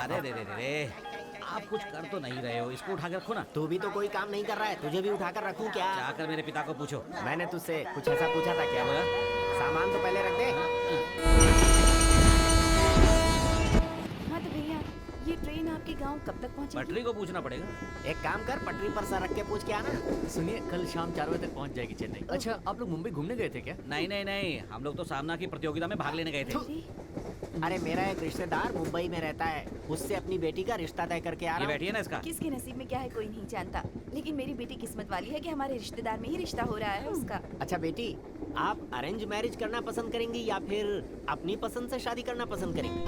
अरे रे रे रे रे, आप कुछ कर तो नहीं रहे हो, इसको उठा कर रखो ना। तू भी तो कोई काम नहीं कर रहा है, तुझे भी उठाकर रखूं क्या? जाकर मेरे पिता को पूछो। मैंने तुझसे कुछ ऐसा पूछा था क्या? बोला? सामान तो पहले रख दे। हाँ तो भैया, ये ट्रेन आपके गांव कब तक पहुंचेगी? पटरी को पूछना पड़ेगा। एक काम कर, पटरी पर सर रख के पूछ के आना। सुनिए, कल शाम 4 बजे तक पहुंच जाएगी चेन्नई। अच्छा, आप लोग मुंबई घूमने गए थे क्या? नहीं नहीं नहीं, हम लोग तो सामना की प्रतियोगिता में भाग लेने गए थे। अरे मेरा एक रिश्तेदार मुंबई में रहता है, उससे अपनी बेटी का रिश्ता तय करके आ ये रहा हूँ। बैठी है ना इसका। किसके नसीब में क्या है कोई नहीं जानता, लेकिन मेरी बेटी किस्मत वाली है कि हमारे रिश्तेदार में ही रिश्ता हो रहा है उसका। अच्छा बेटी, आप अरेंज मैरिज करना पसंद करेंगी या फिर अपनी पसंद से शादी करना पसंद करेंगी?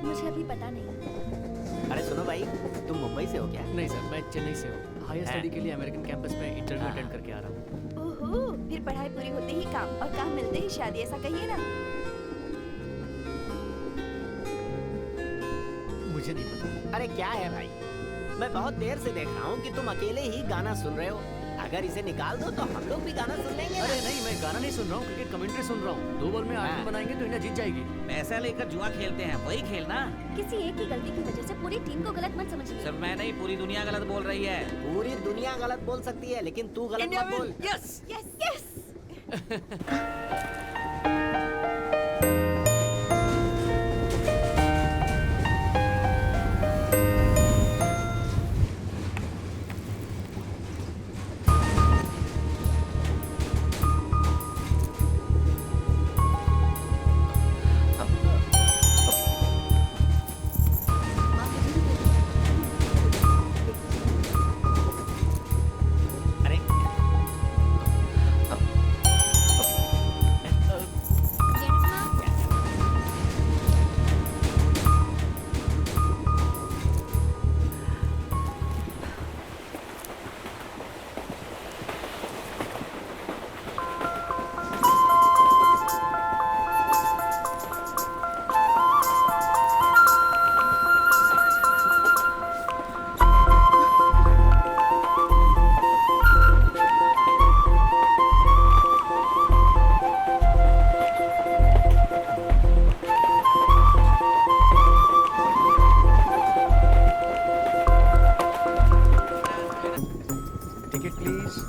मुझे अभी पता नहीं। अरे सुनो भाई, तुम मुंबई से हो क्या? नहीं सर, मैं चेन्नई से हूँ। हायर स्टडी के लिए अमेरिकन कैंपस में इंटरव्यू अटेंड करके आ रहा हूँ। ओहो, फिर पढ़ाई पूरी होते ही काम और काम मिलते ही शादी, ऐसा कहिए ना। मुझे नहीं पता। अरे क्या है भाई, मैं बहुत देर से देख रहा हूँ कि तुम अकेले ही गाना सुन रहे हो। अगर इसे निकाल दो तो हम लोग भी गाना सुन लेंगे ना। अरे नहीं, मैं गाना नहीं सुन रहा हूँ, क्रिकेट कमेंट्री सुन रहा हूँ। 2 बॉल में 8 रन बनाएंगे तो इंडिया जीत जाएगी। पैसा लेकर जुआ खेलते हैं, वही खेलना। किसी एक की गलती की वजह से पूरी टीम को गलत मत समझिए। सिर्फ मैं नहीं, पूरी दुनिया गलत बोल रही है। पूरी दुनिया गलत बोल सकती है, लेकिन तू गलत मत बोल। Yes yes yes. अरे टिकट प्लीज।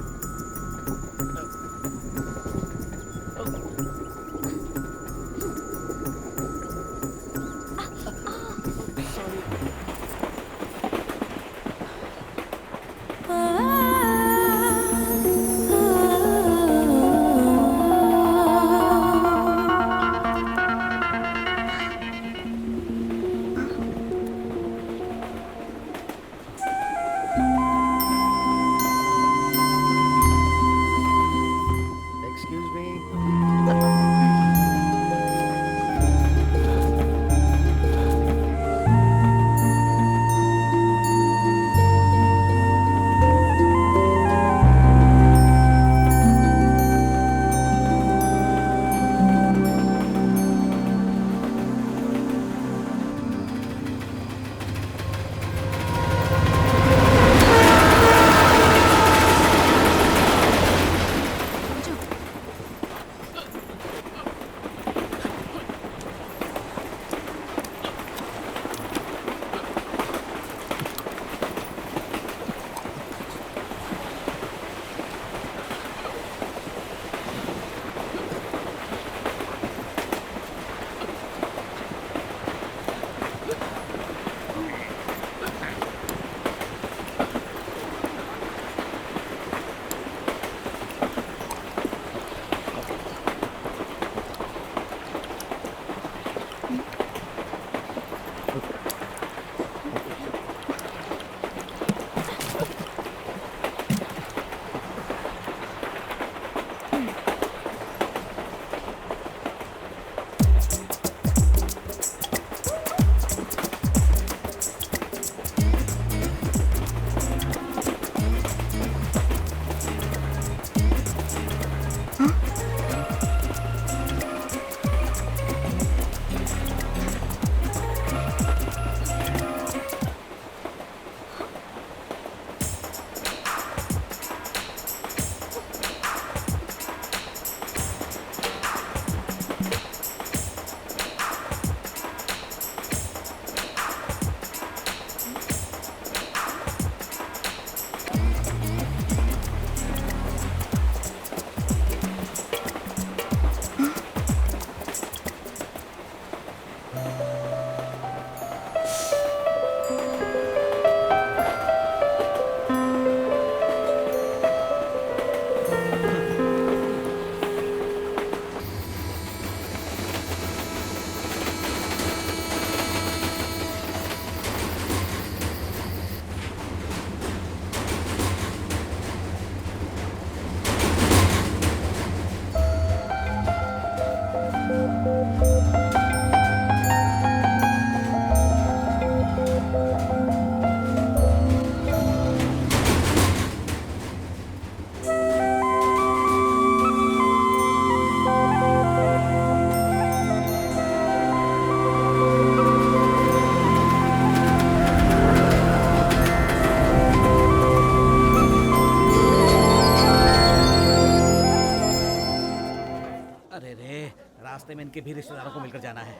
रास्ते में इनके भी रिश्तेदारों को मिलकर जाना है।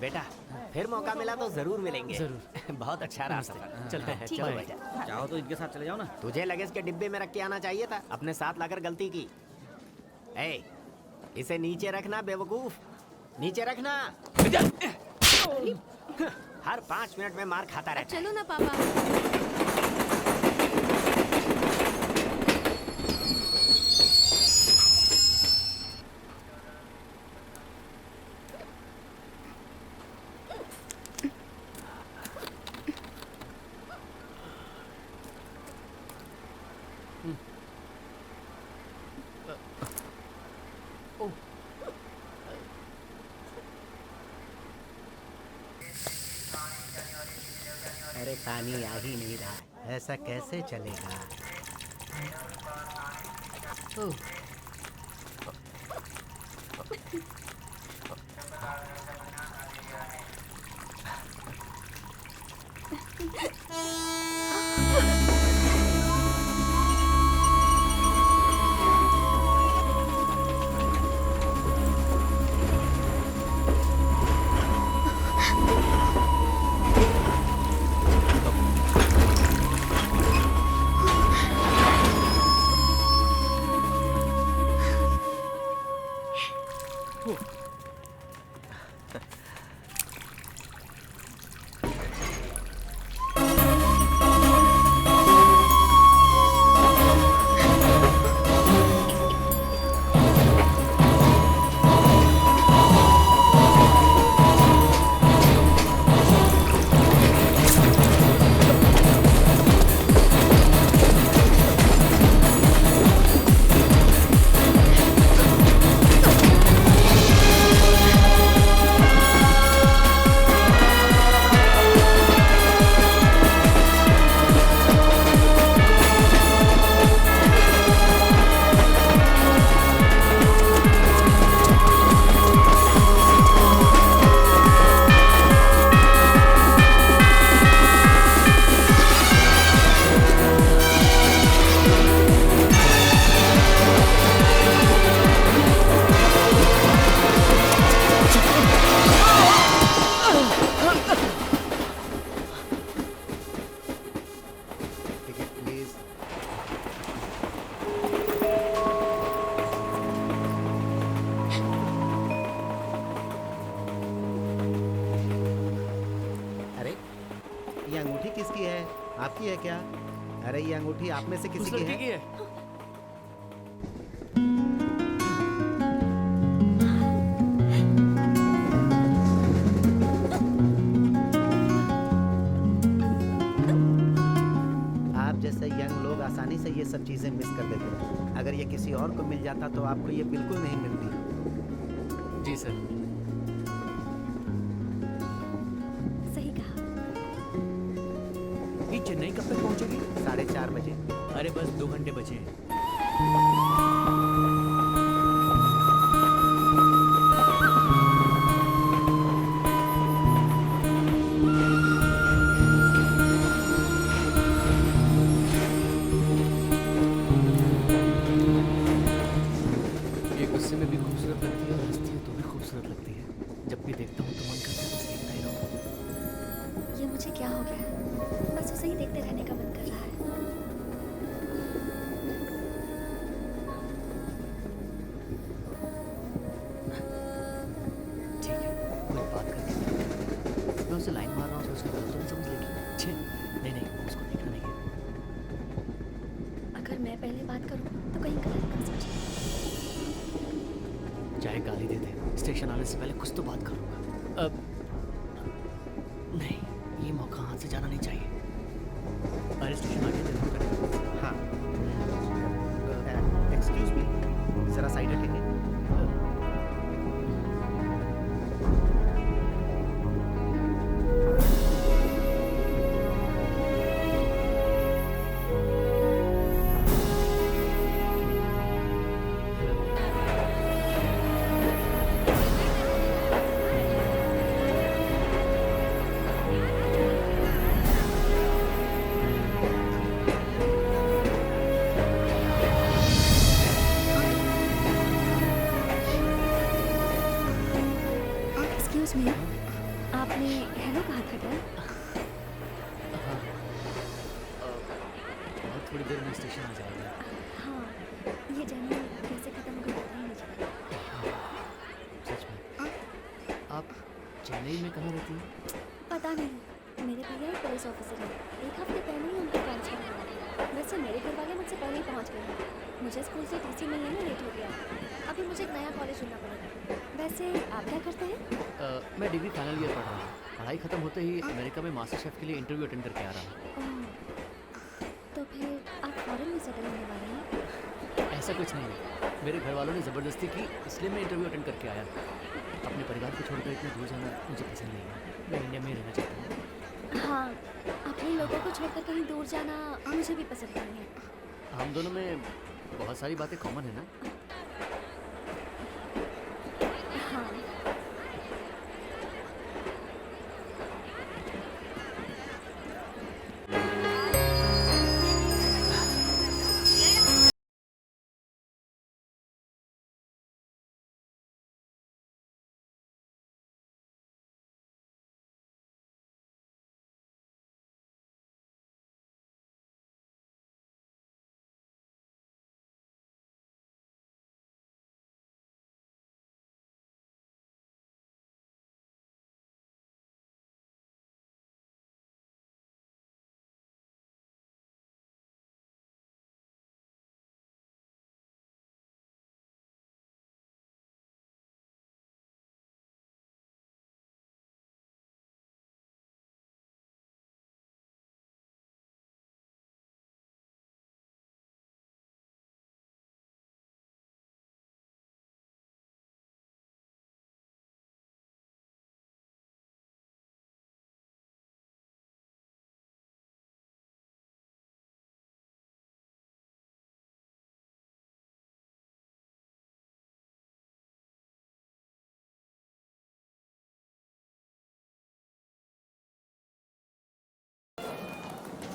बेटा फिर मौका मिला तो जरूर मिलेंगे। जरूर। बहुत अच्छा रहा सफर। चलते हैं। ठीक चलो है बेटा। हाँ। चाहो तो इनके साथ चले जाओ ना। तुझे लगेज के डिब्बे में रख के आना चाहिए था, अपने साथ लाकर गलती की। ए, इसे नीचे रखना बेवकूफ, नीचे रखना। हर 5 मिनट में मार खाता रहता है। चलो ना पापा। अरे पानी आ ही नहीं रहा, ऐसा कैसे चलेगा? ओह, टिकट प्लीज। अरे ये अंगूठी किसकी है? आपकी है क्या? अरे ये अंगूठी आप में से उस किसी की लड़की है? की है। आप जैसे यंग लोग आसानी से ये सब चीजें मिस कर देते हैं। अगर ये किसी और को मिल जाता तो आपको ये बिल्कुल नहीं मिलती। जी सर। सही कहा। ये चेन्नई कब तक पहुंचेगी? 4:30 बजे। अरे बस 2 घंटे बचे हैं। ये गुस्से में भी खूबसूरत लगती है और हंसती है तो भी खूबसूरत लगती है। जब भी देखता हूँ तो मन करता है बस देखता ही रहूं। ये मुझे क्या हो गया है? बस उसे ही देखते रहने का मन कर रहा है। ठीक है, कोई बात करनी नहीं। मैं उसे लाइन मार रहा हूँ तो उसकी बात तो नहीं समझ लेगी। छे, नहीं उसको देखना नहीं है। अगर मैं पहले बात करूं तो कहीं गलत ना समझे। चाहे गाली दे दे, स्टेशन आने से पहले कुछ तो बात करूंगा। अब नहीं, ये मौका हाथ से जाना नहीं चाहिए। अरे स्टेशन आगे जरूर करें। हाँ। एक्सक्यूज मी, जरा साइड हटेंगे। एक्सक्यूज मी, आपने हेलो कहा था क्या? हाँ और थोड़ी देर में स्टेशन आ जाएगा। हाँ, ये जर्नी कैसे खत्म हो गई पता ही नहीं चला। सच में आप चेन्नई में कहाँ रहती हैं? पता नहीं, मेरे भैया एक पुलिस ऑफिसर हैं। एक हफ्ते पहले ही उनका ट्रांसफर हुआ है। वैसे मेरे घर वाले मुझसे पहले ही पहुंच गए हैं। मुझे स्कूल से टीसी मिलने में लेट हो गया। अभी मुझे एक नया कॉलेज ढूंढना पड़ेगा। वैसे आप क्या करते हैं? मैं डिग्री फाइनल ईयर पढ़ रहा हूँ। पढ़ाई खत्म होते ही अमेरिका में मास्टर शेफ के लिए इंटरव्यू अटेंड करके आ रहा हूँ। ओह, तो फिर आप फॉरेन में सेटल होने वाले हैं? ऐसा कुछ नहीं है, मेरे घर वालों ने ज़बरदस्ती की, इसलिए मैं इंटरव्यू अटेंड करके आया। अपने परिवार को छोड़कर इतना दूर जाना मुझे पसंद नहीं है। मैं इंडिया में ही रहना चाहता हूँ। हाँ, अपने लोगों को छोड़कर कहीं दूर जाना मुझे भी पसंद नहीं है। हम दोनों में बहुत सारी बातें कॉमन है ना? हाँ,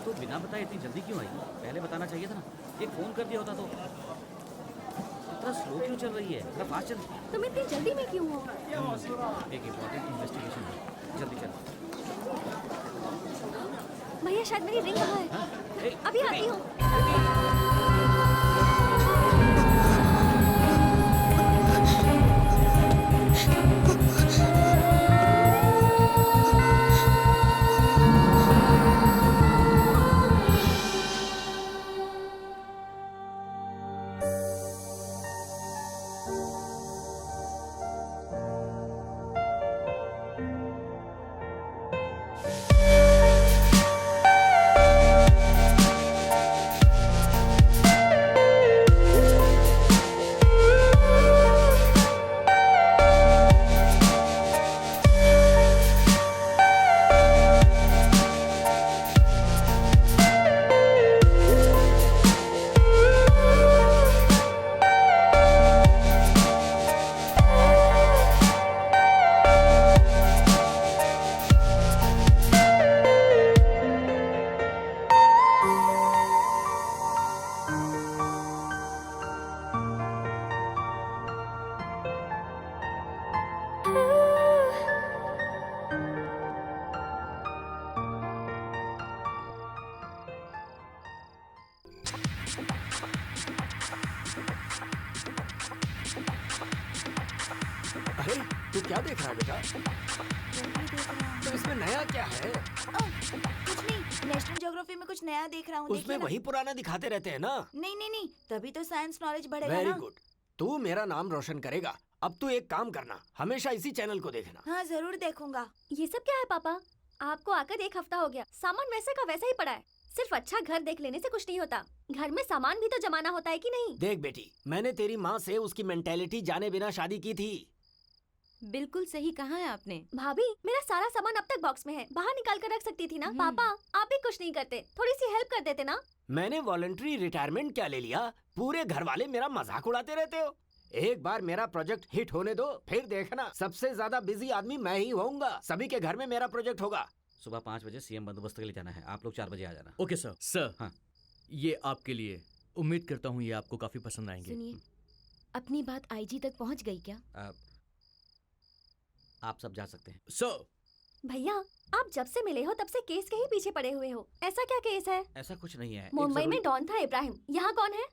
तो बिना बताए इतनी जल्दी क्यों आई? पहले बताना चाहिए था ना। एक फोन कर दिया होता तो। इतना स्लो क्यों चल रही है? थोड़ा फास्ट चल। तुम इतनी जल्दी में क्यों हो? एक इम्पोर्टेंट इन्वेस्टिगेशन है, जल्दी चल। भैया शायद मेरी रिंग कहाँ है? हाँ? ए, अभी ए, आती हूँ। अरे तू क्या देख रहा है बेटा? तो इसमें नया क्या है? कुछ नहीं, नेशनल ज्योग्राफी में कुछ नया देख रहा हूँ। उसमें देखिए ना। वही पुराना दिखाते रहते हैं ना। नहीं नहीं नहीं, तभी तो साइंस नॉलेज बढ़ेगा वेरी ना। गुड, तू मेरा नाम रोशन करेगा। अब तू एक काम करना, हमेशा इसी चैनल को देखना। हाँ जरूर देखूंगा। ये सब क्या है पापा? आपको आकर एक हफ्ता हो गया, सामान वैसे का वैसा ही पड़ा है। सिर्फ अच्छा घर देख लेने से कुछ नहीं होता, घर में सामान भी तो जमाना होता है कि नहीं? देख बेटी, मैंने तेरी माँ से उसकी मेंटेलिटी जाने बिना शादी की थी। बिल्कुल सही कहा है आपने। भाभी, मेरा सारा सामान अब तक बॉक्स में है, बाहर निकाल कर रख सकती थी ना। पापा, आप भी कुछ नहीं करते, थोड़ी सी हेल्प कर देते ना। मैंने वॉलंटरी रिटायरमेंट क्या ले लिया? पूरे घर वाले मेरा मजाक उड़ाते रहते हो। एक बार मेरा प्रोजेक्ट हिट होने दो, फिर देखना सबसे ज्यादा बिजी आदमी मैं ही होऊंगा। सभी के घर में मेरा प्रोजेक्ट होगा। सुबह 5 बजे सीएम बंदोबस्त के लिए जाना है। आप लोग 4 बजे आ जाना। Okay sir. सर हाँ। ये आपके लिए, उम्मीद करता हूँ ये आपको काफी पसंद आएंगे। सुनिए, अपनी बात आईजी तक पहुंच गई क्या? आप सब जा सकते हैं। सो भैया आप जब से मिले हो तब से केस के ही पीछे पड़े हुए हो। ऐसा क्या केस है? ऐसा कुछ नहीं है। एक मुंबई में जरूरी- डॉन था इब्राहिम, यहाँ कौन है?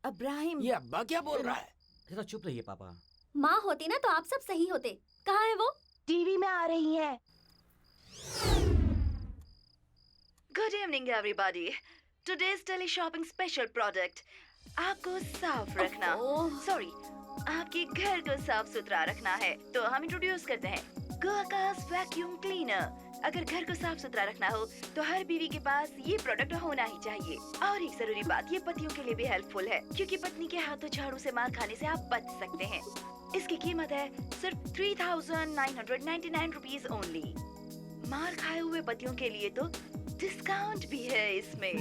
अब्राहिम। ये अब्बा क्या बोल रहा है? जरा चुप रहिए पापा। माँ होती ना तो आप सब सही होते। कहाँ है वो? टीवी में आ रही है। Good evening everybody. Today's teleshopping special product, आपको साफ रखना, ओह। सॉरी आपके घर को साफ सुथरा रखना है तो हम इंट्रोड्यूस करते हैं गोआकास वैक्यूम क्लीनर। अगर घर को साफ सुथरा रखना हो तो हर बीवी के पास ये प्रोडक्ट होना ही चाहिए। और एक जरूरी बात, ये पतियों के लिए भी हेल्पफुल है क्योंकि पत्नी के हाथों झाड़ू से मार खाने से आप बच सकते हैं। इसकी कीमत है सिर्फ 3999 रुपीज ओनली। मार खाए हुए पतियों के लिए तो डिस्काउंट भी है इसमें।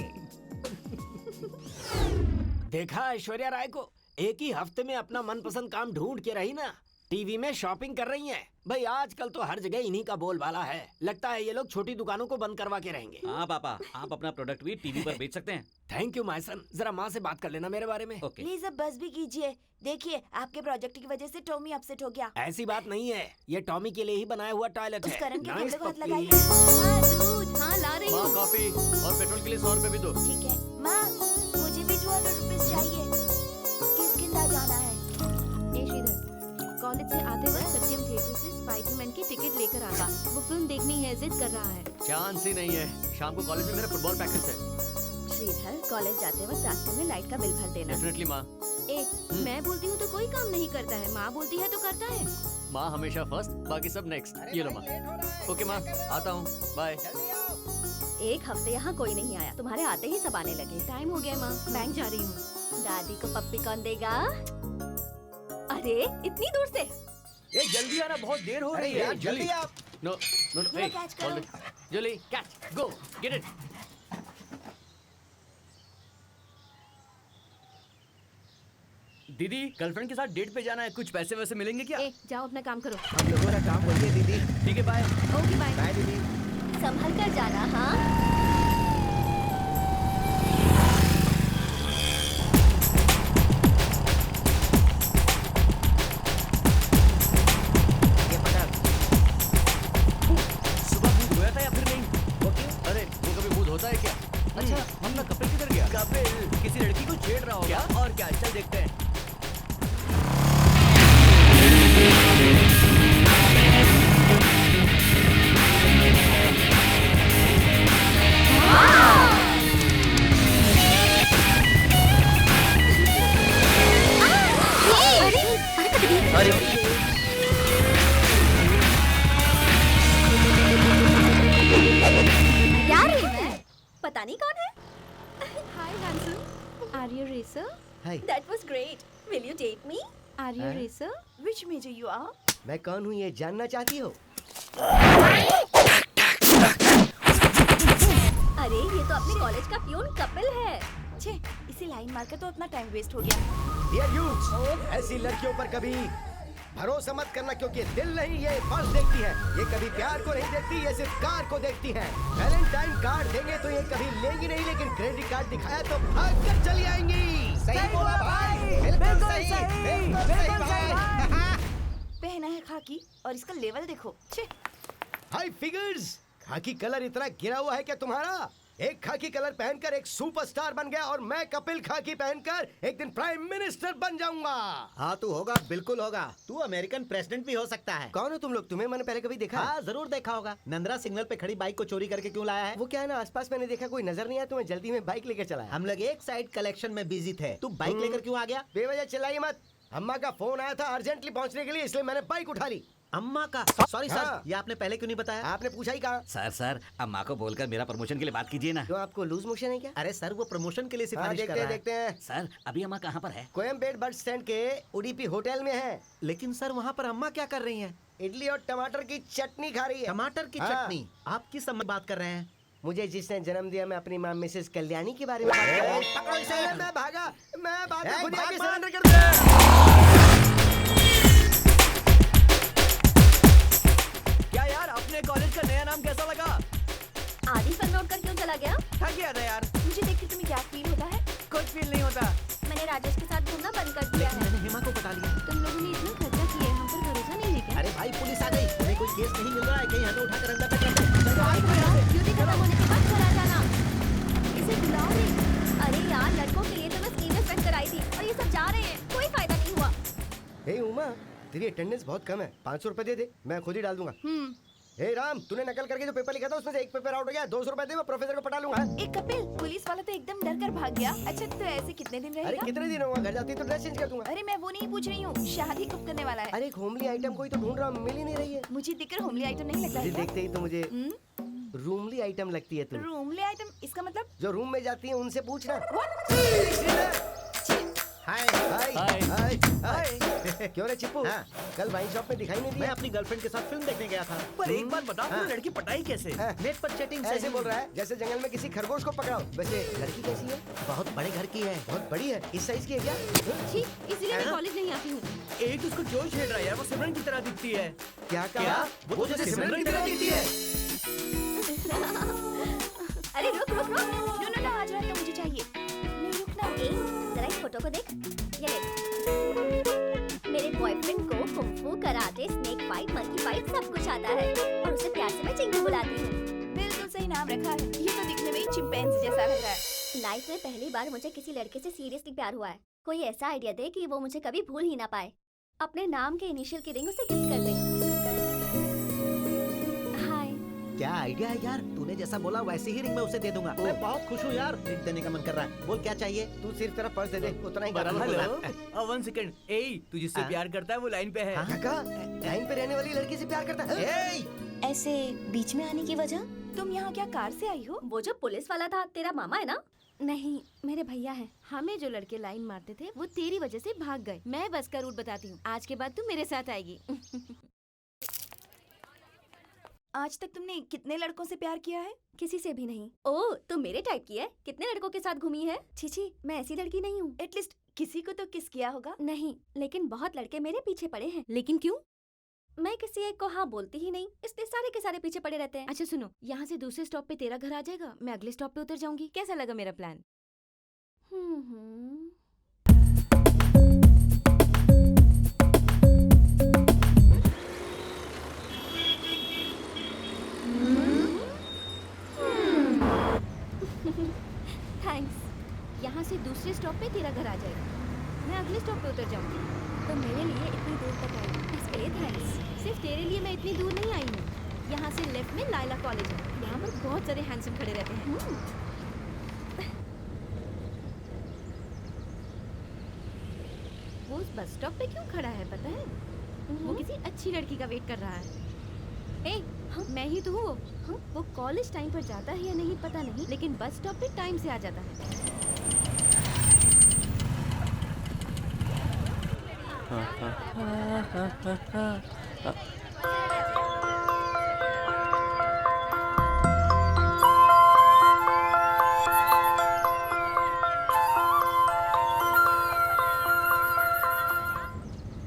देखा ऐश्वर्या राय को, एक ही हफ्ते में अपना मनपसंद काम ढूंढ के रही ना। टीवी में शॉपिंग कर रही हैं। भाई आजकल तो हर जगह इन्हीं का बोलबाला है। लगता है ये लोग छोटी दुकानों को बंद करवा के रहेंगे। हाँ पापा, आप अपना प्रोडक्ट भी टीवी पर बेच सकते हैं। Thank you my son. जरा माँ से बात कर लेना मेरे बारे में। ओके। प्लीज अब बस भी कीजिए। देखिए आपके प्रोजेक्ट की वजह से टॉमी अपसेट हो गया। ऐसी बात नहीं है, ये टॉमी के लिए ही बनाया हुआ टॉयलेट उस है। करण के Nice कपड़े को हाथ puppy। लगाइए। हाँ दूध, हाँ ला रही माँ हूँ। कॉफी और पेट्रोल के लिए 100 रुपए भी दो। ठीक है माँ, मुझे भी 200 रुपीज चाहिए। किसकिंदा जाना है? ए श्रीधर, कॉलेज से आते वक्त सत्यम थिएटर से स्पाइडरमैन की टिकट लेकर आना। वो फिल्म देखनी है, जिद कर रहा है। चांस ही नहीं है। शाम को कॉलेज में मेरा फुटबॉल प्रैक्टिस है। श्रीधर, कॉलेज जाते वक्त रास्ते में लाइट का बिल भर देना। डेफिनेटली माँ। ए, मैं बोलती हूँ तो कोई काम नहीं करता है, माँ बोलती है तो करता है। माँ हमेशा फर्स्ट, बाकी सब नेक्स्ट। ये लो माँ। ओके माँ, आता हूँ, बाय। एक हफ्ते यहाँ कोई नहीं आया, तुम्हारे आते ही सब आने लगे। टाइम हो गया माँ, बैंक जा रही हूँ। दादी को पप्पी कौन देगा? अरे इतनी दूर से। ये जल्दी आना, बहुत देर हो रही है। जल्दी आप। नो नो नो, ये catch करो। जल्दी कैच, गो गेट इट। दीदी, गर्लफ्रेंड के साथ डेट पे जाना है, कुछ पैसे वैसे मिलेंगे क्या? ए, जाओ अपना काम करो। हम लोगों का काम बोलिए दीदी। ठीक है, बाय। Okay bye. बाय दीदी। संभल कर जाना। हाँ ये पकड़। सुबह मूड हुआ था या फिर नहीं? वो क्यों? अरे वो कभी मूड होता है क्या? अच्छा, अपना कपिल किधर गया? कपिल किसी लड़की को छेड़ रहा होगा। और क्या, चल देखते हैं। अरे यार मैं पता नहीं कौन है। Hi handsome, are you racer? Hi, That was great. Will you date me? Are you हाँ? Racer? Which major you are? मैं कौन हूँ ये जानना चाहती हो? अरे ये तो अपने कॉलेज का प्यून कपिल है। छे, इसे लाइन मारकर तो अपना टाइम वेस्ट हो गया। Dear youths, ऐसी लड़कियों पर कभी भरोसा मत करना क्योंकि दिल नहीं ये पल्स देखती है। ये कभी प्यार को नहीं देखती, ये सिर्फ कार को देखती है। वैलेंटाइन कार्ड देंगे तो ये कभी लेंगी नहीं, लेकिन क्रेडिट कार्ड दिखाया तो भाग कर चली आएंगी। सही बोला भाई, बिल्कुल सही, बिल्कुल सही भाई। पहना है खाकी और इसका लेवल देखो। छे, हाई फिगर्स, खाकी कलर इतना गिरा हुआ है क्या तुम्हारा? एक खाकी कलर पहनकर एक सुपरस्टार बन गया और मैं कपिल खाकी पहनकर एक दिन प्राइम मिनिस्टर बन जाऊंगा। हाँ तू होगा, बिल्कुल होगा। तू अमेरिकन प्रेसिडेंट भी हो सकता है। कौन हो तुम लोग? तुम्हें मैंने पहले कभी देखा? हाँ जरूर देखा होगा। नंदरा सिग्नल पे खड़ी बाइक को चोरी करके क्यों लाया है? वो क्या है ना, आसपास मैंने देखा कोई नजर नहीं आया तो मैं जल्दी में बाइक लेकर चला। हम लोग एक साइड कलेक्शन में बिजी थे, तू बाइक लेकर क्यों आ गया? बेवजह चिल्लाइए मत। अम्मा का फोन आया था अर्जेंटली पहुंचने के लिए, इसलिए मैंने बाइक उठा ली। अम्मा का? सॉरी हाँ। सर, ये आपने पहले क्यों नहीं बताया? आपने पूछा ही कहा? सर अम्मा को बोलकर मेरा प्रमोशन के लिए बात कीजिए ना। क्यों, आपको लूज मोशन है क्या? अरे सर वो प्रमोशन के लिए हाँ, सिफारिश कर देखते रहा हैं है। देखते हैं। सर अभी अम्मा कहाँ पर है? कोयम्बेड बस स्टैंड के उडीपी होटल में है। लेकिन सर वहाँ पर अम्मा क्या कर रही हैं? इडली और टमाटर की चटनी खा रही है। टमाटर की हाँ। चटनी? आप किस समय बात कर रहे हैं? मुझे जिसने जन्म दिया, मैं अपनी माँ मिसेस कल्याणी के बारे में बात कर रहा हूँ। पकड़ो इसे। मैं भागा, मैं बाद में खुद ही आके सरेंडर कर दूंगा। क्या यार, अपने कॉलेज का नया नाम कैसा लगा? आदि फिल्म नोट कर क्यों चला गया? थक गया था यार, मुझे देख के तुम्हें क्या फील होता है? कुछ फील नहीं होता। मैंने राजेश के साथ घूमना बंद कर दिया है। मैंने हेमा को बता लिया। तुम लोगों ने इतना खर्चा किया है, हम पर भरोसा नहीं है क्या? अरे भाई पुलिस आ गई, तुम्हें कोई केस नहीं मिल रहा है, कहीं हमें उठाकर अंदर तक करते हैं। चलो आओ यहाँ से। ड्यूटी खत्म होने के बाद घर आ जाना। इसे बुलाओ रे। अरे यार, लड़कों के लिए तो मैं स्कीम सेट कराई थी और ये सब जा रहे हैं, कोई फायदा नहीं हुआ। हे उमा, तेरी अटेंडेंस बहुत कम है, 500 रुपए दे दे, मैं खुद ही डाल दूंगा। हे राम, तूने नकल करके जो पेपर लिखा था उसमें से एक पेपर आउट हो गया, 200 रुपए दे, मैं प्रोफेसर को पटा लूंगा। एक कपिल, पुलिस वाला तो एकदम डर कर भाग गया। अच्छा तो ऐसे कितने दिन अरे रहेगा? कितने दिन होगा, घर जाती तो ड्रेस चेंज कर दूंगा। अरे मैं वो नहीं पूछ रही हूँ, शादी कब करने वाला है? अरे एक होमली आइटम कोई तो ढूंढ रहा हूं, मिल ही नहीं रही है। मुझे दिखकर होमली आइटम नहीं लगता मुझे है क्या? देखते ही तो मुझे रूमली आइटम लगती है तू। रूमली आइटम इसका मतलब? जो रूम में जाती है उनसे पूछना। हाय हाय हाय। हाय हाय। क्यों रे चिप्पू, हाँ। कल वाइन शॉप में दिखाई नहीं मैं दिया? अपनी गर्लफ्रेंड के साथ फिल्म देखने गया था। पर एक बात बताओ, हाँ। वो लड़की पटाई कैसे? हाँ। नेट पर चैटिंग से ऐसे बोल रहा है जैसे जंगल में किसी खरगोश को पकड़ाओ। वैसे लड़की कैसी है? बहुत बड़े घर की है। बहुत बड़ी है, इस साइज की है क्या? छी, इसलिए मैं कॉलेज नहीं आती हूँ। एक उसको जोश छेड़ रहा है यार, वो सिमरन की तरह दिखती है। क्या कहा? क्या? वो जो सिमरन की तरह दिखती है। अरे रुक रुक रुक। नो आज रात का मुझे चाहिए। नहीं रुकना। ए, जरा इस फोटो को देख। ये देख। मेरे बॉयफ्रेंड को kung fu, karate, snake fight, monkey fight सब कुछ आता है और उसे प्यार से मैं चिंकू बुलाती हूँ। बिल्कुल सही नाम रखा है। ये तो दिखने में चिंपैंजी जैसा लग रहा है। लाइफ में पहली बार मुझे किसी लड़के से सीरियसली प्यार हुआ है। कोई ऐसा आइडिया दे कि वो मुझे कभी भूल ही ना पाए। अपने नाम के इनिशियल की रिंग उसे गिफ्ट कर दे। हाय। क्या आइडिया है यार, तूने जैसा बोला वैसे ही रिंग में उसे दे दूंगा। मैं बहुत खुश हूँ यार, रिंग देने का मन कर रहा है। बोल क्या चाहिए? तू सिर्फ तेरा पर्स दे दे, उतना ही बराबर काफी है। Hello, 1 second. ए, तू जिससे हाँ। प्यार करता है वो लाइन पे है। क्या कहा? लाइन पे रहने वाली लड़की से प्यार करता है? ए, ऐसे बीच में आने की वजह? तुम यहाँ क्या कार से आई हो? वो जो पुलिस वाला था तेरा मामा है ना? नहीं, मेरे भैया हैं। हमें जो लड़के लाइन मारते थे वो तेरी वजह से भाग गए। मैं बस का रूट बताती हूँ, आज के बाद तू मेरे साथ आएगी। आज तक तुमने कितने लड़कों से प्यार किया है? किसी से भी नहीं। ओह, तो मेरे टाइप की है। कितने लड़कों के साथ घूमी है? छी, मैं ऐसी लड़की नहीं हूँ। एटलीस्ट किसी को तो किस किया होगा? नहीं, लेकिन बहुत लड़के मेरे पीछे पड़े हैं। लेकिन क्यों? मैं किसी एक को हाँ बोलती ही नहीं, इसलिए सारे के सारे पीछे पड़े रहते हैं। अच्छा सुनो, यहाँ से दूसरे स्टॉप पे तेरा घर आ जाएगा, मैं अगले स्टॉप पे उतर जाऊंगी। कैसा लगा मेरा प्लान? हम्म। थैंक्स। यहाँ से दूसरे स्टॉप पे तेरा घर आ जाएगा, मैं अगले स्टॉप पे उतर जाऊंगी। तो मेरे लिए इतनी दूर तक आई, इसके लिए थैंक्स। सिर्फ तेरे लिए मैं इतनी दूर नहीं आई हूँ। यहाँ से लेफ्ट में लायला कॉलेज है, यहाँ पर बहुत सारे हैंडसम खड़े रहते हैं। वो उस बस स्टॉप पे क्यों खड़ा है पता है? वो किसी अच्छी लड़की का वेट कर रहा है। ए, मैं ही तो हूँ वो। वो कॉलेज टाइम पर जाता है या नहीं पता नहीं, लेकिन बस स्टॉप पे टाइम से आ जाता है।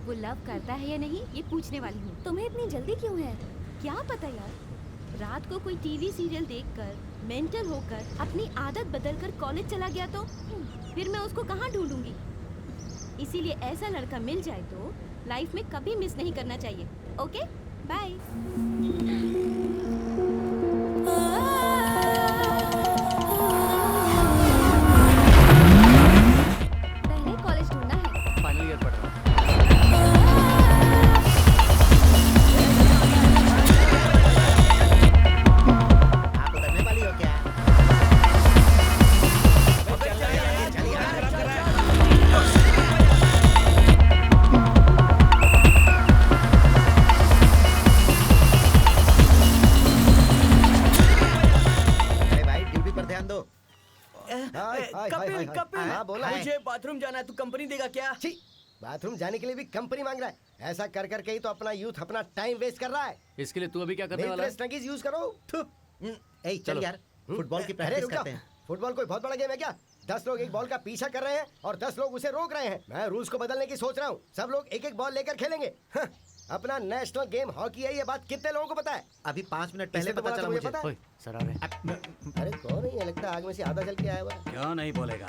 वो लव करता है या नहीं ये पूछने वाली हूँ। तुम्हें इतनी जल्दी क्यों है? क्या पता यार, रात को कोई टीवी सीरियल देखकर मेंटल होकर अपनी आदत बदलकर कॉलेज चला गया तो फिर मैं उसको कहाँ ढूंढूंगी। इसीलिए ऐसा लड़का मिल जाए तो लाइफ में कभी मिस नहीं करना चाहिए। Okay bye. पहले कॉलेज ढूंढना है। फाइनल ईयर पढ़ रहा हूँ। आप उतरने वाली हो क्या? अरे भाई ड्यूटी पर ध्यान दो। कपिल, कपिल, हाँ बोला। मुझे बाथरूम जाना है, तू कंपनी देगा क्या? छी, बाथरूम जाने के लिए भी कंपनी मांग रहा है। ऐसा कर कर के ही तो अपना यूथ अपना टाइम वेस्ट कर रहा है। इसके लिए तू अभी क्या करने वाला है? स्नगीज यूज करो। थू। ए चल यार, फुटबॉल की अरे प्रैक्टिस रुक जाओ। करते हैं। फुटबॉल कोई बहुत बड़ा गेम है क्या? 10 लोग एक बॉल का पीछा कर रहे हैं और 10 लोग उसे रोक रहे हैं। मैं रूल्स को बदलने की सोच रहा हूँ। सब लोग एक एक बॉल लेकर खेलेंगे। हाँ, अपना नेशनल गेम हॉकी है, ये बात कितने लोगों को पता है? अभी 5 मिनट पहले इससे तो पता बोला चला तो मुझे। पता है। ओए, सर आ रहे हैं। अरे कौन है ये? लगता है आग में से आधा जल के आया हुआ है। क्यों नहीं बोलेगा?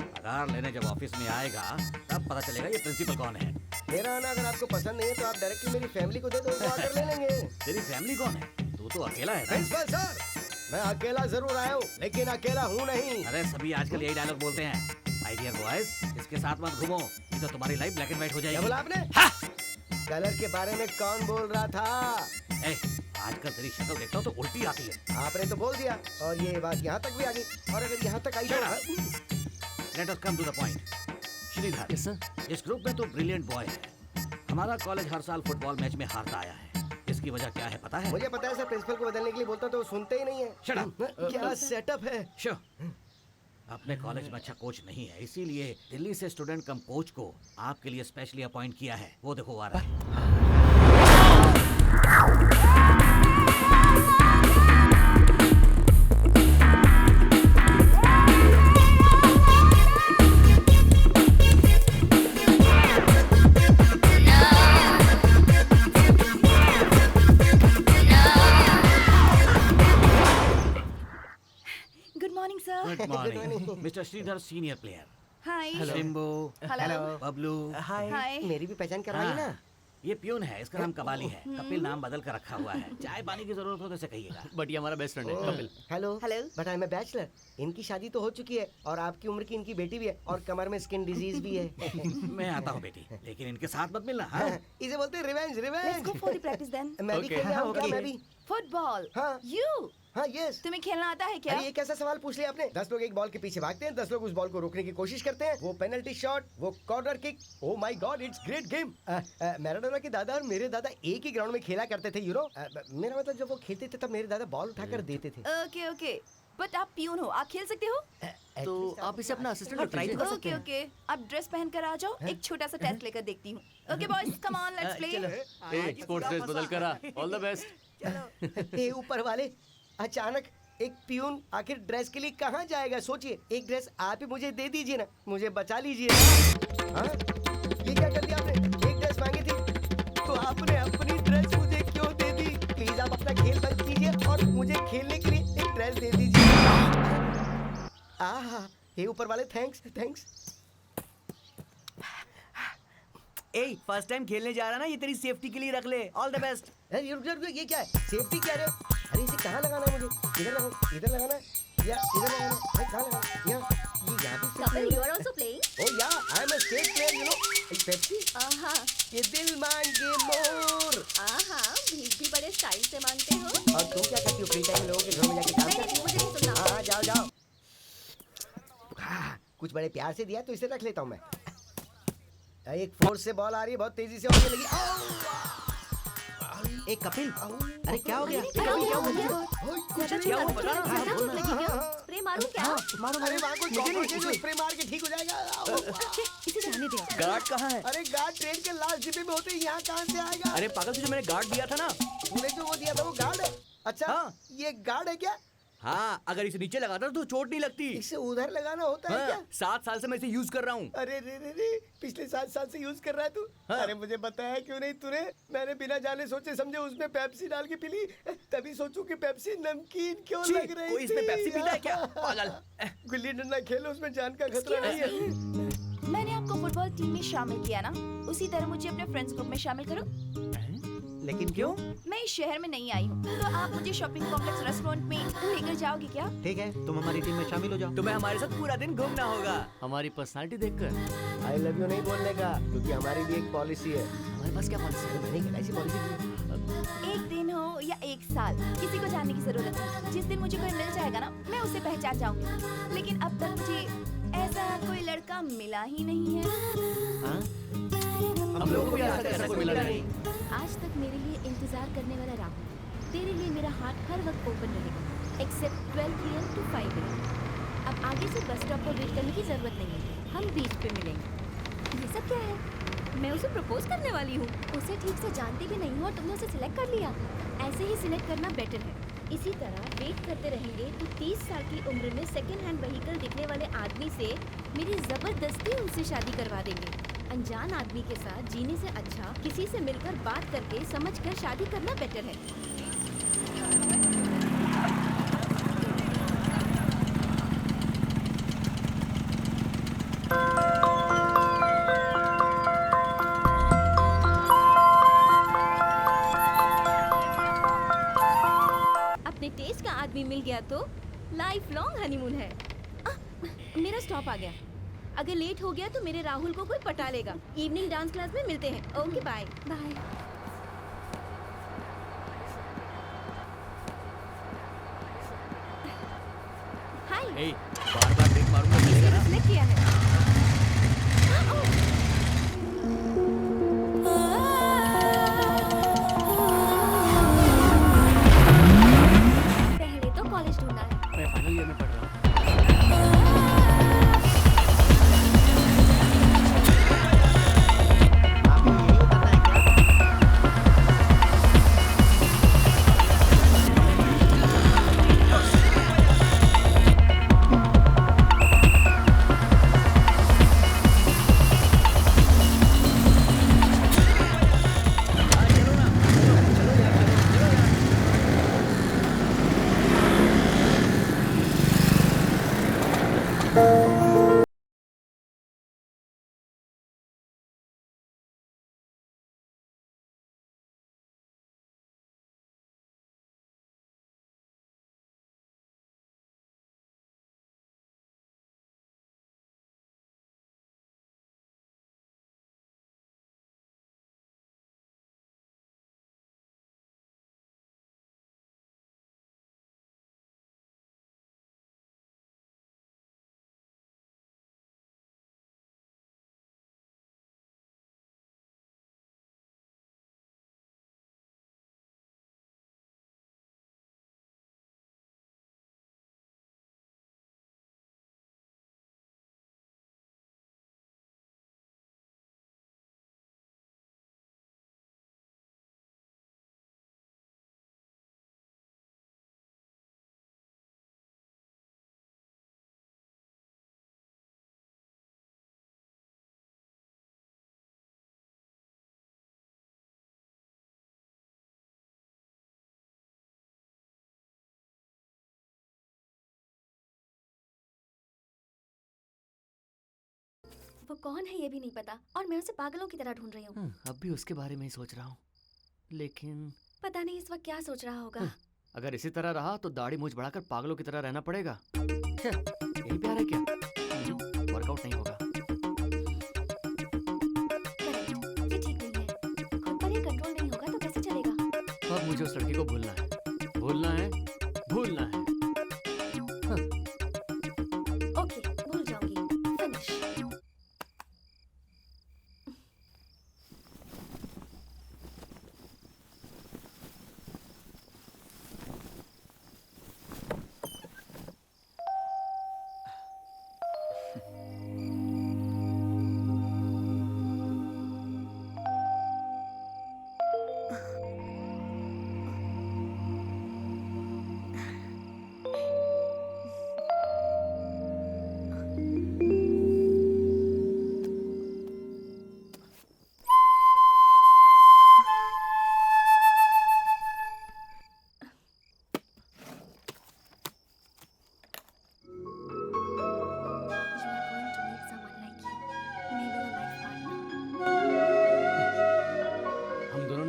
पगार लेने जब ऑफिस में आएगा तब पता चलेगा ये प्रिंसिपल कौन है। मेरा आना अगर आपको पसंद नहीं है तो आप डायरेक्टली मेरी फैमिली को दे दो, तो आकर ले लेंगे। तेरी फैमिली कौन है? तू तो अकेला है ना? प्रिंसिपल सर, मैं अकेला जरूर आया हूँ लेकिन अकेला हूँ नहीं। अरे सभी आजकल यही डायलॉग बोलते हैं। माय डियर बॉयज, इसके साथ मत घूमो, नहीं तो तुम्हारी लाइफ ब्लैक एंड व्हाइट हो क्या जाएगी। बोला आपने? कलर के बारे में कौन बोल रहा था? आजकल तेरी शक्ल देखता हूँ तो उल्टी आती है। आपने तो बोल दिया और ये बात यहाँ तक भी आ गई, और अगर यहाँ तक आई तो let us come to the point. Shridhar, yes sir. इस ग्रुप में तो ब्रिलियंट बॉय है। हमारा कॉलेज हर साल फुटबॉल मैच में हारता आया है। इसकी वजह क्या है पता है? मुझे पता है सर, प्रिंसिपल को बदलने के लिए बोलता तो वो सुनते ही नहीं है। Shut up. क्या सेटअप है? अपने कॉलेज में अच्छा कोच नहीं है, इसीलिए दिल्ली से स्टूडेंट कम कोच को आपके लिए स्पेशली अपॉइंट किया है। वो देखो आ रहा है। Good morning sir. Good morning mister Shridhar, senior player. Hi. Simbu, hello. Bablu. Hi. मेरी भी पहचान करवाई हाँ, ना। ये प्यून है, इसका नाम कबाली है। कपिल नाम बदल कर रखा हुआ है। चाय पानी की जरूरत हो तो इसे कहिएगा। बट ये हमारा बेस्ट फ्रेंड है Kapil. Hello. Hello. But I am a bachelor. इनकी शादी तो हो चुकी है और आपकी उम्र की इनकी बेटी भी है और कमर में स्किन डिजीज भी है। मैं आता हूँ बेटी, लेकिन इनके साथ मत मिलना। हाँ? इसे बोलते हैं revenge. Let's go for the practice then. मैं भी Okay. खेलने आऊँ क्या? मैं भी। फुटबॉल। हाँ। यू। हाँ यस। तुम्हें खेलना आता है क्या? अरे ये कैसा सवाल पूछ लिया आपने? 10 लोग एक बॉल के पीछे भागते हैं, 10 लोग उस बॉल को रोकने की कोशिश करते हैं। वो पेनल्टी शॉट, वो corner kick. Oh my God, it's great game. Maradona के दादा और मेरे दादा एक ही ग्राउंड में खेला करते थे, यू नो। मेरा मतलब जब वो खेलते थे तब मेरे दादा बॉल उठाकर देते थे। ओके ओके, बट आप पियून हो, आप खेल सकते हो? तो आप इसे अपना असिस्टेंट ट्राई कर सकते ओके हैं। ओके, आप ड्रेस पहन कर आ जाओ, एक छोटा सा टेस्ट लेकर देखती हूँ। Okay boys, come on, let's play. Sports dress बदल कर आ। All the best. हे ऊपर वाले, अचानक एक पियून आखिर ड्रेस के लिए कहाँ जाएगा? सोचिए, एक ड्रेस आप ही मुझे दे दीजिए ना, मुझे बचा लीजिए। हाँ? ये क्या कर दिया आपने? एक ड्रेस मांगी थी तो आपने अपनी ड्रेस मुझे क्यों दे दी? प्लीज आप अपना खेल बंद कीजिए और मुझे खेलने के लिए एक ड्रेस दे दीजिए। आहा, हे ऊपर वाले, थैंक्स थैंक्स। ए, फर्स्ट टाइम खेलने जा रहा ना, ये तेरी सेफ्टी के लिए रख ले। All the best. अरे रुक जा, ये क्या है? सेफ्टी क्या है? अरे इसे कहाँ लगाना है मुझे? इधर लगाना है या इधर लगाना है? अरे कहाँ लगाना? यहाँ, ये यहाँ पे। Kapil, you are also playing? Oh yeah, I'm a state player, you know. Pepsi. आहा, ये दिल मांगे मोर। आहा, भीख भी बड़े स्टाइल से मांगते हो। और तुम क्या करती हो फ्री टाइम में? लोगों के घर में जाके काम नहीं, करती नहीं, हो? मुझे नहीं सुनना। हाँ जाओ जाओ। हाँ, कुछ बड़े प्यार से दिया तो इसे रख लेता हूँ मैं। एक फोर्स से बॉल आ रही है, बहुत तेजी से होने लगी। एक कपिल, अरे क्या हो गया? क्या हो गया? कुछ नहीं क्या हुआ, हुआ? ज़्यादा हाँ, चोट लगी क्या? हाँ, स्प्रे मारूं क्या? अरे वहाँ कोई कॉकरोच है जो स्प्रे मार के ठीक हो जाएगा। इसे जाने दे आप। गार्ड कहाँ है? अरे गार्ड ट्रेन के लास्ट डिब्बे में होते हैं, यहाँ कहाँ से आएगा? अरे पागल, तुझे मैंने गार्ड दिया था ना। तूने जो वो दिया था वो गार्ड है? अच्छा हाँ। ये गार्ड है क्या? हाँ, अगर इसे नीचे लगाता तो चोट नहीं लगती। इसे उधर लगाना होता है क्या? हाँ, 7 साल से मैं इसे यूज कर रहा हूँ। अरे रे रे रे, पिछले 7 साल से यूज कर रहा है तू? हाँ। अरे मुझे बताया क्यों नहीं तूने? मैंने बिना जाने सोचे समझे उसमें पेप्सी डाल के पी ली, तभी सोचूं कि पेप्सी नमकीन क्यों छी, लग रही कोई इसमें थी? पेप्सी पीता है क्या? पागल। गुल्ली डंडा खेलो, उसमें जान का खतरा नहीं है। मैंने आपको फुटबॉल टीम में शामिल किया ना, उसी तरह मुझे अपने फ्रेंड्स ग्रुप में शामिल करो। लेकिन क्यों? मैं इस शहर में नहीं आई हूँ, तो आप मुझे शॉपिंग कॉम्प्लेक्स रेस्टोरेंट में लेकर जाओगे क्या? ठीक है, तुम हमारी टीम में शामिल हो जाओ। तुम्हें हमारे साथ पूरा दिन घूमना होगा। हमारी पर्सनालिटी देखकर आई लव यू नहीं बोलने का, क्योंकि हमारी भी एक पॉलिसी है। हमारे पास क्या पॉलिसी है? मैंने एक ऐसी पॉलिसी दी है। एक दिन हो या एक साल, किसी को जानने की जरूरत नहीं। जिस दिन मुझे कोई मिल जाएगा ना, मैं उसे पहचान जाऊंगी। लेकिन अब तक मुझे ऐसा कोई लड़का मिला ही नहीं है। हाँ? हम लोगों को भी आज तक ऐसा कोई मिला नहीं। आज तक मेरे लिए इंतजार करने वाला राहुल, तेरे लिए मेरा हार्ट हर वक्त ओपन रहेगा, एक्सेप्ट 12 PM to 5 AM। अब आगे से बस स्टॉप पर वेट करने की जरूरत नहीं है, हम बीच पे मिलेंगे। ये सब क्या है? मैं उसे प्रपोज करने वाली हूँ। उसे ठीक से जानती भी नहीं हो और तुमने उसे सिलेक्ट कर लिया। ऐसे ही सिलेक्ट करना बेटर है। इसी तरह वेट करते रहेंगे तो 30 साल की उम्र में सेकंड हैंड व्हीकल दिखने वाले आदमी से मेरी जबरदस्ती उनसे शादी करवा देंगे। अनजान आदमी के साथ जीने से अच्छा किसी से मिलकर बात करके समझकर शादी करना बेटर है। गया तो लाइफ लॉन्ग हनीमून है। मेरा स्टॉप आ गया। अगर लेट हो गया तो मेरे राहुल को कोई पटा लेगा। इवनिंग डांस क्लास में मिलते हैं। Okay bye. बाय। हाय। ए, बार-बार ब्रेक मारूंगा मिलेगा ना? सिलेक्ट किया है। पहले तो कॉलेज ढूंढना है। मैं फाइनल ईयर में पढ़ रहा हूँ। आपको यही उतरना है क्या? वो कौन है ये भी नहीं पता और मैं उसे पागलों की तरह ढूंढ रही हूँ। अब भी उसके बारे में ही सोच रहा हूँ, लेकिन पता नहीं इस वक्त क्या सोच रहा होगा। अगर इसी तरह रहा तो दाढ़ी मूंछ बढ़ाकर पागलों की तरह रहना पड़ेगा। यही प्यार है क्या? वर्कआउट नहीं होगा। करेक्ट, ये ठीक नहीं है। खुद पर ये कंट्रोल नहीं होगा तो कैसे चलेगा? अब मुझे उस लड़की को भूलना है, भूलना है, भूलना है। ओके, भूल जाऊंगी। फिनिश।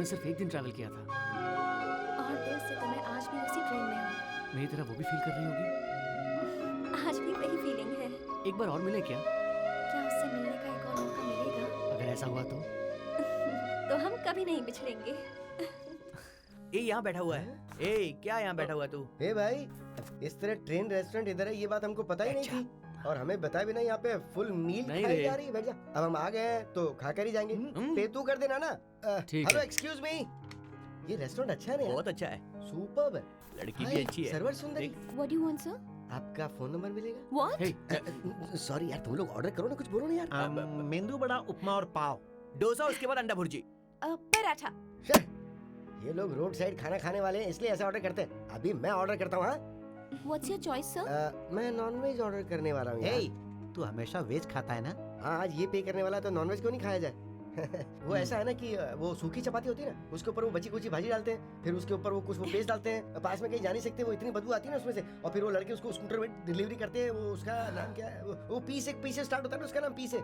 सिर्फ एक दिन ट्रैवल किया था। और देर से तो मैं आज भी उसी ट्रेन में हूँ। मेरी तरह वो भी फील कर रही होगी। आज भी वही फीलिंग है। एक बार और मिले क्या? क्या उससे मिलने का एक और मौका मिलेगा? अगर ऐसा हुआ तो हम कभी नहीं बिछड़ेंगे। ए यहाँ बैठा हुआ है। ए क्या यहाँ बैठा हुआ तू? ए भाई, इस तरह ट्रेन रेस्टोरेंट इधर है ये बात हमको पता ही नहीं थी और हमें बताए बिना यहाँ पे फुल मील खाई जा रही है। बैठ जा। अब हम आ गए हैं तो खा कर ही जाएंगे। पे तू कर देना ना। हेलो एक्सक्यूज मी, ये रेस्टोरेंट अच्छा है ना? बहुत अच्छा है, सुपर्ब है। लड़की भी अच्छी है। Server Sundari. What do you want, sir? आपका फोन नंबर मिलेगा? What? सॉरी यार, तुम लोग ऑर्डर करो ना, कुछ बोलो ना यार। मेंदू बड़ा, उपमा और पाव। डोसा, उसके बाद अंडा भुर्जी। पराठा। ये लोग रोड साइड खाना खाने वाले हैं इसलिए ऐसा ऑर्डर करते हैं। अभी मैं ऑर्डर करता हूँ। हाँ, What's your choice, sir? मैं नॉनवेज ऑर्डर करने वाला हूँ। हे, तू हमेशा वेज खाता है ना? हाँ, आज ये पे करने वाला तो नॉनवेज क्यों नहीं खाया जाए? वो ऐसा है ना कि वो सूखी चपाती होती है ना, उसके ऊपर वो बची कुची भाजी डालते हैं, फिर उसके ऊपर वो कुछ वो पेस्ट डालते हैं, पास में कहीं जा नहीं सकते, वो इतनी बदबू आती है ना उसमें से, और फिर वो लड़के उसको स्कूटर में डिलीवरी करते हैं। वो उसका नाम क्या है? वो पीस से स्टार्ट होता है ना, उसका नाम पीस है।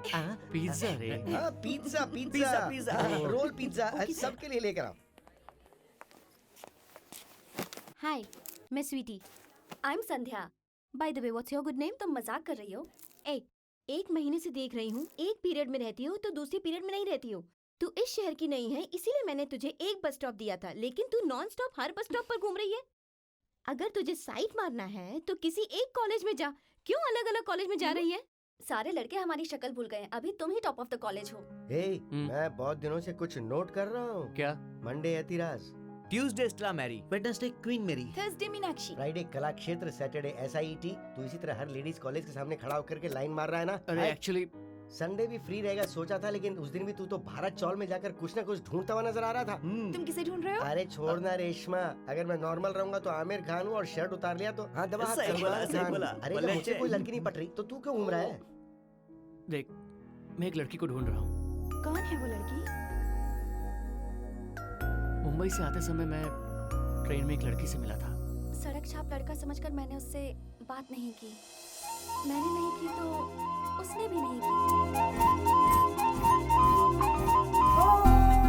पिज्जा रे। हाँ, पिज्जा रोल पिज्जा सबके लिए लेकर आओ। हाय, मैं Sweety. I am Sandhya. By the way what's your good name? तुम मजाक कर रही हो? एक महीने से देख रही हूँ, एक पीरियड में रहती हो तो दूसरी पीरियड में नहीं रहती हो। तू इस शहर की नहीं है, इसीलिए मैंने तुझे एक बस स्टॉप दिया था, लेकिन तू नॉन स्टॉप हर बस स्टॉप पर घूम रही है। अगर तुझे साइट मारना है तो किसी एक कॉलेज में जा, क्यों अलग अलग कॉलेज में जा रही है? सारे लड़के हमारी शक्ल भूल गए हैं, अभी तुम ही टॉप ऑफ द कॉलेज हो। मैं बहुत दिनों से कुछ नोट कर रहा हूँ। क्या? Monday Ethiraj, Tuesday Stella Mary, Wednesday Queen Mary, Thursday Meenakshi, Friday Kalakshetra, Saturday SIET। तू इसी तरह हर लेडीज कॉलेज के सामने खड़ा होकर के लाइन मार रहा है ना? अरे एक्चुअली संडे भी फ्री रहेगा सोचा था, लेकिन उस दिन भी तू तो भारत चौल में जाकर कुछ ना कुछ ढूंढता हुआ नजर आ रहा था। तुम किसे ढूंढ रहे हो? अरे छोड़ना रेशमा, अगर मैं नॉर्मल रहूंगा तो आमिर खान हूँ और शर्ट उतार लिया तो हाँ दबा हाथ सही बोला, सलमान सही खान। बोला। अरे जब मुझे कोई लड़की नहीं पट रही तो तू क्यों घूम रहा है? देख, मैं एक लड़की को ढूंढ रहा हूँ। कौन है वो लड़की? मुंबई से आते समय मैं ट्रेन में एक लड़की से मिला था। सड़क छाप लड़का समझकर मैंने उससे बात नहीं की। मैंने नहीं की तो उसने भी नहीं की।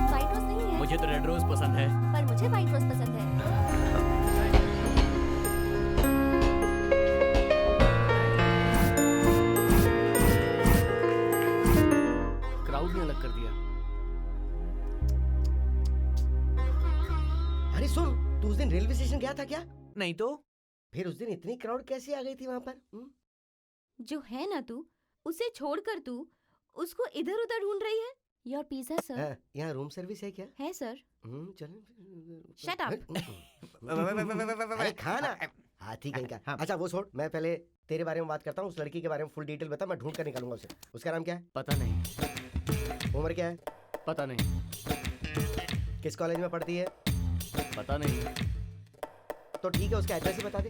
व्हाइट रोज नहीं है, मुझे तो रेड रोज पसंद है। पर मुझे व्हाइट रोज पसंद है। क्राउड ने अलग कर दिया। अरे सुन, तू उस दिन रेलवे स्टेशन गया था क्या? नहीं तो फिर उस दिन इतनी क्राउड कैसे आ गई थी वहाँ पर? जो है ना तू, उसे छोड़कर तू उसको इधर उधर ढूंढ रही है। Your pizza sir. हाँ, यहाँ रूम सर्विस है क्या? है सर। चलो। Shut up. अरे खाना हाथी कहीं का। अच्छा वो छोड़, मैं पहले तेरे बारे में बात करता हूँ। उस लड़की के बारे में फुल डिटेल बता, मैं ढूंढ कर निकालूंगा उसे। उसका नाम क्या है? पता नहीं। उम्र क्या है? पता नहीं। किस कॉलेज में पढ़ती है? पता नहीं। तो ठीक है, उसका एड्रेस ही बता दे।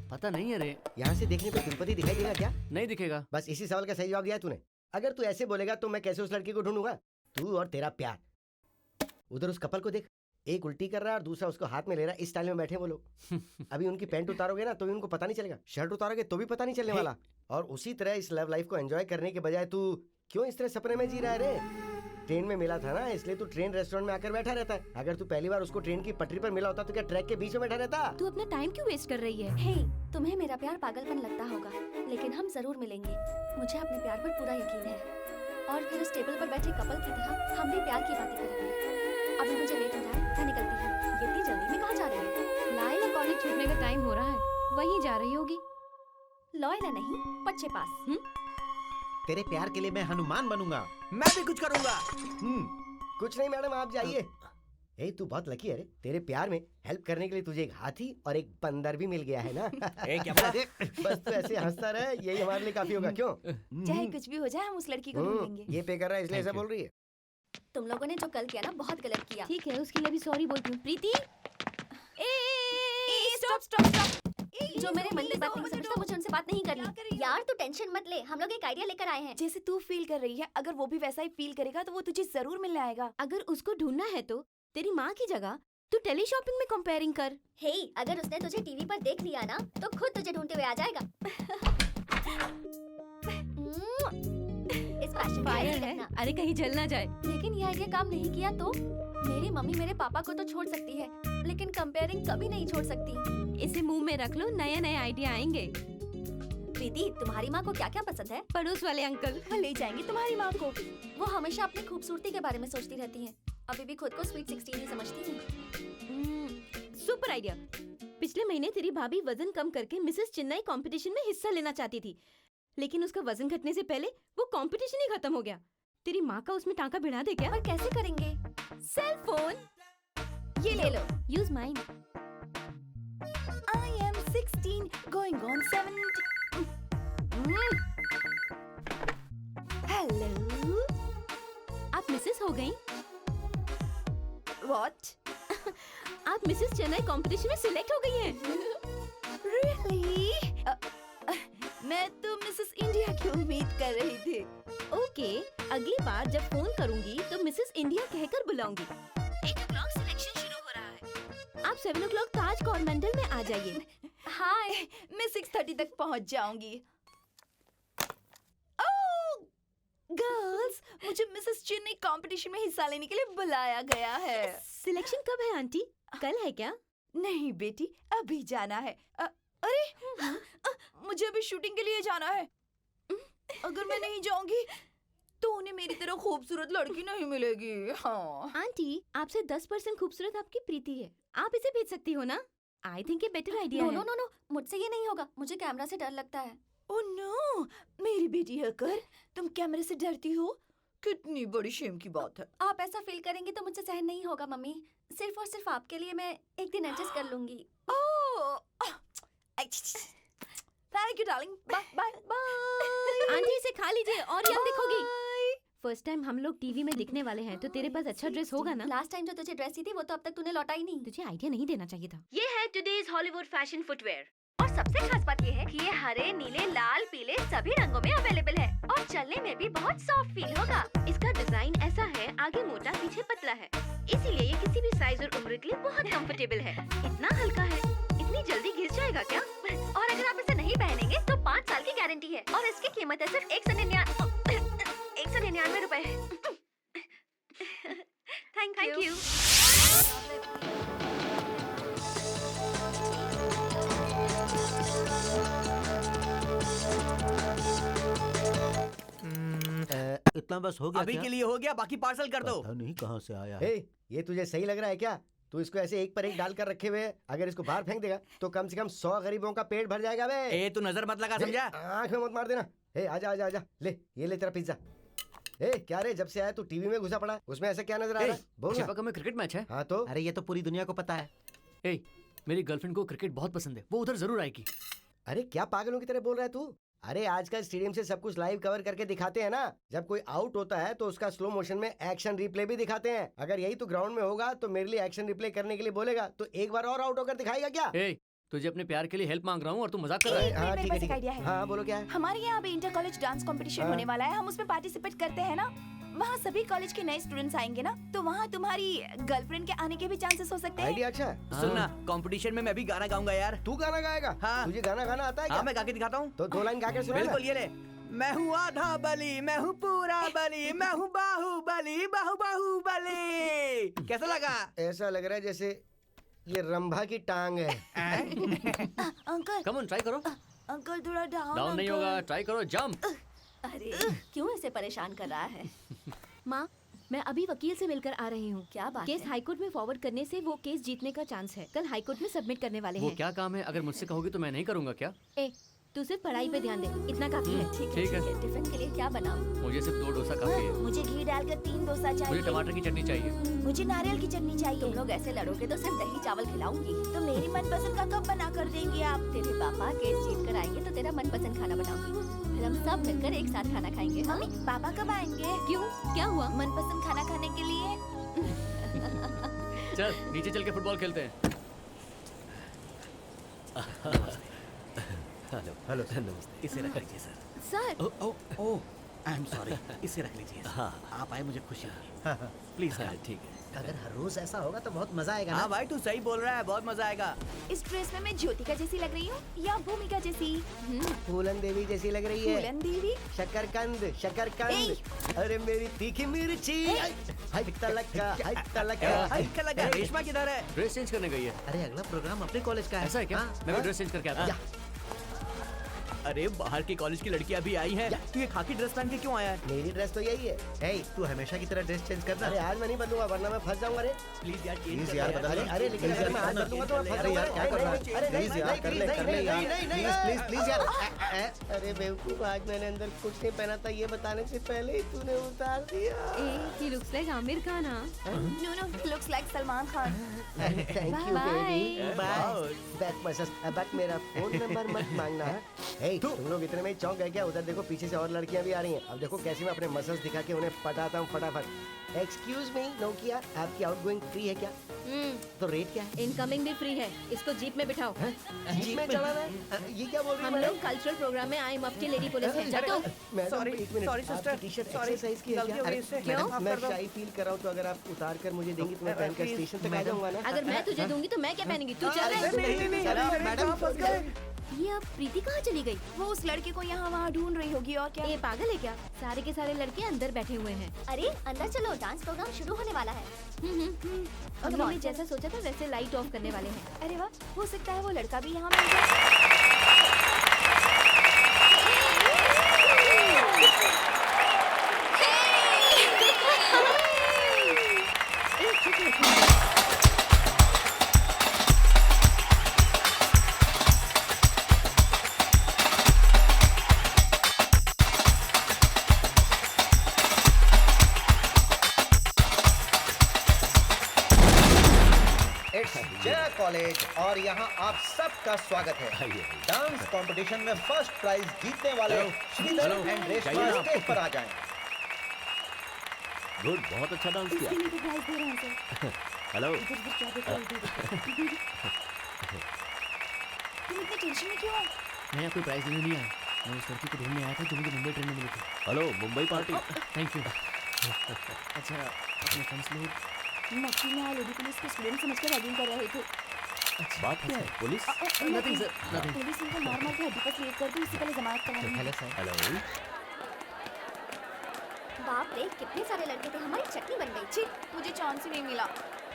पता नहीं। अरे यहाँ से देखने पे तिरुपति दिखाई देगा क्या? नहीं दिखेगा। बस इसी सवाल का सही जवाब दिया है तूने। अगर तू ऐसे बोलेगा तो मैं कैसे उस लड़की को ढूंढूंगा? तू और तेरा प्यार। उधर उस कपल को देख, एक उल्टी कर रहा है और दूसरा उसको हाथ में ले रहा है। इस स्टाइल में बैठे वो लोग। अभी उनकी पैंट उतारोगे ना तो भी उनको पता नहीं चलेगा, शर्ट उतारोगे तो भी पता नहीं चलने वाला। और उसी तरह इस लव लाइफ को एंजॉय करने के बजाय तू क्यों इस तरह सपने में जी रहा है रे? ट्रेन में मिला था ना, इसलिए तू ट्रेन रेस्टोरेंट में आकर बैठा रहता है। अगर तू पहली बार उसको ट्रेन की पटरी पर मिला होता तो क्या ट्रैक के बीच में बैठा रहता? तू अपना टाइम क्यों वेस्ट कर रही है? हे, तुम्हें मेरा प्यार पागलपन लगता होगा, लेकिन हम जरूर मिलेंगे। मुझे अपने प्यार पर पूरा यकीन है। और फिर उस टेबल पर बैठे कपल की तरह हम भी प्यार की बातें करेंगे। अभी मुझे लेट हो रहा है, मैं निकलती हूँ। इतनी जल्दी में कहाँ जा रही है? लाइला कॉलेज छूटने का टाइम हो रहा है, वहीं जा रही होगी। लॉयला नहीं, पच्चे पास। तेरे प्यार के लिए मैं हनुमान बनूंगा। मैं भी कुछ करूंगा। कुछ नहीं मैडम, आप जाइए। ए तू बहुत लकी है रे, तेरे प्यार में हेल्प करने के लिए तुझे एक हाथी और एक बंदर भी मिल गया है ना। ए क्या बोला? बस तू ऐसे हंसता रहे, यही हमारे लिए काफी होगा। क्यों? चाहे कुछ भी हो जाए, हम उस लड़की को ढूंढेंगे। ये पे कर रहा है इसलिए ऐसा बोल रही है। तुम लोगों ने जो कल किया ना, बहुत गलत किया। ठीक है, उसके लिए भी सॉरी बोलती हूँ। प्रीति, स्टॉप स्टॉप स्टॉप। जो मेरे मन की बात नहीं समझता, मुझे उनसे बात नहीं करनी। यार तू टेंशन मत ले, हम लोग एक आइडिया लेकर आए हैं। जैसे तू फील कर रही है, अगर वो भी वैसा ही फील करेगा तो वो तुझे जरूर मिलने आएगा। अगर उसको ढूंढना है तो तेरी माँ की जगह तू टेली शॉपिंग में कंपेयरिंग कर। हे, अगर उसने तुझे टीवी पर देख लिया ना तो खुद तुझे ढूंढते हुए आ जाएगा। इस फैशन का फायर आइडिया है, रखना। अरे कहीं जल ना जाए। लेकिन ये आइडिया काम नहीं किया तो? मेरी मम्मी मेरे पापा को तो छोड़ सकती है, लेकिन कंपेयरिंग कभी नहीं छोड़ सकती। इसे मुंह में रख लो, नए नए आइडिया आएंगे। प्रीति, तुम्हारी माँ को क्या क्या पसंद है? पड़ोस वाले अंकल वो ले जाएंगे तुम्हारी माँ को। वो हमेशा अपनी खूबसूरती के बारे में सोचती रहती हैं। अभी भी खुद को स्वीट 16 ही समझती हैं। Super idea. पिछले महीने तेरी भाभी वजन कम करके मिसेस चेन्नई कंपटीशन में हिस्सा लेना चाहती थी, लेकिन उसका वजन घटने से पहले वो कंपटीशन ही खत्म हो गया। तेरी माँ का उसमें टांका भिड़ा दे क्या? पर कैसे करेंगे? सेल फोन, ये ले लो। Use mine. I am 16 going on 17। Hello, आप मिसेस हो गई? व्हाट? आप मिसेस चेन्नई कंपटीशन में सिलेक्ट हो गई हैं। रियली? मैं तो मिसेस इंडिया की उम्मीद कर रही थी। ओके, अगली बार जब फोन करूंगी तो मिसेस इंडिया कहकर बुलाऊंगी। 8 o'clock सिलेक्शन शुरू हो रहा है। आप 7 o'clock ताज कॉर्नमेंटल में आ जाइए। हाय, मैं 6:30 तक पहुंच जाऊंगी। ओह, गर्ल्स, मुझे मिसेस चेन्नई कंपटीशन में हिस्सा लेने के लिए बुलाया गया है। सिलेक्शन कब है आंटी? कल है क्या? नहीं बेटी, अभी जाना है। अरे मुझे अभी शूटिंग के लिए जाना है। अगर मैं नहीं जाऊंगी तो उन्हें मेरी तरह खूबसूरत लड़की नहीं मिलेगी। हाँ आंटी, आपसे 10% खूबसूरत आपकी प्रीति है, आप इसे भेज सकती हो ना। आई थिंक ये बेटर आइडिया नो है। नो नो नो, मुझसे ये नहीं होगा, मुझे कैमरा से डर लगता है। ओह नो, मेरी बेटी हकर, तुम कैमरे से डरती हो? कितनी बड़ी शेम की बात है। आप ऐसा फील करेंगी तो मुझसे सहन नहीं होगा मम्मी। सिर्फ और सिर्फ आपके लिए मैं एक दिन एडजस्ट कर लूंगी। Thank you darling, bye bye bye. Aunty इसे खा लीजिए और यम दिखोगी। फर्स्ट टाइम हम लोग टीवी में दिखने वाले हैं, तो तेरे पास अच्छा ड्रेस होगा ना। लास्ट टाइम जो तुझे ड्रेस दी थी वो तो अब तक तूने लौटाई नहीं। तुझे आइडिया नहीं देना चाहिए था। ये है टुडेज हॉलीवुड फैशन फुटवेयर। और सबसे खास बात ये है कि ये हरे, नीले, लाल, पीले सभी रंगों में अवेलेबल है और चलने में भी बहुत सॉफ्ट फील होगा। इसका डिजाइन ऐसा है, आगे मोटा पीछे पतला है, इसीलिए ये किसी भी साइज और उम्र के लिए बहुत कंफर्टेबल है। इतना हल्का है, इतनी जल्दी घिस जाएगा क्या? और अगर आप इसे नहीं पहनेंगे तो 5 साल की गारंटी है और इसकी कीमत है सिर्फ 199 रुपए। Thank you. इतना बस हो गया अभी क्या? के लिए हो गया, बाकी पार्सल कर दो। पता नहीं कहाँ से आया है। हे, ये तुझे सही लग रहा है क्या? तू इसको ऐसे एक पर एक डाल कर रखे हुए है। अगर इसको बाहर फेंक देगा तो कम से कम 100 गरीबों का पेट भर जाएगा बे। ए तू नजर मत लगा, समझा? आंख में मत मार देना। हे आजा आजा आजा, ले ये ले तेरा पिज्जा। ए क्या रे, जब से आया तू टीवी में घुसा पड़ा, उसमें ऐसा क्या नजर आ रहा है? बोल ना। चिपका में क्रिकेट मैच है। हाँ तो अरे ये तो पूरी दुनिया को पता है। ए, मेरी गर्लफ्रेंड को क्रिकेट बहुत पसंद है, वो उधर जरूर आएगी। अरे क्या पागलों की तरह बोल रहा है तू? अरे आजकल स्टेडियम से सब कुछ लाइव कवर करके दिखाते हैं ना। जब कोई आउट होता है तो उसका स्लो मोशन में एक्शन रिप्ले भी दिखाते हैं। अगर यही तो ग्राउंड में होगा तो मेरे लिए एक्शन रिप्ले करने के लिए बोलेगा तो एक बार और आउट होकर दिखाएगा क्या? ए, तुझे अपने प्यार के लिए हेल्प मांग रहा हूँ और तू मजाक कर रहा है। हाँ मेरे ठीक पास है ठीक एक आइडिया है। है। हाँ बोलो क्या है? हमारे यहाँ अभी इंटर कॉलेज डांस कंपटीशन हाँ। होने वाला है, हम उसमें पार्टिसिपेट करते हैं ना। वहाँ सभी कॉलेज के नए स्टूडेंट्स आएंगे ना, तो वहाँ तुम्हारी गर्लफ्रेंड के आने के भी चांसेस हो सकते हैं। आइडिया अच्छा है। सुनना, कंपटीशन में मैं भी गाना गाऊंगा यार। तू गाना गाएगा? हाँ। तुझे गाना गाना आता है हाँ क्या? मैं गा के दिखाता हूँ। तो 2 लाइन गा के सुना ना। बिल्कुल, ये ले। मैं हूँ आधा बली, मैं हूँ पूरा बली, मैं हूँ बाहुबली, बाहुबली। कैसा लगा? ऐसा लग रहा है जैसे ये रंभा की टांग है। अंकल कम ऑन, ट्राई करो। अंकल थोड़ा डाउन नहीं होगा, ट्राई करो, जंप। अरे क्यों इसे परेशान कर रहा है? माँ, मैं अभी वकील से मिलकर आ रही हूँ। क्या बात केस है? हाईकोर्ट में फॉरवर्ड करने से वो केस जीतने का चांस है। कल हाईकोर्ट में सबमिट करने वाले वो हैं। क्या काम है? अगर मुझसे कहोगी तो मैं नहीं करूँगा क्या? ए, तू सिर्फ पढ़ाई पे ध्यान दे, इतना काफी है। ठीक है। टिफिन के लिए क्या बनाऊं? मुझे सिर्फ 2 डोसा काफी है। मुझे घी डालकर 3 डोसा मुझे चाहिए। टमाटर की चटनी चाहिए। मुझे नारियल की चटनी चाहिए। तुम लोग ऐसे लड़ोगे तो सिर्फ दही चावल खिलाऊंगी। तो मेरी मनपसंद का कब बना कर देंगे आप? तेरे पापा केस जीत कर आएंगे तो तेरा मनपसंद खाना बनाऊंगी। फिर हम सब मिलकर एक साथ खाना खाएंगे। हाँ? मम्मी पापा कब आएंगे? क्यों, क्या हुआ? मनपसंद खाना खाने के लिए। चल नीचे चल के फुटबॉल खेलते हैं। हेलो हेलो सर, नमस्ते। इसे रख लीजिए sir. Sir, oh I am sorry. इसे रख लीजिए। हाँ आप आए, मुझे खुशी हुई। प्लीज ठीक है। अगर हर रोज ऐसा होगा तो बहुत मजा आएगा हाँ ना। भाई तू सही बोल रहा है, बहुत मजा आएगा। इस ड्रेस में मैं ज्योतिका जैसी लग रही हूँ या भूमिका जैसी? फूलन देवी जैसी लग रही है। फूलन देवी? शकरकंद शकरकंद। अरे मेरी तीखी मिर्ची। हाय तलका हाय तलका। क्या लगा? रेशमा किधर है? ड्रेस चेंज करने गई है। अरे अगला प्रोग्राम अपने कॉलेज का है। ऐसा है क्या? हाँ। मैं भी ड्रेस चेंज करके आता हूँ। अरे बाहर के कॉलेज की लड़कियां भी आई हैं। तू ये खाकी ड्रेस पहन के क्यों आया है? मेरी ड्रेस तो यही है। हे, तू हमेशा की तरह ड्रेस चेंज करना। अरे आज मैं नहीं बदलूंगा वरना मैं फंस जाऊंगा। रे प्लीज यार प्लीज यार बदल अरे ले। अरे लेकिन अगर मैं आज बदलूंगा तो मैं फंस अरे यार जाऊंगा। क्या कर रहा नहीं, है? नहीं, प्लीज यार नहीं, कर ले नहीं, कर ले यार। नहीं, नहीं, प्लीज प्लीज प्लीज यार। अरे बेवकूफ, आज मैंने अंदर कुछ नहीं पहना था, ये बताने से पहले ही तूने उतार दिया। he looks like Aamir Khan. No, looks like Salman Khan. Thank you baby. Bye. Back मसस बैक मेरा फोन नंबर मत मांगना है। हे तुम लोग इतने में ही चौंक गए क्या? उधर देखो पीछे से और लड़कियां भी आ रही हैं। अब देखो कैसे मैं अपने मसल्स दिखा के उन्हें पटाता हूँ फटाफट। एक्सक्यूज मी नोकिया, आपकी आउटगोइंग फ्री है क्या? तो रेट क्या है? इनकमिंग भी फ्री है। इसको जीप में बिठाओ। जीप में चलाना है? ये क्या बोल रही हम है? लोग कल्चरल प्रोग्राम में आई मफ्टी लेडी पुलिस है। जा तो। मैडम एक मिनट, sorry, sister, आपकी टी-शर्ट sorry, एक्सरसाइज की है गलती क्या? हो गई इससे। क्यों? माफ मैं कर दो। शाई फील कर रहा हूँ तो अगर आप उतार कर मुझे देंगी तो मैं पहनकर Please, स्टेशन तक आ जाऊंगा ना। अगर मैं तुझे दूंगी तो मैं क्या पहनूंगी? तू चल अरे, रहा है? नहीं, मैडम फंस गए। ये अब प्रीति कहाँ चली गई? वो उस लड़के को यहाँ वहाँ ढूंढ रही होगी और क्या। ये पागल है क्या? सारे के सारे लड़के अंदर बैठे हुए हैं। अरे अंदर चलो, डांस प्रोग्राम शुरू होने वाला है। हम लोग ने जैसा सोचा था वैसे लाइट ऑफ करने वाले हैं। अरे वाह, हो सकता है वो लड़का भी यहाँ मिल जाए। जय कॉलेज और यहाँ आप सबका स्वागत है। डांस कंपटीशन में फर्स्ट प्राइज जीतने वाले श्रीधर एंड रेशमा स्टेज पर आ जाएं। गुड, बहुत अच्छा डांस किया। इसके लिए तो प्राइज दे रहे हैं सर। हेलो। तुम इतने टेंशन में क्यों हो? मैं यहाँ कोई प्राइज लेने नहीं आया, मैं उस लड़की को ढूंढने आया था जो मुझे मुंबई ट्रेन में मिली थी। Hello, Mumbai party. Thank you. अच्छा, अपने फ्रेंड्स लोग? एक्चुअली में लेडी पुलिस के स्टूडेंट समझकर रैगिंग कर रहे थे। बात क्या है? Police? Nothing sir, nothing. Police इनको मार मार के हड्डी पर क्रिएट कर दी, इससे पहले जमानत करानी है। Hello sir. हेलो। बाप रे, कितने सारे लड़के थे, हमारी चटनी बन गई। छी, मुझे चांस ही नहीं मिला।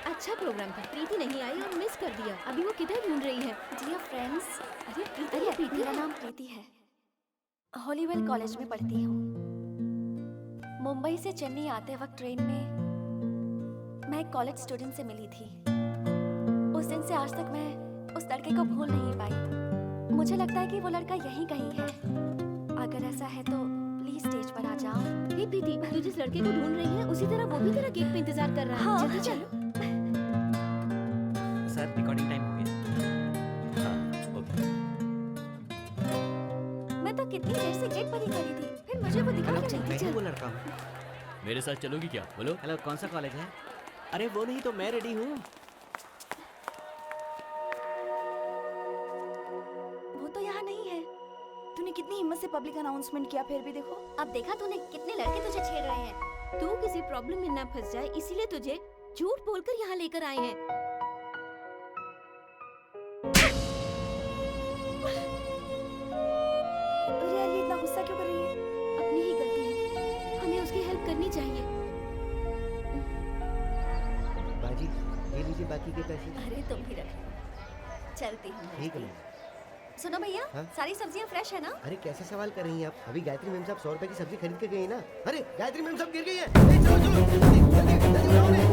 अच्छा प्रोग्राम था, प्रीति नहीं आई और मिस कर दिया। अभी वो किधर ढूंढ रही है? डियर फ्रेंड्स, अरे प्रीति, मेरा नाम प्रीति है। हॉलीवेल कॉलेज में पढ़ती हूँ। मुंबई से चेन्नई आते वक्त ट्रेन में मैं एक कॉलेज स्टूडेंट से मिली थी। उस दिन से आज तक मैं उस लड़के को भूल नहीं पाई। मुझे लगता है कि वो लड़का यहीं कहीं है। अगर ऐसा है तो प्लीज स्टेज पर आ जाओ। हे प्रीति, तू जिस लड़के को ढूंढ रही है उसी तरह वो भी तेरा गेट पे इंतजार कर रहा है। हाँ, जल्दी चलो। सर, रिकॉर्डिंग टाइम हो गया। हाँ, ओके। मैं तो कितनी देर से गेट पर ही खड़ी थी, फिर मुझे वो दिखा क्या नहीं। मैं वो लड़का हूँ। मेरे साथ चलोगी क्या? बोलो। हेलो, कौन सा कॉलेज है? अरे वो नहीं तो मैं रेडी हूँ। वो तो यहाँ नहीं है। तूने कितनी हिम्मत से पब्लिक अनाउंसमेंट किया, फिर भी देखो। अब देखा तूने, कितने लड़के तुझे छेड़ रहे हैं। तू किसी प्रॉब्लम में ना फंस जाए इसीलिए तुझे झूठ बोलकर यहाँ लेकर आए हैं। अरे यार, ये इतना गुस्सा क्यों कर रही है? अपनी ही गलती है, हमें उसकी हेल्प करनी चाहिए। बाजी, ये लीजिए बाकी के पैसे। अरे तुम भी रखो, चलती हूँ। ठीक है। सुनो भैया, हाँ? सारी सब्जियाँ फ्रेश है ना? अरे कैसे सवाल कर रही हैं आप? अभी गायत्री मैम साहब 100 रुपए की सब्जी खरीद के गई ना। अरे गायत्री मैम साहब गिर गई है। ए, चलो चलो जल्दी जल्दी जल्दी उठाओ उन्हें।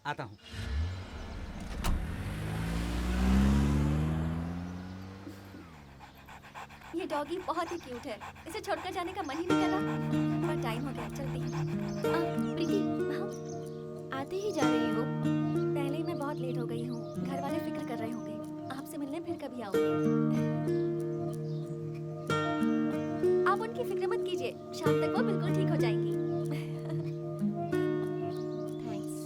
आता हूँ। ये डॉगी बहुत ही क्यूट है, इसे छोड़कर जाने का मन ही नहीं कर रहा। पर टाइम हो गया, चलती हूँ। प्रीति, आते ही जा रही हो? पहले ही मैं बहुत लेट हो गई हूँ। घर वाले फिक्र कर रहे होंगे। आपसे मिलने फिर कभी आऊंगी। आप उनकी फिक्र मत कीजिए, शाम तक वो बिल्कुल ठीक हो जाएंगी। थैंक्स।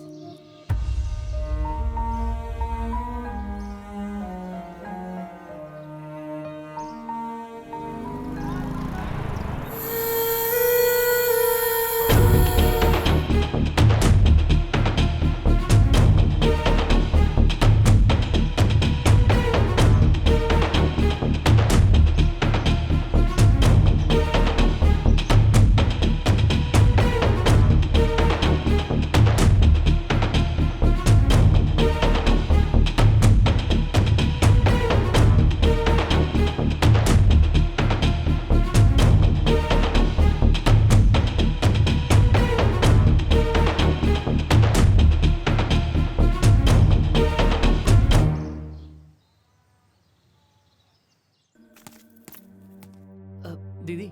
दीदी,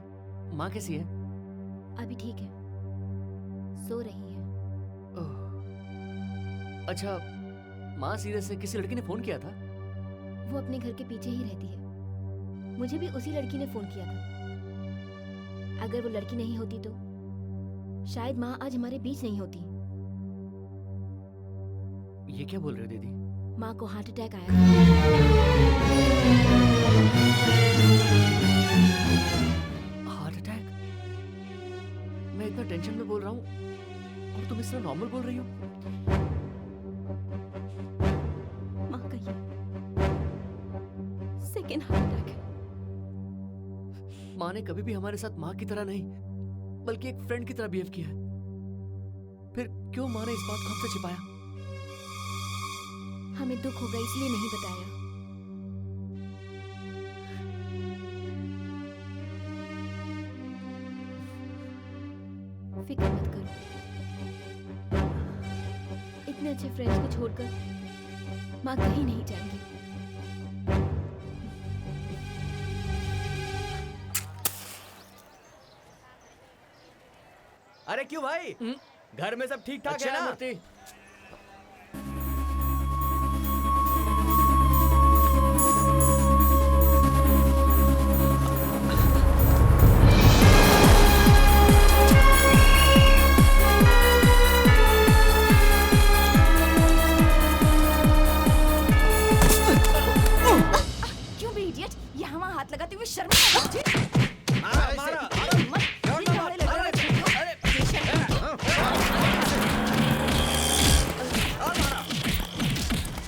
माँ कैसी है? अभी ठीक है, सो रही है। ओह, अच्छा, माँ सीरियस है? किसी लड़की ने फोन किया था? वो अपने घर के पीछे ही रहती है। मुझे भी उसी लड़की ने फोन किया था। अगर वो लड़की नहीं होती तो शायद माँ आज हमारे बीच नहीं होती। ये क्या बोल रहे हो दीदी? माँ को हार्ट अटैक आया था। Heart attack? मैं इतना टेंशन में बोल रहा हूँ, सेकेंड हार्ट अटैक है। माँ ने कभी भी हमारे साथ माँ की तरह नहीं बल्कि एक फ्रेंड की तरह बिहेव किया है। फिर क्यों माँ ने इस बात को हमसे छिपाया? हमें दुख होगा इसलिए नहीं बताया। फिक्र मत करो, इतने अच्छे फ्रेंड्स को छोड़कर माँ कहीं नहीं जाएंगी। अरे क्यों भाई, घर में सब ठीक ठाक है ना? मूर्ति। क्यों बे इडियट, यहाँ वहाँ हाथ लगाते हुए शर्म नहीं आता तुझे?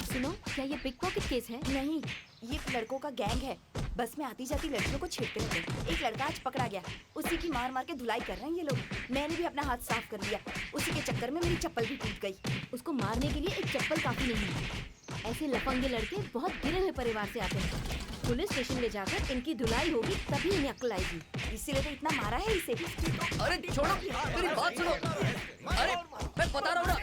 सुनो, क्या ये पिक पॉकेट केस है? नहीं, ये लड़कों का गैंग है। बस में आती जाती लड़कियों को छेड़ते रहते हैं। एक लड़का आज पकड़ा गया, उसी की मार मार के धुलाई कर रहे हैं ये लोग। मैंने भी अपना हाथ साफ कर लिया, उसी के चक्कर में मेरी चप्पल भी टूट गई। उसको मारने के लिए एक चप्पल काफी नहीं है। ऐसे लफंगे लड़के बहुत गिरे हुए परिवार से आते हैं। पुलिस स्टेशन ले जाकर इनकी धुलाई होगी तभी इन्हें अक्ल आएगी। इसीलिए तो इतना मारा है इसे। अरे छोड़ो, मेरी बात सुनो। अरे मैं बता रहा हूँ ना।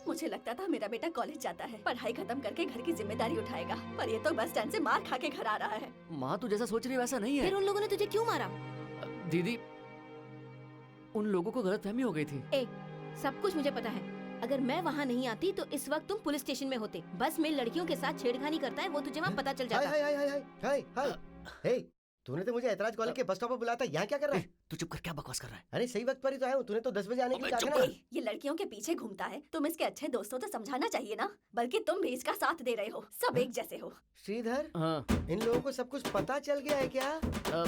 मुझे लगता था मेरा बेटा कॉलेज जाता है, पढ़ाई खत्म करके घर की जिम्मेदारी उठाएगा, पर ये तो बस स्टैंड से मार खा के घर आ रहा है। माँ तू जैसा सोच रही है वैसा नहीं है। फिर उन लोगों ने तुझे क्यों मारा? दीदी, उन लोगों को गलतफहमी हो गई थी। सब कुछ मुझे पता है। अगर मैं वहाँ नहीं आती तो इस वक्त तुम पुलिस स्टेशन में होते। बस में लड़कियों के साथ छेड़खानी करता है वो तुझे वहाँ पता चल जाता। हाय हाय हाय हाय हाय हाय। हे, तूने तो मुझे ऐतराज कॉलेज के बस स्टॉप पर बुलाया था, यहाँ क्या कर रहा है? तू चुप कर, क्या बकवास कर रहा है? अरे सही वक्त पर ही तो आया हूँ, तूने तो 10 बजे आने के लिए कहा था ना। ये लड़कियों के पीछे घूमता है, तुम इसके अच्छे दोस्तों तो समझाना चाहिए ना, बल्कि तुम भी इसका साथ दे रहे हो। सब एक जैसे हो। श्रीधर, हाँ। इन लोगों को सब कुछ पता चल गया है क्या?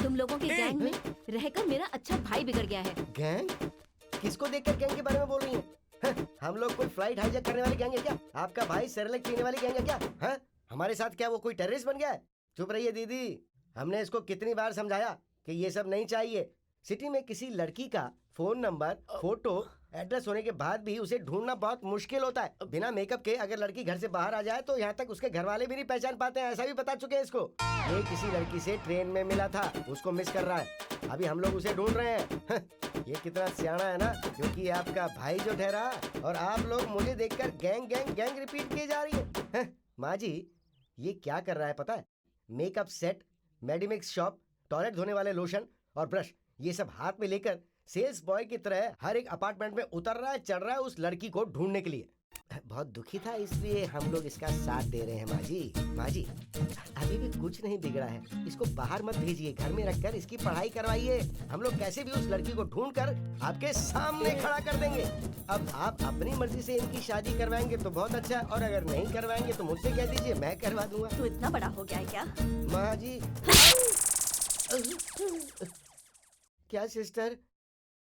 तुम लोगों के गैंग में रहकर मेरा अच्छा भाई बिगड़ गया है। गैंग? किसको देखकर गैंग के बारे में बोल रही है? हम लोग कोई फ्लाइट हाईजैक करने वाली गैंग है क्या? आपका भाई सेरेलैक पीने वाली गैंग है क्या? हाँ? हमारे साथ क्या वो कोई टेररिस्ट बन गया है? चुप रहिए दीदी, हमने इसको कितनी बार समझाया कि ये सब नहीं चाहिए। सिटी में किसी लड़की का फोन नंबर, फोटो, एड्रेस होने के बाद भी उसे ढूंढना बहुत मुश्किल होता है। बिना मेकअप के अगर लड़की घर से बाहर आ जाए तो यहाँ तक उसके घर वाले भी नहीं पहचान पाते हैं, ऐसा भी बता चुके हैं इसको। ये किसी लड़की से ट्रेन में मिला था, उसको मिस कर रहा है। अभी हम लोग उसे ढूंढ रहे हैं। ये कितना सियाना है ना, क्योंकि आपका भाई जो ठहरा और आप लोग मुझे देखकर गैंग गैंग गैंग रिपीट किए जा रही है। माँ जी, ये क्या कर रहा है पता है? Makeup set, Medimix shop, toilet धोने वाले लोशन और ब्रश, ये सब हाथ में लेकर सेल्स बॉय की तरह हर एक अपार्टमेंट में उतर रहा है, चढ़ रहा है उस लड़की को ढूंढने के लिए। बहुत दुखी था, इसलिए हम लोग इसका साथ दे रहे हैं। माँ जी, अभी भी कुछ नहीं बिगड़ा है, इसको बाहर मत भेजिए, घर में रखकर इसकी पढ़ाई करवाइए। हम लोग कैसे भी उस लड़की को ढूंढकर आपके सामने खड़ा कर देंगे। अब आप अपनी मर्जी से इनकी शादी करवाएंगे तो बहुत अच्छा, और अगर नहीं करवाएंगे तो मुझसे कह दीजिए, मैं करवा दूंगा। तू इतना बड़ा हो गया है क्या? माँ जी। क्या सिस्टर,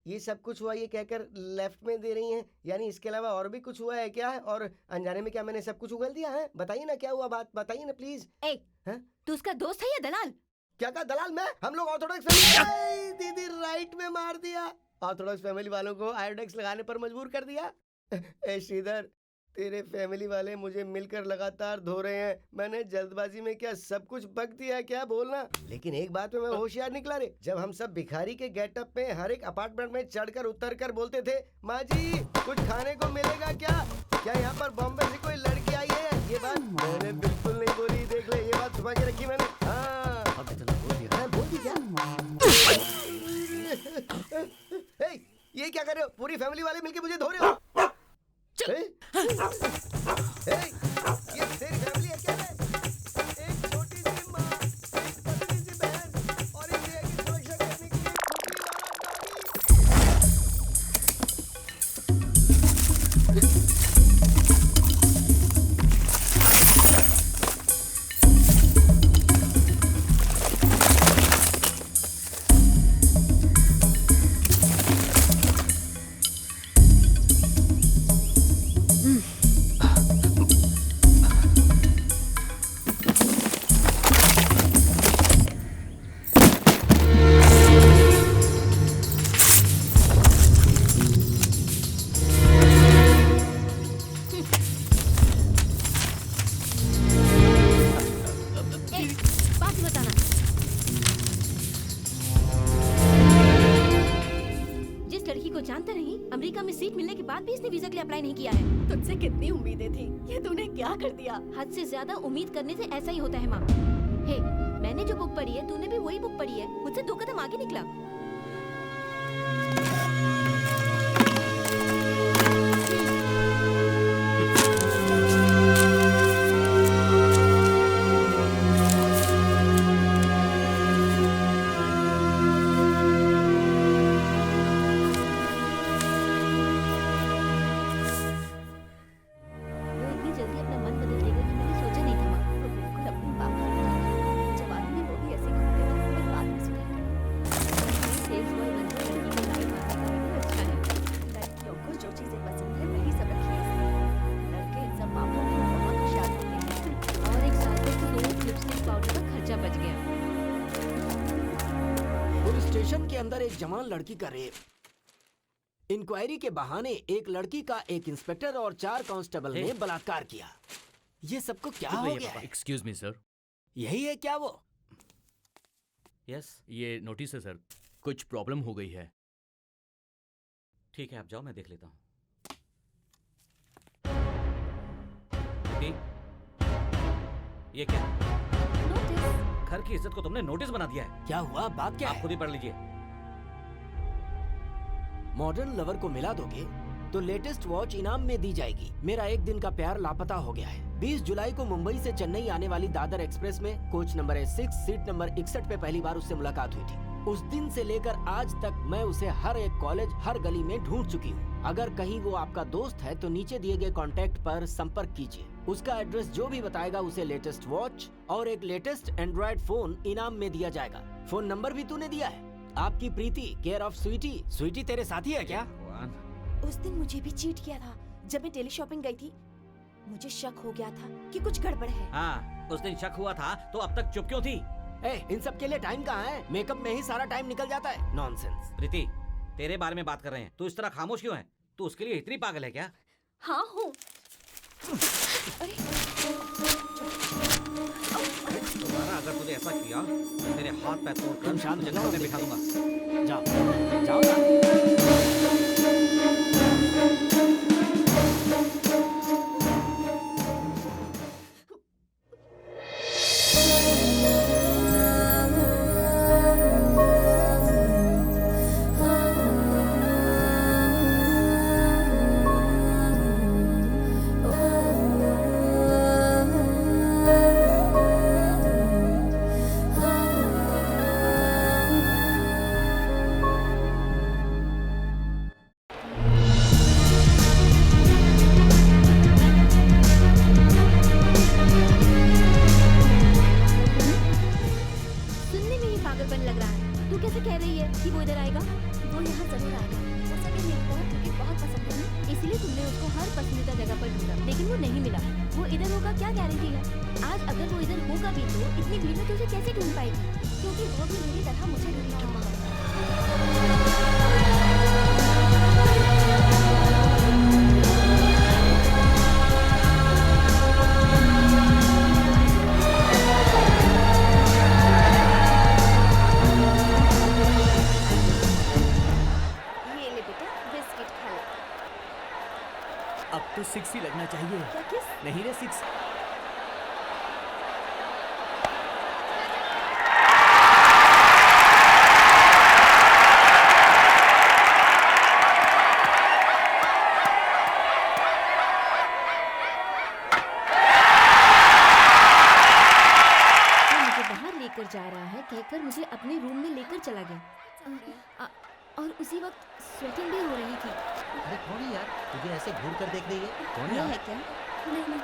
ये सब कुछ हुआ ये कहकर लेफ्ट में दे रही हैं? यानी इसके अलावा और भी कुछ हुआ है क्या? और अनजाने में क्या मैंने सब कुछ उगल दिया है? बताइए ना क्या हुआ, बात बताइए ना प्लीज। तू उसका दोस्त है या दलाल? क्या कहा दलाल? मैं? हम लोग ऑर्थोडॉक्स फैमिली। दीदी राइट में मार दिया। ऑर्थोडॉक्स फैमिली वालों को आयोडेक्स लगाने पर मजबूर कर दिया। ए श्रीधर, तेरे फैमिली वाले मुझे मिलकर लगातार धो रहे हैं। मैंने जल्दबाजी में क्या सब कुछ बक दिया है क्या? बोलना। लेकिन एक बात में मैं होशियार निकला रे। जब हम सब भिखारी के गेटअप में हर एक अपार्टमेंट में चढ़कर उतरकर बोलते थे, माँ जी कुछ खाने को मिलेगा क्या? क्या यहाँ पर बॉम्बे से कोई लड़की आई है? ये बात मैंने बिल्कुल नहीं बोली। देख ले, ये बात छुपा के रखी मैंने। हाँ बोल दी क्या? ये क्या कर रहे हो? पूरी फैमिली वाले मिलके मुझे धो रहे हो? ये तेरी फैमिली है क्या? एक छोटी सी माँ, एक पतली सी बहन और इस देह की सुरक्षा करने के लिए अमेरिका में सीट मिलने के बाद भी इसने वीजा के लिए अप्लाई नहीं किया है। तुझसे कितनी उम्मीदें थी, ये तूने क्या कर दिया? हद से ज्यादा उम्मीद करने से ऐसा ही होता है माँ। हे, मैंने जो बुक पढ़ी है तूने भी वही बुक पढ़ी है, मुझसे 2 कदम आगे निकला। जवान लड़की का रेप। इंक्वायरी के बहाने एक लड़की का एक इंस्पेक्टर और 4 कांस्टेबल ने बलात्कार किया। ये सबको क्या हो गया? एक्सक्यूज मी सर, यही है क्या वो? यस, ये नोटिस है सर, कुछ प्रॉब्लम हो गई है। ठीक है, आप जाओ, मैं देख लेता हूँ। ये क्या? नोटिस। घर की इज्जत को तुमने नोटिस बना दिया है। क्या हुआ? बात क्या है? आप खुद ही पढ़ लीजिए। मॉडर्न लवर को मिला दोगे तो लेटेस्ट वॉच इनाम में दी जाएगी। मेरा एक दिन का प्यार लापता हो गया है। 20 जुलाई को मुंबई से चेन्नई आने वाली दादर एक्सप्रेस में कोच नंबर 6 सीट नंबर 61 पे पहली बार उससे मुलाकात हुई थी। उस दिन से लेकर आज तक मैं उसे हर एक कॉलेज, हर गली में ढूंढ चुकी हूँ। अगर कहीं वो आपका दोस्त है तो नीचे दिए गए कॉन्टैक्ट पर संपर्क कीजिए। उसका एड्रेस जो भी बताएगा उसे लेटेस्ट वॉच और एक लेटेस्ट एंड्रॉइड फोन इनाम में दिया जाएगा। फोन नंबर भी तूने दिया है। आपकी प्रीति, केयर ऑफ स्वीटी। स्वीटी तेरे साथी है क्या? उस दिन मुझे भी चीट किया था जब मैं टेली शॉपिंग गई थी। मुझे शक हो गया था कि कुछ गड़बड़ है। हाँ, उस दिन शक हुआ था तो अब तक चुप क्यों थी? इन सब के लिए टाइम कहाँ है? मेकअप में ही सारा टाइम निकल जाता है। नॉनसेंस। प्रीति, तेरे बारे में बात कर रहे हैं, तू इस तरह खामोश क्यों है? तू उसके लिए इतनी पागल है क्या? हाँ हूँ। दोबारा अगर तूने ऐसा किया तो तेरे हाथ पैर तोड़कर शांत जगह में बिठा दूंगा। जाओ, जाओ। अब तो 6 ही लगना चाहिए। क्या किस? नहीं रे 6। लेकर जा रहा है कहकर मुझे अपने रूम में लेकर चला गया और उसी वक्त स्वेटिंग भी हो रही थी। अरे कौन है यार? तुझे ऐसे घूर कर देख रही है? कौन है क्या? नहीं।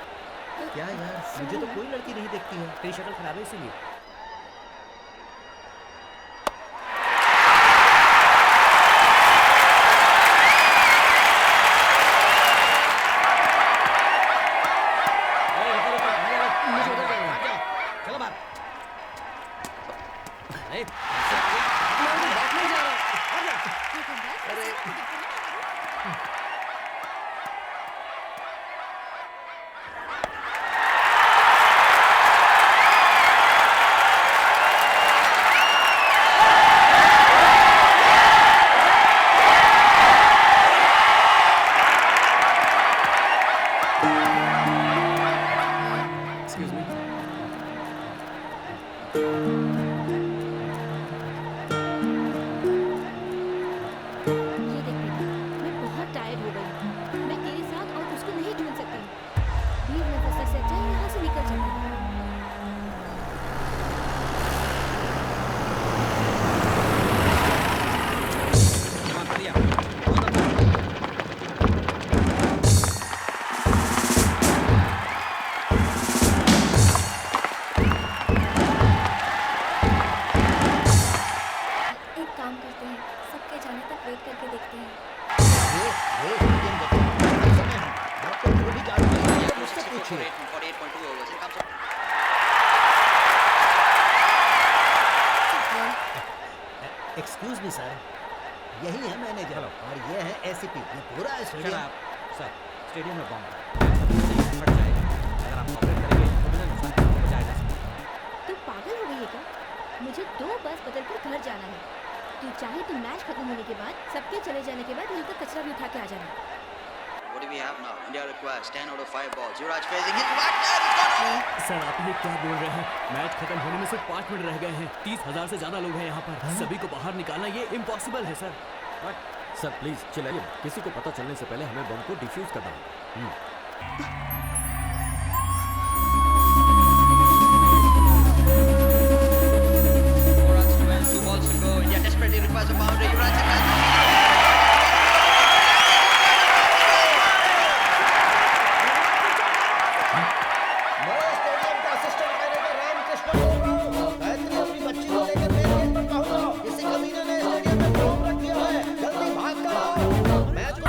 क्या यार? मुझे तो कोई लड़की नहीं दिखती है। तेरी शक्ल खराब है इसीलिए। वेट करके देखते हैं। आपको जो भी जानकारी चाहिए मुझसे पूछिए। एक्सक्यूज मी सर, यही है मैनेजर और ये है एसीपी। ये पूरा स्टेडियम। सर, स्टेडियम में बॉम्ब फट जाएगा। अगर आप ऑपरेट करेंगे तो बिना नुकसान के बचाया जा सकता है। तू पागल हो गई है क्या? मुझे 2 बस बदलकर घर जाना है। तू चाहे तो मैच खत्म होने के बाद, सबके चले जाने के बाद यहाँ तक कचरा भी उठा के आ जाना। What do we have now? India requires 10 out of 5 balls. Yuvraj facing his back net. It's gone out. Sir आप ये क्या बोल रहे हैं? मैच खत्म होने में सिर्फ 5 मिनट रह गए हैं। 30,000 से ज्यादा लोग हैं यहाँ पर। सभी को बाहर निकालना ये इम्पॉसिबल है सर। सर प्लीज चिल्लाइए, किसी को पता चलने से पहले हमें बम को डिफ्यूज करना होगा। India desperately requires a boundary. Yuvraj stadium का असिस्टेंट मैनेजर रामकृष्ण बोल रहा हूँ। गायत्री अपनी बच्ची को लेकर मेन गेट पर पहुंचो। किसी कमीने ने स्टेडियम में बम रख दिया है। जल्दी भाग कर आओ। मैच को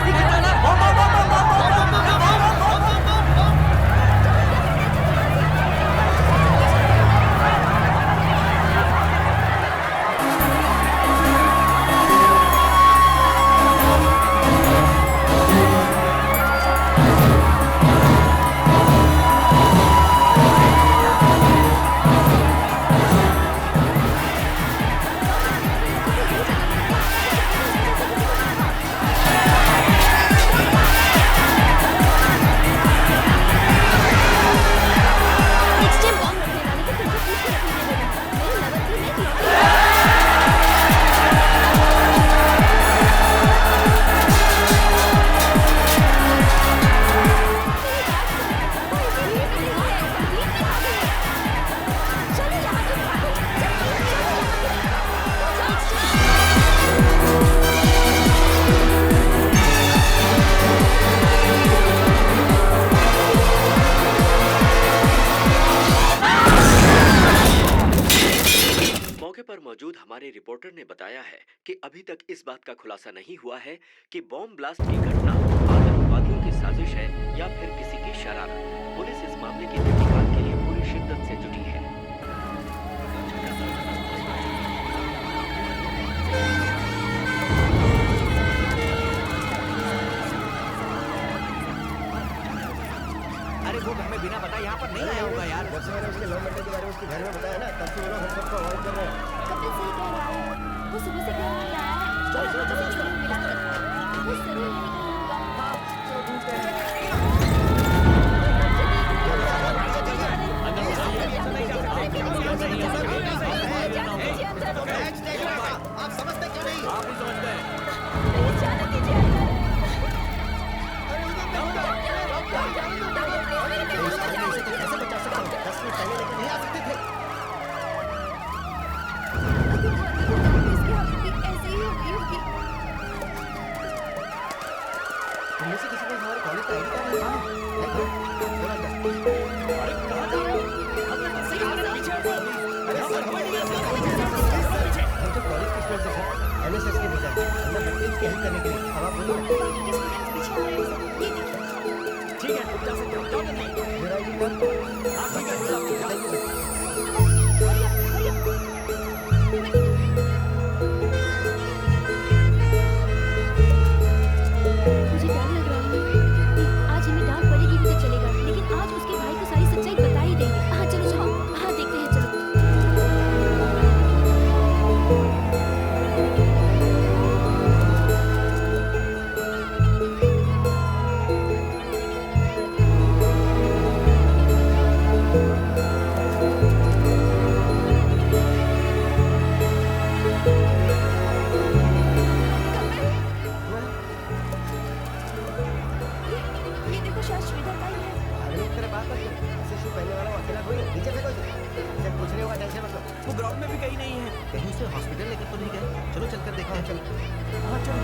हमारे रिपोर्टर ने बताया है कि अभी तक इस बात का खुलासा नहीं हुआ है कि बॉम्ब ब्लास्ट की घटना आतंकवादियों की साजिश है या फिर किसी की शरारत। पुलिस इस मामले की तहकीकात के लिए पूरी शिद्दत से जुटी है। अरे वो घर में बिना बताए यहाँ पर नहीं आया होगा यार। जब से मैंने उसके लव मैटर के बारे में उसके घर में बताया ना, तब से वो लोग हम सबको अवॉइड कर रहे हैं। कपिल सही कह रहा है, वो सुबह से घर नहीं आया है। चलो चलो चलो चलो मिला कर वो जरूर यही करूंगा। चलो ढूंढते हैं। आप समझते क्यों नहीं? आप ही समझते हैं। कैसे बचा सकते हैं? 10 मिनट पहले लेकर नहीं आ सकते थे। ऐसे ही होगी होगी। इनमें से किसी को हमारे कॉलेज का आईडी कार्ड है? अरे कहाँ जा रहे हो? हमने बस से पीछे हटो। अरे सर हम तो कॉलेज के स्टूडेंट हैं, एनएसएस के टीचर। हमने बच्चे की हेल्प करने के लिए। अब आप बोलो। ठीक है, तुम जा सकते हो। जाओ जल्दी। मेरा आईडी कार्ड। हाँ ठीक है, थैंक यू। मुझे डर लग रहा है। आज हमें डांट पड़ेगी भी तो चलेगा, लेकिन आज उसके भाई को सारी सच्चाई बता ही देंगे। हाँ चलो चलो, हाँ देखते हैं चलो। ये देखो शायद श्रीधर का ही है। भागने की तरह बात मत करो। ऐसे शू पहनने वाला वो अकेला थोड़ी है। नीचे फेंको इसे। इसे कुछ नहीं होगा, टेंशन मत लो। वो ग्राउंड में भी कहीं नहीं है। कहीं उसे हॉस्पिटल लेकर तो नहीं गए? चलो चलकर देखते हैं। चलो। हाँ चलो।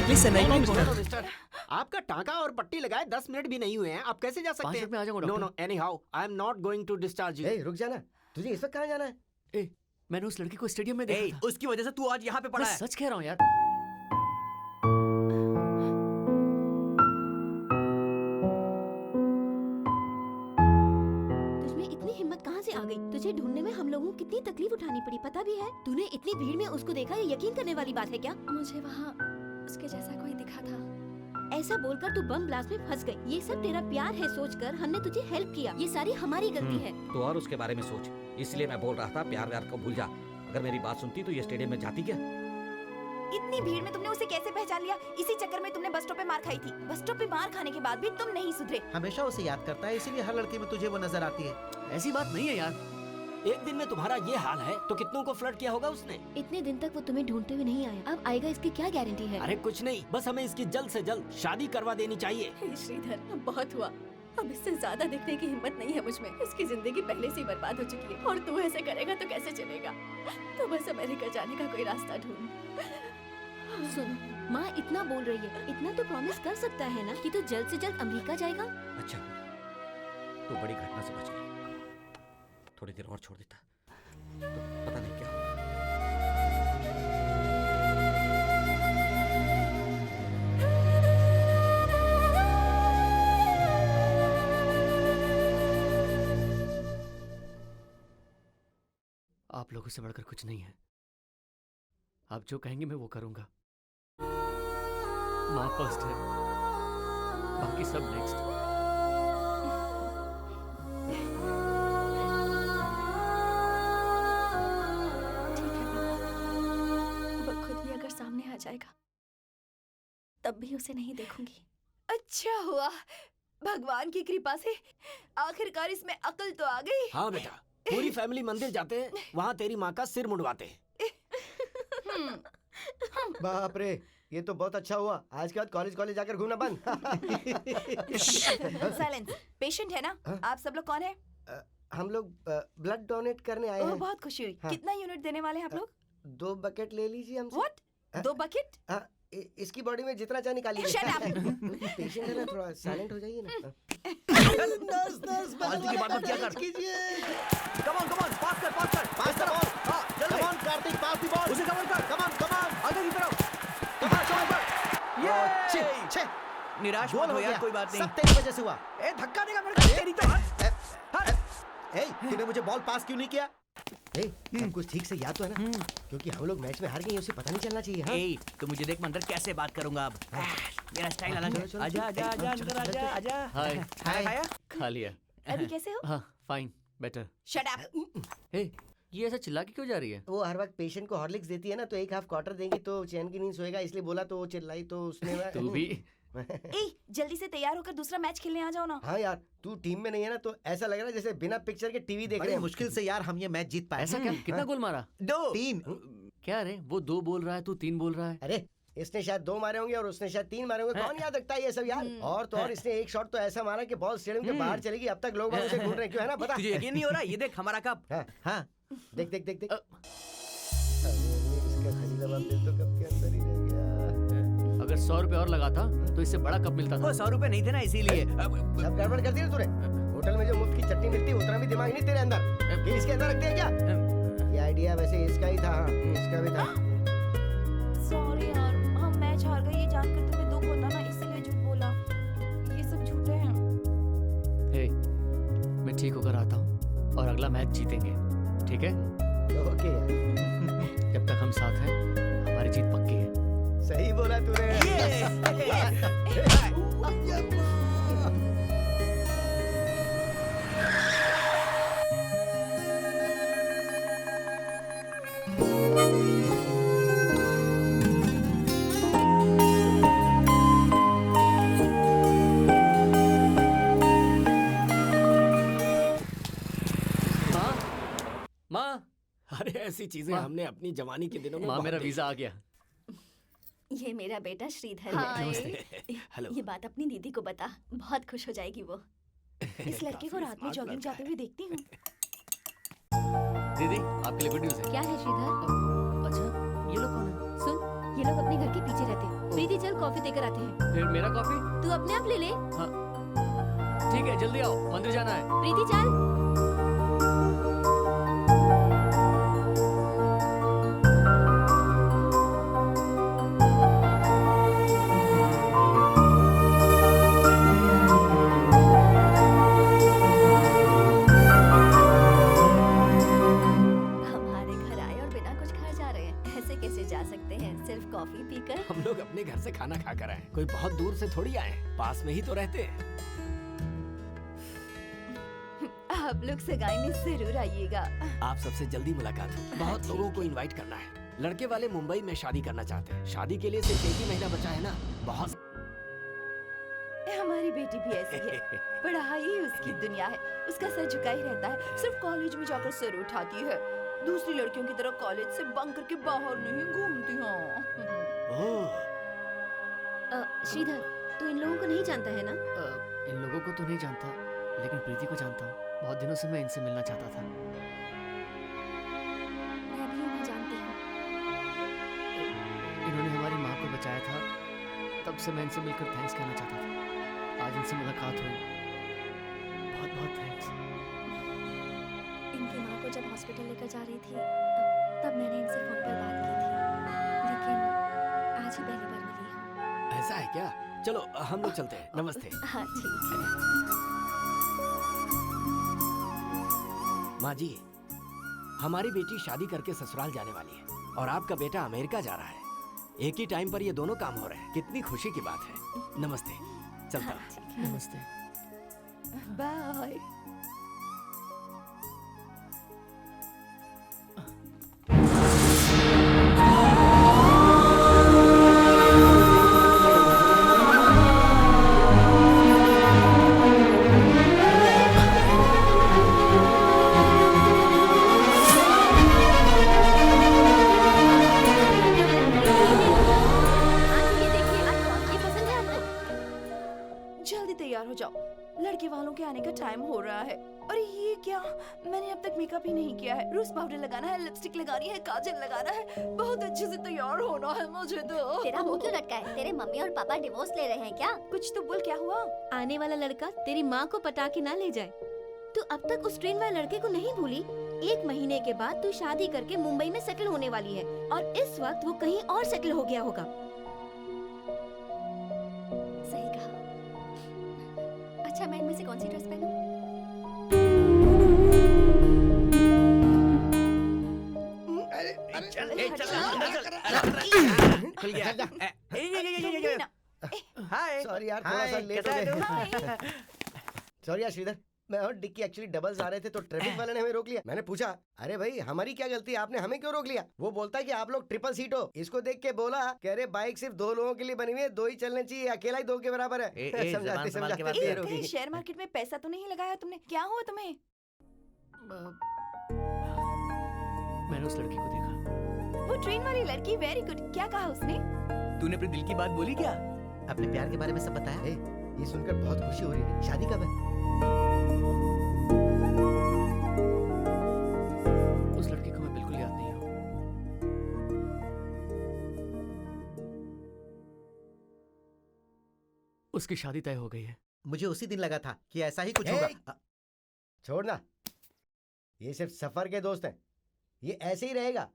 प्लीज सर नहीं नो मिस्टर, आपका टांका और पट्टी लगाए 10 मिनट भी नहीं हुए हैं, आप कैसे जा सकते 5 हैं? मिनट में आ जाऊंगा no doctor. No, anyhow I am not going to discharge you. रुक जाना, तुझे इस वक्त कहाँ जाना है? ए, मैंने उस लड़की को स्टेडियम में देखा था। उसकी वजह से तू आज यहाँ पे पड़ा मैं है। सच कह रहा हूँ यार। तुझमें इतनी हिम्मत कहाँ से आ गई? तुझे ढूंढने में हम लोगों को कितनी तकलीफ उठानी पड़ी पता भी है? तूने इतनी भीड़ में उसको देखा, ये यकीन करने वाली बात है क्या? मुझे वहाँ उसके जैसा कोई दिखा था। ऐसा बोलकर तू बम ब्लास्ट में फंस गई। ये सब तेरा प्यार है सोचकर हमने तुझे हेल्प किया। ये सारी हमारी गलती है। तो और उसके बारे में सोच, इसलिए मैं बोल रहा था प्यार व्यार को भूल जा। अगर मेरी बात सुनती तो ये स्टेडियम में जाती क्या? इतनी भीड़ में तुमने उसे कैसे पहचान लिया? इसी चक्कर में तुमने बस स्टॉप पे मार खाई थी। बस स्टॉप पे मार खाने के बाद भी तुम नहीं सुधरे। हमेशा उसे याद करता है, इसीलिए हर लड़की में तुझे वो नजर आती है। ऐसी बात नहीं है यार। एक दिन में तुम्हारा ये हाल है तो कितनों को फ्लर्ट किया होगा उसने? इतने दिन तक वो तुम्हें ढूंढते हुए नहीं आया, अब आएगा इसकी क्या गारंटी है? अरे कुछ नहीं, बस हमें इसकी जल्द से जल्द शादी करवा देनी चाहिए। श्रीधर, अब बहुत हुआ। अब इससे ज्यादा देखने की हिम्मत नहीं है मुझमें। इसकी जिंदगी पहले से ही बर्बाद हो चुकी है और तू ऐसे करेगा तो कैसे चलेगा? तो बस अमेरिका जाने का कोई रास्ता ढूंढ। सुन, माँ इतना बोल रही है, इतना तो प्रॉमिस कर सकता है ना कि तू जल्द से जल्द अमेरिका जाएगा? अच्छा, तो बड़ी घटना से बच गई। थोड़ी देर और छोड़ देता तो पता नहीं क्या होता। आप लोगों से बढ़कर कुछ नहीं है। आप जो कहेंगे मैं वो करूंगा। माँ फर्स्ट है, बाकी सब नेक्स्ट। ठीक है बाबा, वो खुद भी अगर सामने आ जाएगा तब भी उसे नहीं देखूंगी। अच्छा हुआ, भगवान की कृपा से आखिरकार इसमें अकल तो आ गई। हाँ बेटा, पूरी फैमिली मंदिर जाते हैं, वहाँ तेरी माँ का सिर मुंडवाते हैं। बाप रे, ये तो बहुत अच्छा हुआ। आज के बाद कॉलेज जाकर घूमना बंद। साइलेंस। पेशेंट है ना? आप सब लोग कौन है? हम लोग ब्लड डोनेट करने आए ओह, हैं। बहुत खुशी हुई। हाँ। कितना यूनिट देने वाले हैं आप लोग? 2 बकेट ले लीजिए हमसे। What? 2 बकेट? इसकी बॉडी में जितना चाहे निकालिए। Shut up! पेशेंट है ना, थोड़ा साइलेंट हो जाइए ना। नर्स फालतू की बात मत किया कर। कीजिए। कम ऑन, पास कर। पास द बॉल। हाँ, जल्दी। Come on Kartik, pass the ball. उसे कवर कर। Come on. आगे की तरफ। ये निराश मत हो यार, कोई बात नहीं। सब तेरी वजह से हुआ। ए, धक्का देगा मेरे को, तेरी तो तूने मुझे बॉल पास क्यों नहीं किया? सब कुछ ठीक से याद तो है ना? क्योंकि हम लोग मैच में हार गए, उसे पता नहीं चलना चाहिए। हाँ? ए, तो मुझे देख मंदर कैसे बात करूंगा अब। मेरा स्टाइल अलग है। आजा अंदर आजा। हाय। खाना खाया? खा लिया। अभी कैसे हो? हाँ, फाइन, बेटर। Shut up! हे, ये ऐसा चिल्ला के क्यों जा रही है? वो हर वक्त पेशेंट को हॉर्लिक्स देती है ना, तो 1 हाफ क्वार्टर देंगी तो चैन की नींद सोएगा, इसलिए बोला तो वो चिल्लाई तो उसने। तू भी। ए, जल्दी से तैयार होकर दूसरा मैच खेलने आ जाओ ना। हाँ यार, तू टीम में नहीं है ना, तो ऐसा लग रहा है जैसे बिना पिक्चर के टीवी देख रहे बड़ी हैं। मुश्किल से यार हम ये मैच जीत पाए। ऐसा क्या? कितना गोल मारा? 3। क्या रे, वो 2 बोल रहा है, तू 3 बोल रहा है। अरे, इसने शायद 2 मारे होंगे और उसने शायद 3 मारे होंगे। कौन याद रखता है ये सब यार? और तो और इसने एक शॉट तो ऐसा मारा कि बॉल स्टेडियम के बाहर चलेगी। अब तक लोग उसे ढूंढ रहे हैं, क्यों है ना पता? तुझे यकीन नहीं हो रहा? ये देख हमारा कप। हाँ, देख। इसका खलीलाबाद दिल तो कब के अंदर ही रह गया। अगर 100 रुपए और लगाता तो इससे बड़ा कप मिलता था। वो 100 रुपए नहीं थे ना, इसीलिए। सब गड़बड़ कर दी ना तूने। होटल में जो मुफ्त की चटनी मिलती है उतना भी दिमाग नहीं तेरे अंदर। फिर इसके अंदर रखते हैं क्या? ये आइडिया वैसे इसका ही था। हाँ, इसका भी था। सॉरी यार, हम मैच हार गए ये जानकर तुम्हें दुख होता ना, इसलिए झूठ बोला। ये सब झूठे हैं। हे, मैं ठीक होकर आता हूँ और अगला मैच जीतेंगे, ठीक है? ओके यार। जब तक हम साथ हैं, हमारी जीत पक्की है। सही बोला तूने। माँ, अरे ऐसी चीजें हमने अपनी जवानी के दिनों में माँ, बहुत मेरा देखी। वीजा आ गया। ये मेरा बेटा श्रीधर हाय। है। हेलो। ये बात अपनी दीदी को बता, बहुत खुश हो जाएगी वो। इस लड़के को रात में स्मार्ट जॉगिंग लड़का जाते हुए देखती हूँ। दीदी, आपके लिए गुड न्यूज़ है। क्या है श्रीधर? अच्छा, ये लोग कौन है? सुन, ये लोग अपने घर के पीछे रहते हैं। प्रीति चल कॉफी देकर आते हैं। फिर मेरा कॉफी? तू अपने आप ले ले। हाँ ठीक है, जल्दी आओ, मंदिर जाना है। प्रीति चल। कॉफी पीकर। हम लोग अपने घर से खाना खाकर आए, कोई बहुत दूर से थोड़ी आए, पास में ही तो रहते हैं। आप लोग सगाई में जरूर आइएगा। आप सबसे जल्दी मुलाकात हो। बहुत लोगों को इनवाइट करना है। लड़के वाले मुंबई में शादी करना चाहते हैं। शादी के लिए सिर्फ 1 ही महीना बचा है ना। बहुत हमारी बेटी भी ऐसी है। पढ़ाई ही उसकी दुनिया है। उसका सर झुका ही रहता है। सिर्फ कॉलेज में जाकर सर उठाती है। दूसरी लड़कियों की तरह कॉलेज से बंक करके बाहर नहीं घूमती हूँ। श्रीधर, तू इन लोगों को नहीं जानता है ना? इन लोगों को तो नहीं जानता, लेकिन प्रीति को जानता हूँ। बहुत दिनों से मैं इनसे मिलना चाहता था। मैं भी उन्हें जानती हूँ। इन्होंने हमारी माँ को बचाया था, तब से मैं इनसे मिलकर थैंक्स कहना चाहता था। आज इनसे मुलाकात हुई, बहुत बहुत थैंक्स। इनकी माँ को जब हॉस्पिटल लेकर जा रही थी तब मैंने इनसे फोन पर बात की थी, लेकिन आज ही पहली बार मिली हूँ। ऐसा है क्या? चलो हम लोग चलते हैं। नमस्ते। हाँ ठीक है। माँ जी, हमारी बेटी शादी करके ससुराल जाने वाली है और आपका बेटा अमेरिका जा रहा है। एक ही टाइम पर ये दोनों काम हो रहे हैं। कितनी खुशी की बात है। नमस्ते। चलता हूँ। नमस्ते। बाय। लड़के वालों के आने का टाइम हो रहा है। अरे ये क्या, मैंने अब तक मेकअप ही नहीं किया है। रोज पाउडर लगाना है, लिपस्टिक लगानी है, काजल लगाना है। बहुत अच्छे से तैयार होना है मुझे तो। तेरा मुंह क्यों लटका है? तेरे मम्मी और पापा डिवोर्स ले रहे हैं क्या? कुछ तो बोल, क्या हुआ? आने वाला लड़का तेरी माँ को पटा के ना ले जाए। तू अब तक उस ट्रेन वाले लड़के को नहीं भूली? 1 महीने के बाद तू शादी करके मुंबई में सेटल होने वाली है और इस वक्त वो कहीं और सेटल हो गया होगा। सही कहा। अच्छा, मैं इनमें से कौन सी ड्रेस पहनूं? हाय। सॉरी यार, थोड़ा सा लेट हो गए। सॉरी यार श्रीधर, मैं और डिक्की एक्चुअली डबल्स आ रहे थे तो ट्रैफिक वाले ने हमें रोक लिया। मैंने पूछा, अरे भाई हमारी क्या गलती है, आपने हमें क्यों रोक लिया? वो बोलता है कि आप लोग ट्रिपल सीट हो। इसको देख के बोला, कह रहे बाइक सिर्फ 2 लोगों के लिए बनी हुई है, 2 ही चलने चाहिए, अकेला ही 2 के बराबर है। समझाते शेयर मार्केट में पैसा तो नहीं लगाया तुमने? क्या हुआ तुम्हें? मैंने उस लड़की को देखा। वो ट्रेन वाली लड़की, वेरी गुड। क्या कहा उसने? तूने अपने दिल की बात बोली क्या? अपने प्यार के बारे में सब बताया? ये सुनकर बहुत खुशी हो रही है। शादी कब है? उस लड़की को मैं बिल्कुल याद नहीं हूँ। उसकी शादी तय हो गई है। मुझे उसी दिन लगा था कि ऐसा ही कुछ होगा। छोड़ना, ये सिर्फ सफर के दोस्त हैं, ये ऐसे ही रहेगा।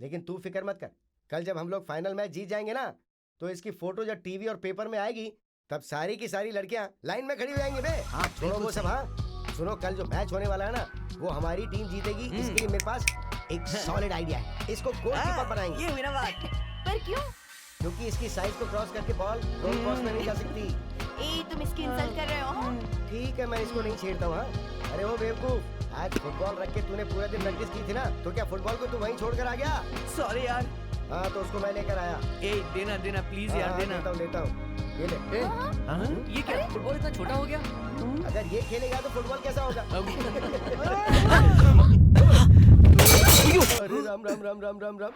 लेकिन तू फिक्र मत कर, कल जब हम लोग फाइनल मैच जीत जाएंगे ना, तो इसकी फोटो जब टीवी और पेपर में आएगी तब सारी की सारी लड़कियां लाइन में खड़ी हो जाएंगी बे। हाँ, छोड़ो वो सब। हाँ सुनो, कल जो मैच होने वाला है ना, वो हमारी टीम जीतेगी। इसके लिए मेरे पास एक सॉलिड आइडिया है। इसको गोलकीपर बनाएंगे। ये मेरा बात। पर क्यों? क्योंकि इसकी साइज को क्रॉस करके बॉल गोल पोस्ट में नहीं जा सकती। तुम इसकी इंसल्ट कर रहे हो? ठीक है, मैं इसको नहीं छेड़ता हूँ। अरे वो बेवकूफ, आज फुटबॉल रख के तूने पूरे दिन प्रैक्टिस की थी ना, तो क्या फुटबॉल को तू वहीं छोड़कर आ गया? सॉरी यार। हाँ तो उसको मैं लेकर आया। देना देना प्लीज यार, देना। लेता हूँ। ये ले। ये क्या, फुटबॉल इतना छोटा हो गया? अगर ये खेलेगा तो फुटबॉल कैसा होगा? अरे राम राम राम राम राम राम।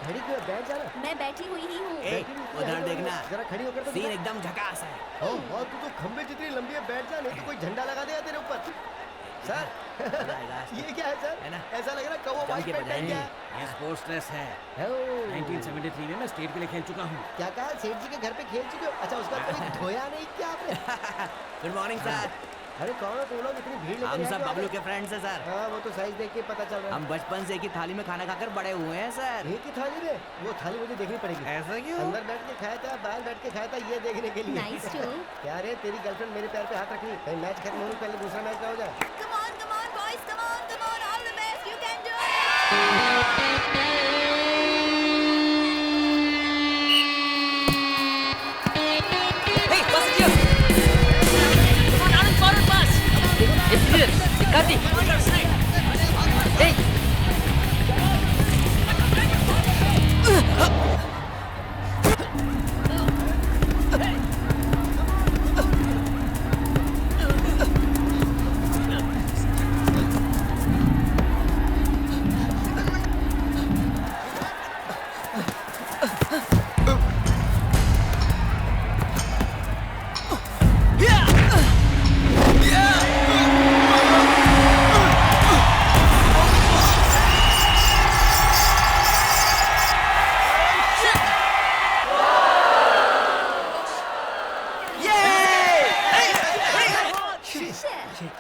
खड़ी क्यों है? बैठ जाना। मैं बैठी हुई ही हूँ। ए, उधर देखना, जरा खड़ी होकर तो सीन दिखा। एकदम झकास है। और तू तो खंबे जितनी लंबी है, बैठ जा, नहीं तो कोई झंडा लगा देगा तेरे ऊपर। सर ये क्या है सर? है ना? ऐसा लग रहा है कौवा वाइट पैंट पहन गया है। ये स्पोर्ट्स ड्रेस है। 1973 में मैं स्टेट के लिए खेल चुका हूँ। क्या कहा? सेठ जी के घर पे खेल चुके हो? अच्छा, उसका कभी धोया नहीं क्या आपने? Good morning sir. अरे कौन हो तुम लोग? इतनी भीड़ लेके हम आए सब हो बबलू आगे? के फ्रेंड्स हैं सर। हाँ, वो तो साइज देख के पता चल रहा है। हम बचपन से एक ही थाली में खाना खाकर बड़े हुए हैं सर। एक ही थाली में? वो थाली मुझे देखनी पड़ेगी। ऐसा क्यों? अंदर बैठ के खाया था, बाहर बैठ के खाया था, ये देखने के लिए। Nice too. क्या रे, तेरी गर्लफ्रेंड मेरे पैर पे हाथ रख रही है? कहीं मैच खत्म होने से पहले दूसरा मैच ना हो जाए। Come on, boys, come on, all the best, you can do it! Hey, passenger! Come on, Anand, forward pass! It's clear. Karthik! Hey!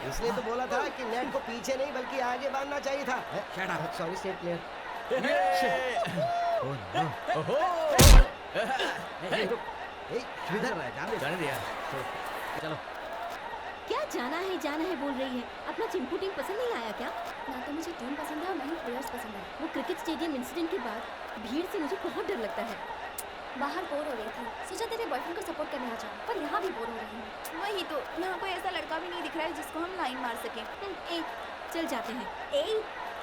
इसलिए तो बोला था कि नेट को पीछे नहीं बल्कि आगे बांधना चाहिए था। Shut up. Sorry state player. किधर रहा? जाने दिया। चलो। क्या जाना है बोल रही है। अपना चिंपू टीम पसंद नहीं आया क्या? ना तो मुझे टीम पसंद है और ना ही प्लेयर्स पसंद है। वो क्रिकेट स्टेडियम इंसिडेंट के बाद भीड़ से मुझे बहुत डर लगता है। बाहर बोर हो रही थी, सोचा तेरे बॉयफ्रेंड को सपोर्ट करने आ जाऊं, पर यहाँ भी बोर हो रही हूँ। वही तो, यहाँ कोई ऐसा लड़का भी नहीं दिख रहा है जिसको हम लाइन मार सकें। ए, चल जाते हैं। ए,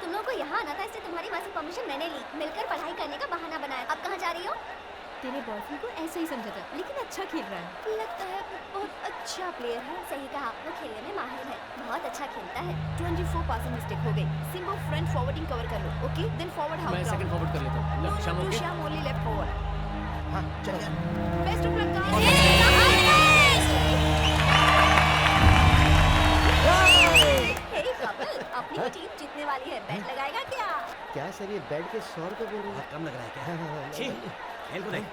तुम लोगों को यहाँ आना था, इसलिए तुम्हारी माँ से परमिशन मैंने ली, मिलकर पढ़ाई करने का बहाना बनाया। अब कहाँ जा रही हो? तेरे बॉयफ्रेंड को ऐसे ही समझा था, लेकिन अच्छा खेल रहा है। लगता है वो बहुत अच्छा प्लेयर है। सही कहा, वो खेलने में माहिर है, बहुत अच्छा खेलता है। 24 पासिंग मिस्टेक हो गई। सिम्बो फ्रंट फॉरवर्डिंग कवर कर लो, ओके? देन फॉरवर्ड हाफ मैं सेकंड फॉरवर्ड कर लेता हूँ। No, Shyam no, okay? Shyam only left forward. हाँ, चल यार। Best of luck hey Kapil, अपनी ही टीम जीतने वाली है, बैट लगाएगा क्या? क्या सर, ये बेड के 100 रुपए बोल रहे हैं? बहुत कम लग रहा है क्या? हाँ, हाँ, हाँ, छी, खेल को देख।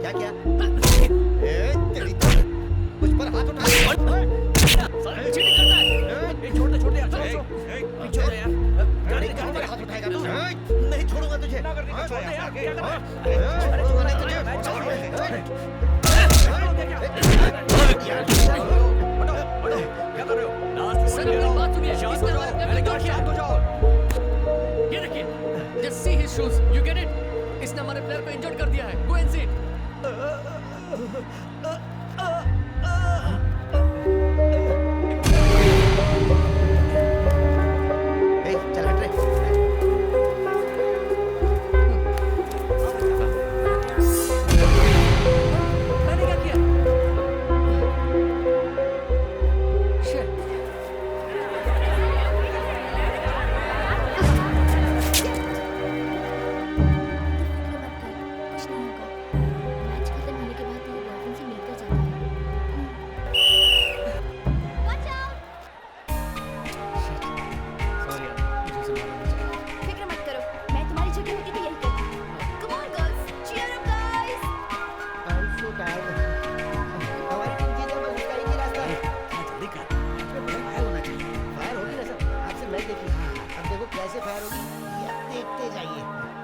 क्या किया? ए, तेरी तो मुझ पर हाथ उठा। चीटिंग करता है। छोड़ दे यार, छोड़ दे यार। गाड़ी कहाँ पर हाथ उठाएगा तू? नहीं छोड़ूंगा तुझे। छोड़ दे यार, क्या कर रहा है? छोड़ूंगा नहीं तुझे। क्या कर रहे हो? सर, मेरी बात सुनिए। शांत हो जाओ। मैंने कहा शांत हो जाओ। ये देखिए, just see his shoes. You get it? इसने हमारे प्लेयर को इंजर्ड कर दिया है। Go and see it. ए, चल हट रे। मैंने क्या किया? Shit. कुछ नहीं होगा। मैच खत्म होने के बाद तेरे बॉयफ्रेंड से मिलकर देखिए अब देखो कैसे फायर होगी, ये आप देखते जाइए।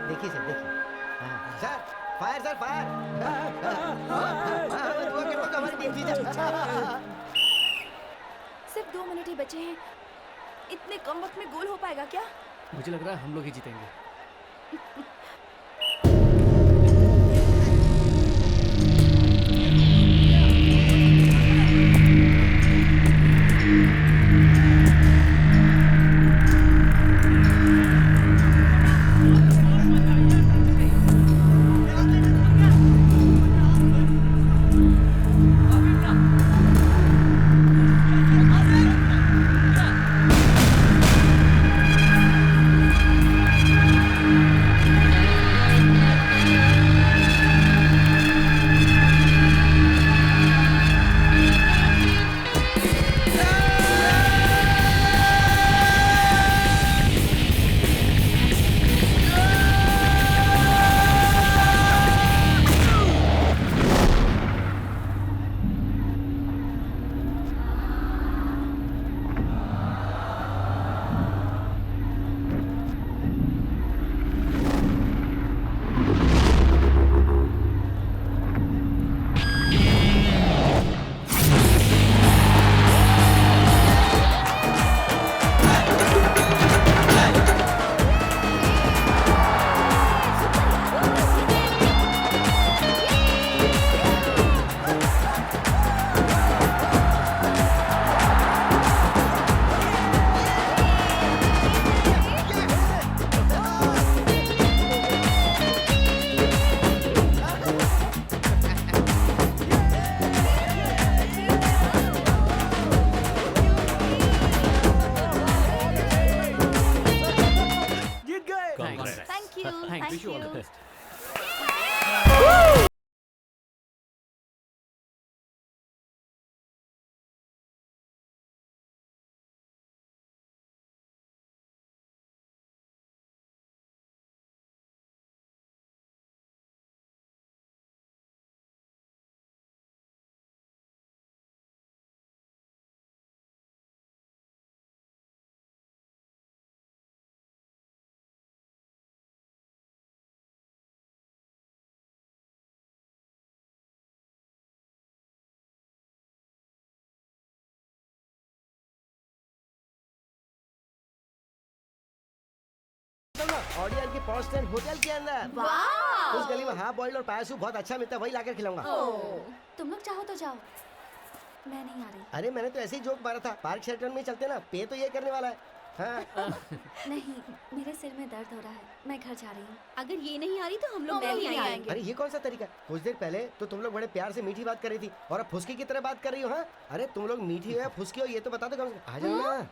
देखिए सर, देखिए। हाँ सर, फायर सर, फायर। हमारी टीम जीत जाए। सिर्फ 2 मिनट ही बचे हैं, इतने कम वक्त में गोल हो पाएगा क्या? मुझे लग रहा है हम लोग ही जीतेंगे। Thank you. Thanks. Wish you all the best. Audience की पॉश स्टैंड होटल के अंदर। वाह! उस गली में हाफ बॉइल्ड और पाया सूप बहुत अच्छा मिलता है, वही लाकर खिलाऊंगा। तुम लोग चाहो तो जाओ, मैं नहीं आ रही। अरे मैंने तो ऐसे ही जोक मारा था, पार्क शेल्टन में चलते ना, पे तो ये करने वाला है। हाँ। नहीं, मेरे सिर में दर्द हो रहा है, मैं घर जा रही हूँ। अगर ये नहीं आ रही तो हम लोग नहीं आएंगे। अरे ये कौन सा तरीका? कुछ देर पहले तो तुम लोग बड़े प्यार से मीठी बात कर रही थी और अब फुसकी की तरह बात कर रही हो। हाँ, अरे तुम लोग मीठी हो या फुसकी हो ये तो बता दो कम से कम। आ जाओ ना।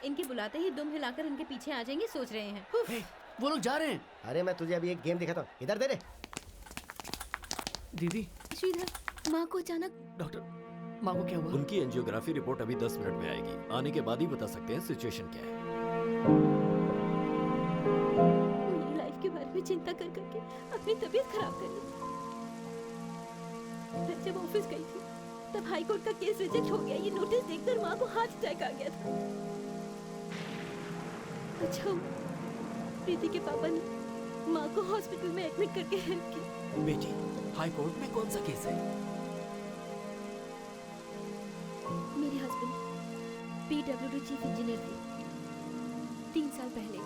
इनके बुलाते ही दुम हिलाकर इनके पीछे आ जाएंगे सोच रहे हैं। वो लोग जा रहे हैं। अरे मैं तुझे अभी एक गेम दिखाता हूँ, इधर दे रे। दीदी, श्रीधर, माँ को अचानक। डॉक्टर, माँ को क्या हुआ? उनकी एंजियोग्राफी रिपोर्ट अभी 10 मिनट में आएगी। आने के बाद ही बता सकते हैं सिचुएशन क्या है। मेरी लाइफ के बारे में चिंता कर करके अपनी तबीयत खराब कर ली। मैं जब ऑफिस गई थी तब हाई कोर्ट का केस रिजेक्ट हो गया। ये नोटिस देखकर माँ को हार्ट अटैक आ गया था। अच्छा, प्रीति के पापा ने माँ को हॉस्पिटल में एडमिट करके हेल्प की। बेटी, हाई कोर्ट में कौन सा केस है? मेरे हस्बैंड PWD चीफ इंजीनियर थे 3 साल पहले।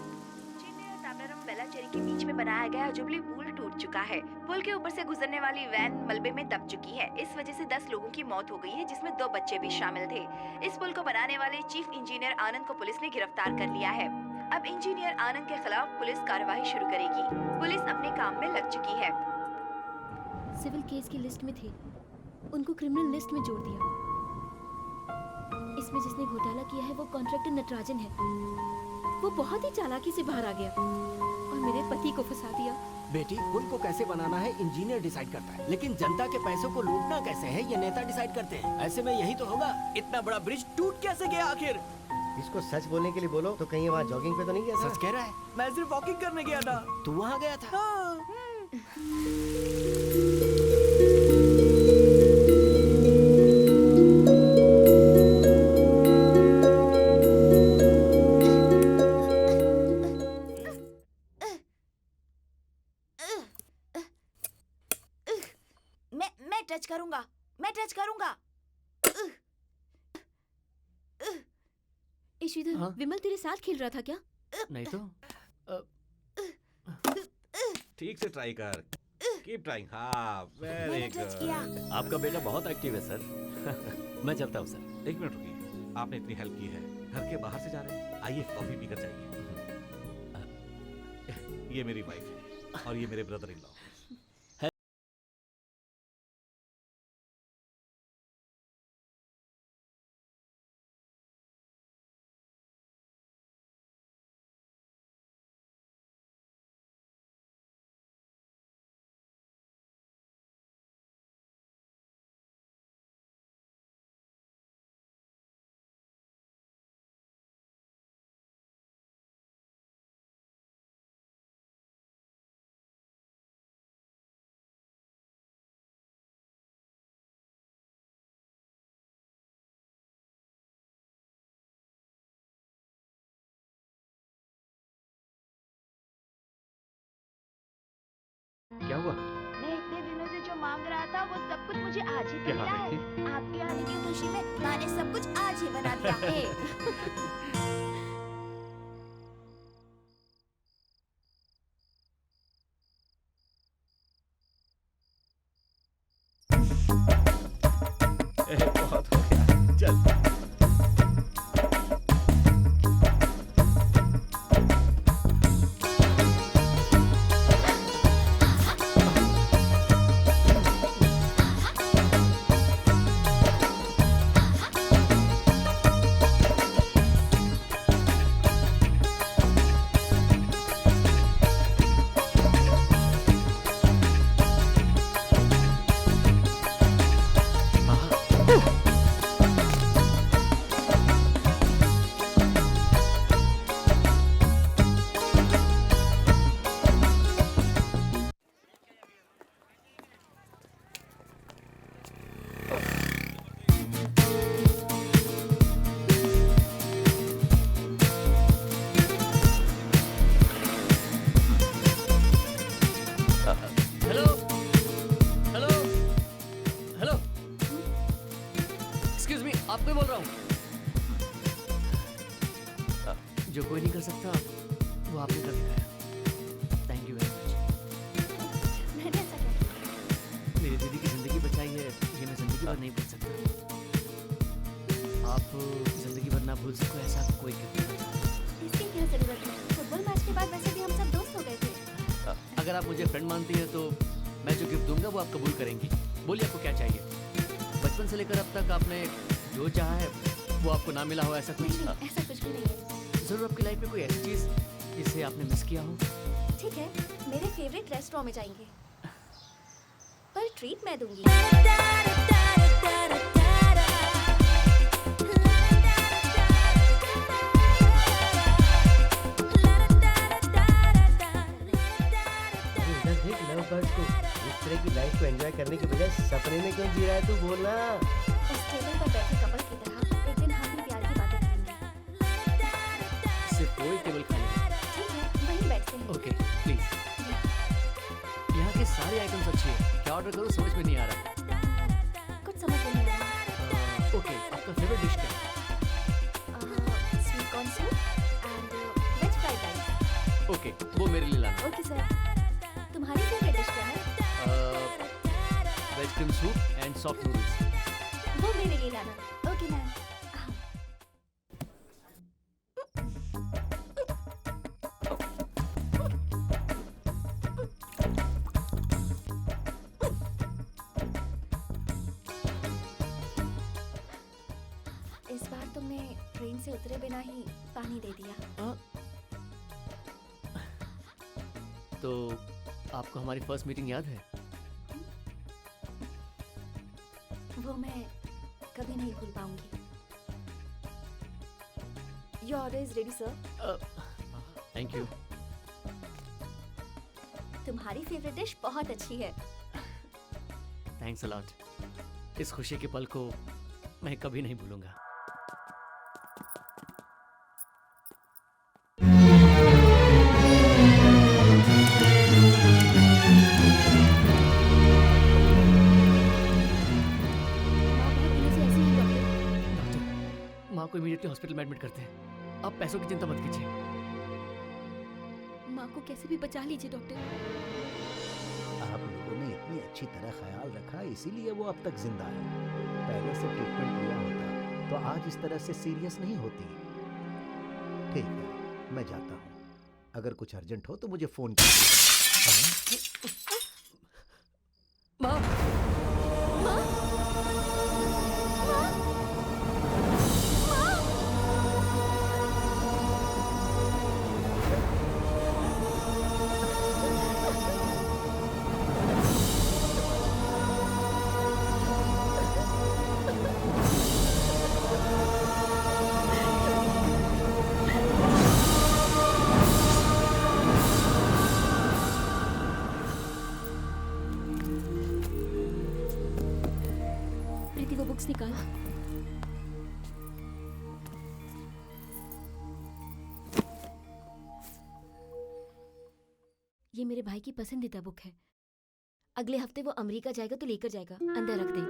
तामराम बेलाचेरी के बीच में बनाया गया जुबली पुल टूट चुका है। पुल के ऊपर से गुजरने वाली वैन मलबे में दब चुकी है। इस वजह से 10 लोगों की मौत हो गई है, जिसमें 2 बच्चे भी शामिल थे। इस पुल को बनाने वाले चीफ इंजीनियर आनंद को पुलिस ने गिरफ्तार कर लिया है। अब इंजीनियर आनंद के खिलाफ पुलिस कार्रवाई शुरू करेगी। पुलिस अपने काम में लग चुकी है। सिविल केस की लिस्ट में थे, उनको क्रिमिनल लिस्ट में जोड़ दिया। इसमें जिसने घोटाला किया है वो कॉन्ट्रैक्टर नटराजन है। वो बहुत ही चालाकी से बाहर आ गया और मेरे पति को फंसा दिया। बेटी, पुल को कैसे बनाना है इंजीनियर डिसाइड करता है, लेकिन जनता के पैसों को लूटना कैसे है ये नेता डिसाइड करते हैं। ऐसे में यही तो होगा। इतना बड़ा ब्रिज टूट कैसे गया आखिर? इसको सच बोलने के लिए बोलो तो कहीं वहाँ जॉगिंग पे तो नहीं गया था? सच कह रहा है। मैं सिर्फ वॉकिंग करने गया था। तू वहाँ गया था? करूंगा, मैं टच करूंगा। इशिधर, हाँ? विमल तेरे साथ खेल रहा था क्या? नहीं तो ठीक से ट्राई कर, कीप ट्राइंग। हाँ, वेरी मैंने टच किया। गुड। आपका बेटा बहुत एक्टिव है सर। मैं चलता हूँ सर। 1 मिनट रुकिए, आपने इतनी हेल्प की है, घर के बाहर से जा रहे हैं, आइए कॉफी पीकर जाइए। ये मेरी वाइफ है और ये मेरे ब्रदर इन लॉ। क्या हुआ? मैं इतने दिनों से जो मांग रहा था वो सब कुछ मुझे आज ही क्या? मिला है। आपके आने की खुशी में मैंने सब कुछ आज ही बना दिया। बहुत हो गया, चल। Hello hello hello, excuse me, आपको ही बोल रहा हूँ। जो कोई नहीं कर सकता वो आपने कर दिखाया। Thank you very much. मैंने ऐसा क्या किया? मेरी दीदी की जिंदगी बचाई है, ये मैं जिंदगी भर नहीं भूल सकता। आप जिंदगी भर ना भूल सको ऐसा कोई गिफ्ट नहीं कर सकता। इसकी क्या जरूरत है? फुटबॉल मैच के बाद वैसे भी हम सब दोस्त हो गए थे। अगर आप मुझे फ्रेंड मानती हैं तो मैं जो गिफ्ट दूंगा वो आप कबूल करेंगी। बोलिए आपको क्या चाहिए? बचपन से लेकर अब तक आपने जो चाहा है वो आपको ना मिला हो ऐसा कुछ? नहीं, ऐसा कुछ भी नहीं है। जरूर आपकी लाइफ में कोई ऐसी चीज जिसे आपने मिस किया हो। ठीक है, मेरे फेवरेट रेस्टोरेंट में जाएंगे, पर ट्रीट मैं दूंगी। इधर देख लव बर्ड्स को, इस तरह की लाइफ को एंजॉय करने के बजाय सपने में क्यों जी रहा है तू? बोलना। उस टेबल पर बैठे कपल की तरह एक दिन हम भी प्यार की बातें करेंगे। सिर्फ कोई टेबल खाली है। ठीक है, वहीं बैठते हैं। Okay please. यहाँ के सारे आइटम्स अच्छे हैं, क्या ऑर्डर करूँ समझ में नहीं आ रहा। कुछ समझ में नहीं आ रहा। ओके, आपका फेवरेट डिश क्या है? Sweet corn soup and veg fried rice. Okay, वो मेरे लिए लाना। Okay sir. तुम्हारी फेवरेट डिश क्या है? Veg cream soup and soft noodles. वो मेरे लिए लाना। Okay ma'am. इस बार तुमने ट्रेन से उतरे बिना ही पानी दे दिया। तो आपको हमारी फर्स्ट मीटिंग याद है? वो मैं कभी नहीं भूल पाऊंगी। Your order is ready, sir. Thank you. तुम्हारी फेवरेट डिश बहुत अच्छी है। Thanks a lot. इस खुशी के पल को मैं कभी नहीं भूलूंगा। को इमीडिएटली हॉस्पिटल में एडमिट करते हैं। आप पैसों की चिंता मत कीजिए। माँ को कैसे भी बचा लीजिए डॉक्टर। आप लोगों ने इतनी अच्छी तरह ख्याल रखा, इसीलिए वो अब तक जिंदा है। पहले से ट्रीटमेंट लिया होता तो आज इस तरह से सीरियस नहीं होती। ठीक है, मैं जाता हूँ। अगर कुछ अर्जेंट हो तो मुझे फोन कीजिए। माँ, प्रीति वो बुक्स निकाल। ये मेरे भाई की पसंदीदा बुक है। अगले हफ्ते वो अमेरिका जाएगा तो लेकर जाएगा। अंदर रख दे।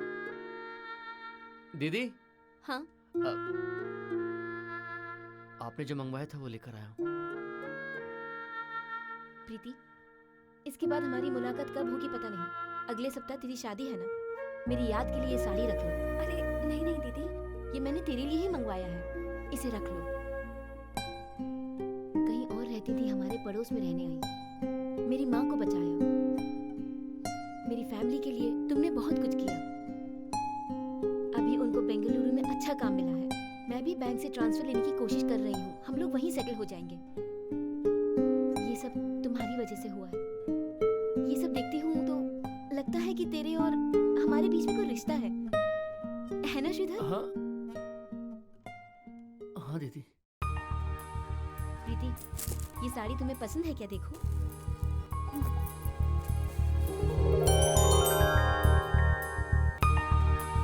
दीदी। हाँ। आपने जो मंगवाया था वो लेकर आया हूँ। प्रीति, इसके बाद हमारी मुलाकात कब होगी पता नहीं। अगले सप्ताह तेरी शादी है ना? मेरी याद के लिए ये साड़ी रख लो। अरे नहीं नहीं दीदी, ये मैंने तेरे लिए ही मंगवाया है। इसे रख लो। कहीं और रहती थी, हमारे पड़ोस में रहने आई। मेरी माँ को बचाया। मेरी फैमिली के लिए तुमने बहुत कुछ किया। अभी उनको बेंगलुरु में अच्छा काम मिला है। मैं भी बैंक से ट्रांसफर लेने की कोशिश कर रही हूँ। हम लोग वहीं सेटल हो जाएंगे। ये सब तुम्हारी वजह से हुआ है। ये सब देखती हूँ तो लगता है कि तेरे और हमारे बीच में कोई रिश्ता है ना श्रीधर? हाँ, हाँ दीदी। प्रीति, ये साड़ी तुम्हें पसंद है क्या? देखो।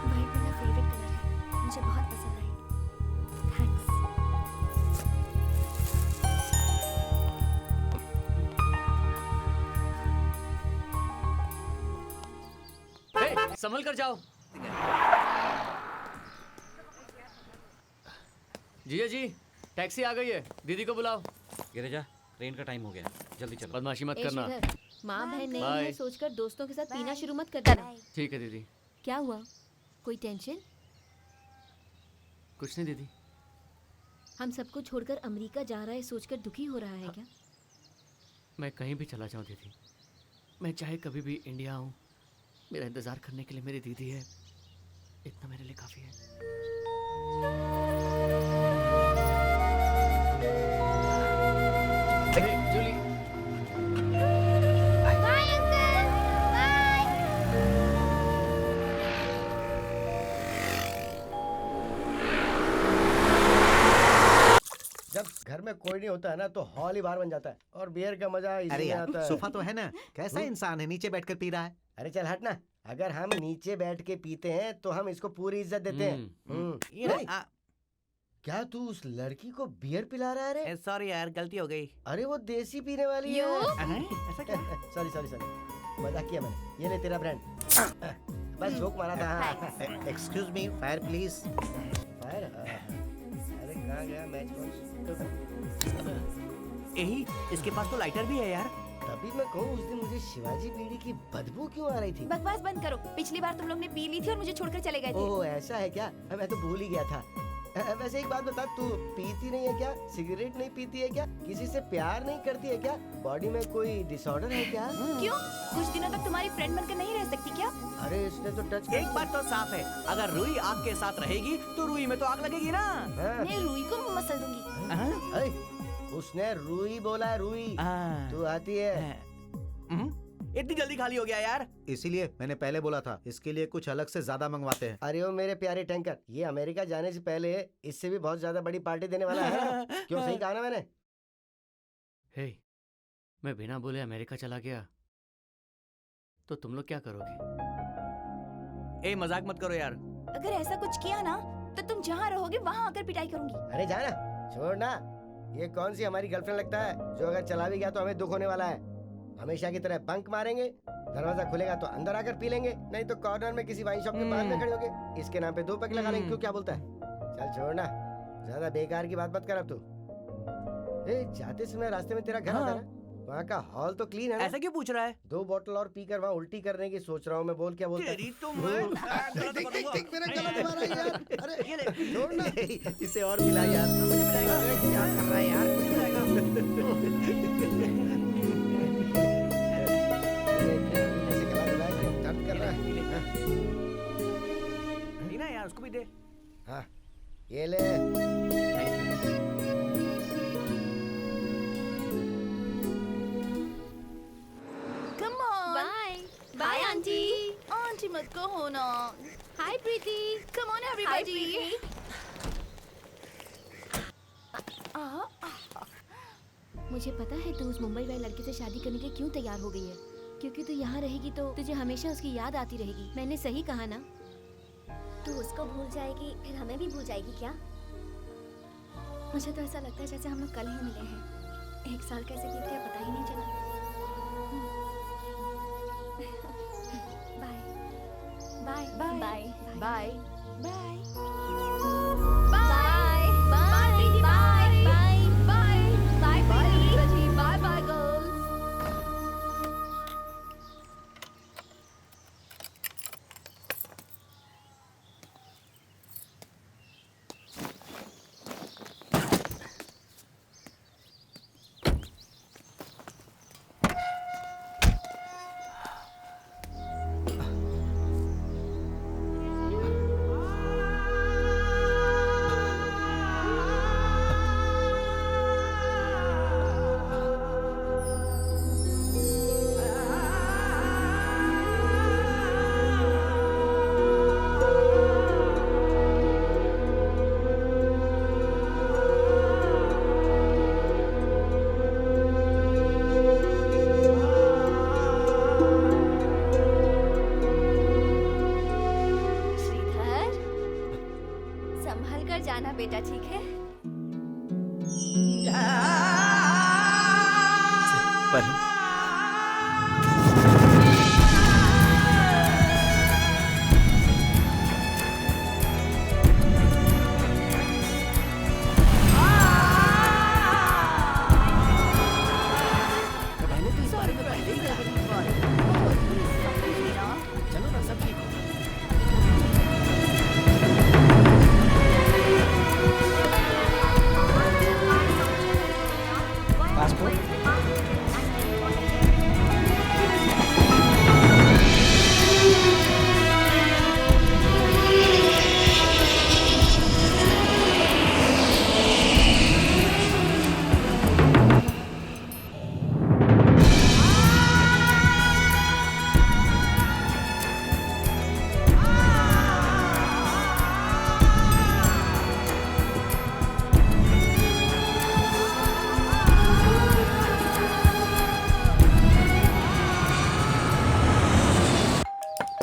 वाइट मेरा फेवरेट कलर है, मुझे बहुत पसंद आई। थैंक्स। हे, संभल कर जाओ। जीजा जी, टैक्सी आ गई है। दीदी को बुलाओ। गिरिजा, ट्रेन का टाइम हो गया, जल्दी चलो। बदमाशी मत ए करना। श्रीधर, माँ बहन नहीं बाय। है सोचकर दोस्तों के साथ पीना शुरू मत कर देना। ठीक है दीदी। क्या हुआ? कोई टेंशन? कुछ नहीं दीदी। हम सबको छोड़कर अमेरिका जा रहा है सोचकर दुखी हो रहा है क्या? मैं कहीं भी चला जाऊं दीदी, मैं चाहे कभी भी इंडिया आऊं, मेरा इंतजार करने के लिए मेरी दीदी है। इतना मेरे लिए काफी है। जूली। जब घर में कोई नहीं होता है ना तो हॉल ही बार बन जाता है और बियर का मजा इसी अरे में यार, आता है। सोफा तो है ना, कैसा इंसान है नीचे बैठकर पी रहा है। अरे चल हट ना। अगर हम नीचे बैठ के पीते हैं तो हम इसको पूरी इज्जत देते हैं। ये ना, नहीं, क्या तू उस लड़की को बियर पिला रहा है? रे सॉरी यार, गलती हो गई। अरे वो देसी पीने वाली है। ऐसा क्या? सॉरी सॉरी सॉरी, मजाक किया मैंने। ये ले तेरा ब्रांड। बस जोक मारा था। Excuse me, fire please. Fire? अरे कहाँ गया मैच? यही, इसके पास तो लाइटर भी है यार। तभी मैं कहूँ उस दिन मुझे शिवाजी बीड़ी की बदबू क्यों आ रही थी? बकवास बंद करो। पिछली बार तुम लोग ने पी ली थी और मुझे छोड़कर चले गए थे। ओह ऐसा है क्या? मैं तो भूल ही गया था। वैसे एक बात बता, तू पीती नहीं है क्या? सिगरेट नहीं पीती है क्या? किसी से प्यार नहीं करती है क्या? बॉडी में कोई डिसऑर्डर है क्या? क्यों? कुछ दिनों तक तुम्हारी फ्रेंड बनकर नहीं रह सकती क्या? अरे इसने तो टच एक बात तो साफ है, अगर रुई आग के साथ रहेगी तो रुई में तो आग लगेगी ना। मैं रुई को मसल दूंगी। उसने रुई बोला है, रुई। तू आती है? इतनी जल्दी खाली हो गया यार। इसीलिए मैंने पहले बोला था, इसके लिए कुछ अलग से ज्यादा मंगवाते हैं। अरे ओ मेरे प्यारे टैंकर, ये अमेरिका जाने से पहले इससे भी बहुत ज्यादा बड़ी पार्टी देने वाला है। क्यों, सही कहा ना मैंने? हे, मैं बिना बोले अमेरिका चला गया तो तुम लोग क्या करोगे? ए मजाक मत करो यार। अगर ऐसा कुछ किया ना तो तुम जहाँ रहोगे वहाँ आकर पिटाई करूंगी। अरे जाना, छोड़ना। ये कौन सी हमारी गर्लफ्रेंड लगता है जो अगर चला भी गया तो हमें दुख होने वाला है? हमेशा की तरह बंक मारेंगे, दरवाजा खुलेगा तो अंदर आकर पी लेंगे, नहीं तो कॉर्नर में किसी वाइन शॉप के बाहर में खड़े होंगे, इसके नाम पे 2 पैक लगा लेंगे। क्यों, क्या बोलता है? चल छोड़ना, ज्यादा बेकार की बात मत कर अब तू। जाते समय रास्ते में तेरा घर आता है ना, वहाँ का हॉल तो क्लीन है ना? ऐसा क्यों पूछ रहा है? 2 बोतल और पीकर वहाँ उल्टी करने की सोच रहा हूँ मैं। बोल क्या बोलता है? तेरी तो मैं देख मेरा गला दबा रहा है यार। अरे ये ले छोड़ ना। इसे और पिला यार। मुझे पिलाएगा? अरे क्या कर रहा है यार? मुझे पिलाएगा? ऐसे गला दबा के दर्द कर रहा है। ना यार उसको भी दे। हाँ ये ले। Come on. Bye bye aunty. Aunty मत कहो ना। हाय प्रीति। Come on everybody. मुझे पता है तू उस मुंबई वाले लड़के से शादी करने के क्यों तैयार हो गई है, क्योंकि तू यहाँ रहेगी तो तुझे हमेशा उसकी याद आती रहेगी। मैंने सही कहा ना? तू उसको भूल जाएगी फिर हमें भी भूल जाएगी क्या? मुझे तो ऐसा लगता है जैसे हम लोग कल ही मिले हैं। 1 साल कैसे बीत गया पता ही नहीं चला। Bye bye bye Bye. Bye. Bye Bye. Bye Bye. Bye bye Bye. Bye Bye everybody. Bye bye girls. बेटा ठीक है? पर चलो ना सब ठीक होगा।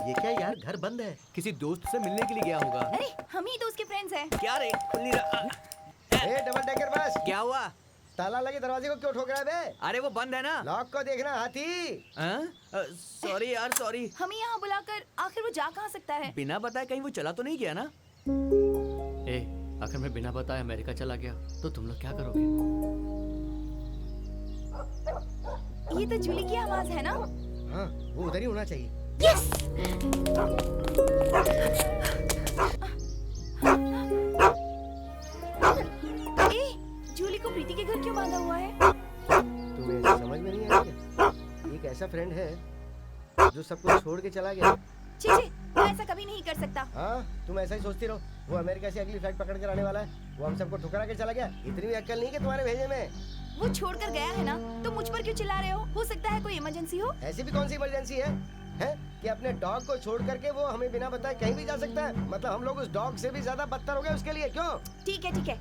ये क्या यार, घर बंद है। किसी दोस्त से मिलने के लिए गया होगा। अरे हम ही तो उसके फ्रेंड्स हैं। क्या रे खुल नहीं रहा। A double decker bus. क्या हुआ? ताला लगे दरवाजे को क्यों ठोक रहा है बे? अरे वो बंद है ना। लॉक को देखना हाथी। सॉरी यार सॉरी। हमें यहाँ बुलाकर आखिर वो जा कहाँ सकता है? बिना बताए कहीं वो चला तो नहीं गया ना? ए, अगर मैं बिना बताए अमेरिका चला गया तो तुम लोग क्या करोगे? ये तो जूली की आवाज है ना? हाँ, वो उधर ही होना चाहिए। यस! जूली को प्रीति के घर क्यों बांधा हुआ है? तुम्हें समझ में नहीं आ रहा? एक ऐसा फ्रेंड है जो सब कुछ छोड़ के चला गया। चीची, मैं ऐसा कभी नहीं कर सकता। हाँ, तुम ऐसा ही सोचती रहो। वो अमेरिका से अगली फ्लाइट पकड़ कर आने वाला है। वो हम सबको ठुकरा के चला गया। इतनी भी अक्ल नहीं कि तुम्हारे भेजे में। वो छोड़कर गया है ना, तो मुझ पर क्यों चिल्ला रहे हो सकता है कोई इमरजेंसी हो। ऐसी भी कौन सी इमरजेंसी है कि अपने डॉग को छोड़ करके वो हमें बिना बताए कहीं भी जा सकता है? मतलब हम लोग उस डॉग से भी ज्यादा बदतर हो गए उसके लिए। क्यों? ठीक है,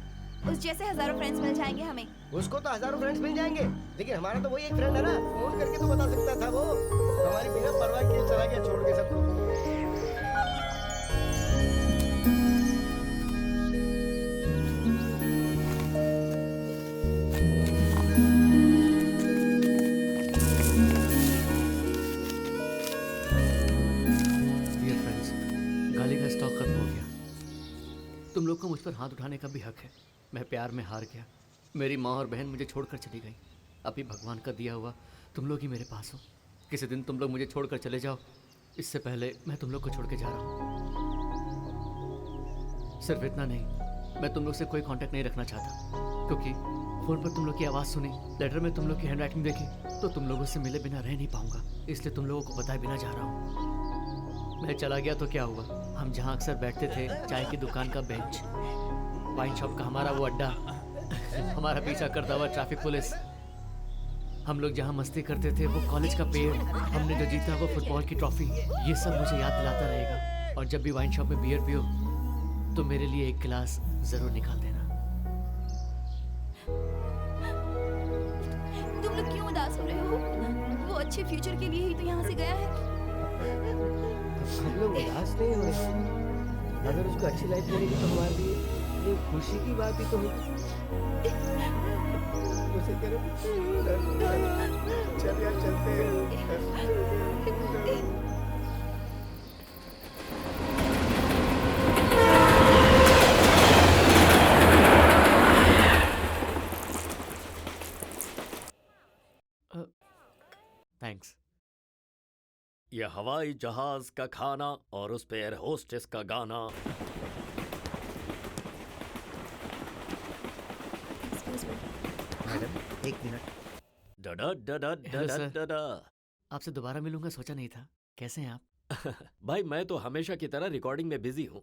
उस जैसे हजारों फ्रेंड्स मिल जाएंगे हमें। उसको तो हजारों फ्रेंड्स मिल जाएंगे, लेकिन हमारा तो वही एक फ्रेंड है ना। फोन करके तो बता सकता था वो। हमारी बिना परवाह किए चला गया छोड़ के सबको। डियर फ्रेंड्स, गाली का स्टॉक खत्म हो गया। तुम लोग को मुझ पर हाथ उठाने का भी हक है। मैं प्यार में हार गया। मेरी माँ और बहन मुझे छोड़कर चली गई। अभी भगवान का दिया हुआ तुम लोग ही मेरे पास हो। किसी दिन तुम लोग मुझे छोड़कर चले जाओ, इससे पहले मैं तुम लोग को छोड़ के जा रहा हूँ। सिर्फ इतना नहीं, मैं तुम लोग से कोई कांटेक्ट नहीं रखना चाहता, क्योंकि फोन पर तुम लोग की आवाज़ सुनी, लेटर में तुम लोग की हैंडराइटिंग देखी, तो तुम लोगों से मिले बिना रह नहीं पाऊंगा। इसलिए तुम लोगों को बताए बिना जा रहा हूँ। मैं चला गया तो क्या हुआ? हम जहाँ अक्सर बैठते थे, चाय की दुकान का बेंच, वाइन शॉप का हमारा वो अड्डा, हमारा पीछा करता हुआ ट्रैफिक पुलिस, हम लोग जहाँ मस्ती करते थे वो कॉलेज का पेड़, हमने जो जीता वो फुटबॉल की ट्रॉफी, ये सब मुझे याद दिलाता रहेगा। और जब भी वाइन शॉप में बियर पियो तो मेरे लिए एक गिलास जरूर निकाल देना। तुम लोग क्यों उदास हो रहे हो? वो अच्छे फ्यूचर के लिए ही तो यहाँ से गया है। हम लोग उदास नहीं हो रहे। अगर उसको अच्छी लाइफ मिलेगी तो हमारे लिए ये खुशी की बात ही तो होगी। उसे करो, चल यार चलते हैं। थैंक्स। यह हवाई जहाज का खाना और उस पे एयर होस्टेस का गाना। मैडम एक मिनट। डडा डडा हेलो डडा सर। डडा। आपसे दोबारा मिलूंगा सोचा नहीं था। कैसे हैं आप? भाई मैं तो हमेशा की तरह रिकॉर्डिंग में बिजी हूँ।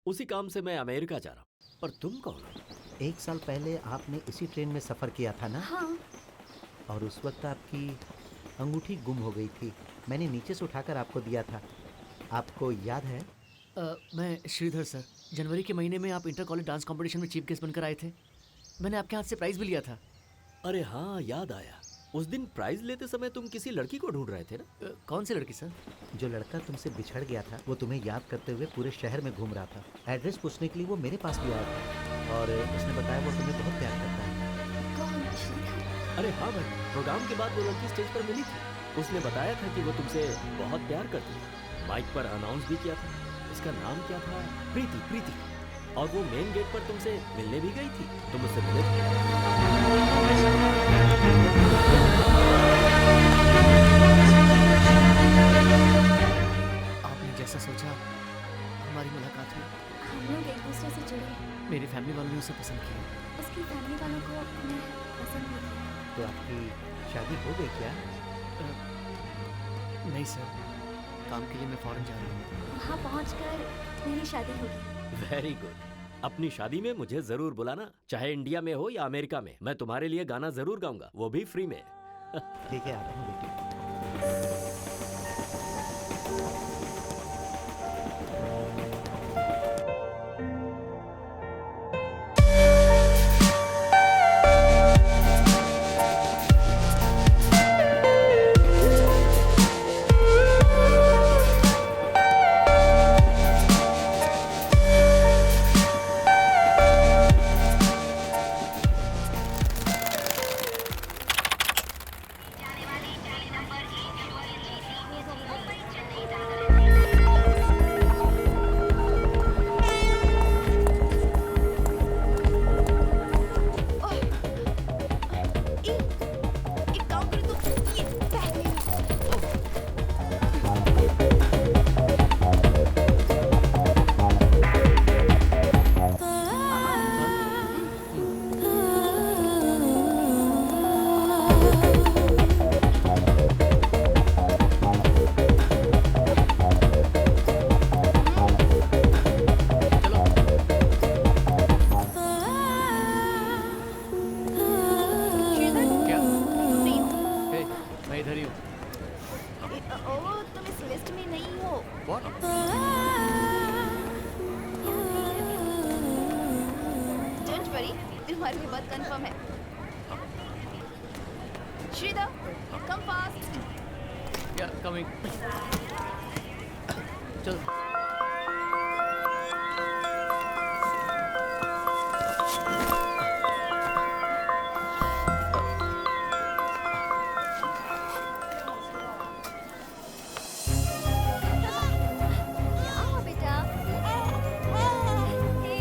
उसी काम से मैं अमेरिका जा रहा हूँ। और तुम कौन हो? 1 साल पहले आपने इसी ट्रेन में सफ़र किया था ना? हाँ। और उस वक्त आपकी अंगूठी गुम हो गई थी। मैंने नीचे से उठाकर आपको दिया था। आपको याद है? मैं श्रीधर सर। जनवरी के महीने में आप इंटर कॉलेज डांस कंपटीशन में चीफ गेस्ट बनकर आए थे। मैंने आपके हाथ से प्राइज़ भी लिया था। अरे हाँ, याद आया। उस दिन प्राइज लेते समय तुम किसी लड़की को ढूंढ रहे थे ना? कौन सी लड़की सर? जो लड़का तुमसे बिछड़ गया था, वो तुम्हें याद करते हुए पूरे शहर में घूम रहा था। एड्रेस पूछने के लिए वो मेरे पास भी आया था और उसने बताया वो तुम्हें बहुत प्यार करता है। अरे हाँ भाई, प्रोग्राम के बाद वो लड़की स्टेज पर मिली थी। उसने बताया था कि वो तुमसे बहुत प्यार करती है। माइक पर अनाउंस भी किया था। उसका नाम क्या था? प्रीति। प्रीति। और वो मेन गेट पर तुमसे मिलने भी गई थी। तुम उससे मिले थे? आपने जैसा सोचा हमारी मुलाकात हुई। हम लोग एक दूसरे से जुड़े। मेरी फैमिली वालों ने उसे पसंद किया। उसकी फैमिली वालों को मैं पसंद नहीं थी। तो आपकी शादी हो गई क्या? नहीं सर, काम के लिए मैं फॉरेन जा रहा हूँ। वहाँ पहुँचकर मेरी शादी होगी। Very good. अपनी शादी में मुझे जरूर बुलाना, चाहे इंडिया में हो या अमेरिका में। मैं तुम्हारे लिए गाना जरूर गाऊंगा, वो भी फ्री में। ठीक है, आता हूँ बेटी। तुम्हारे लिए बात कंफर्म है। Shridha, come fast. Yeah, coming. चल। क्या हुआ बेटा? Hey,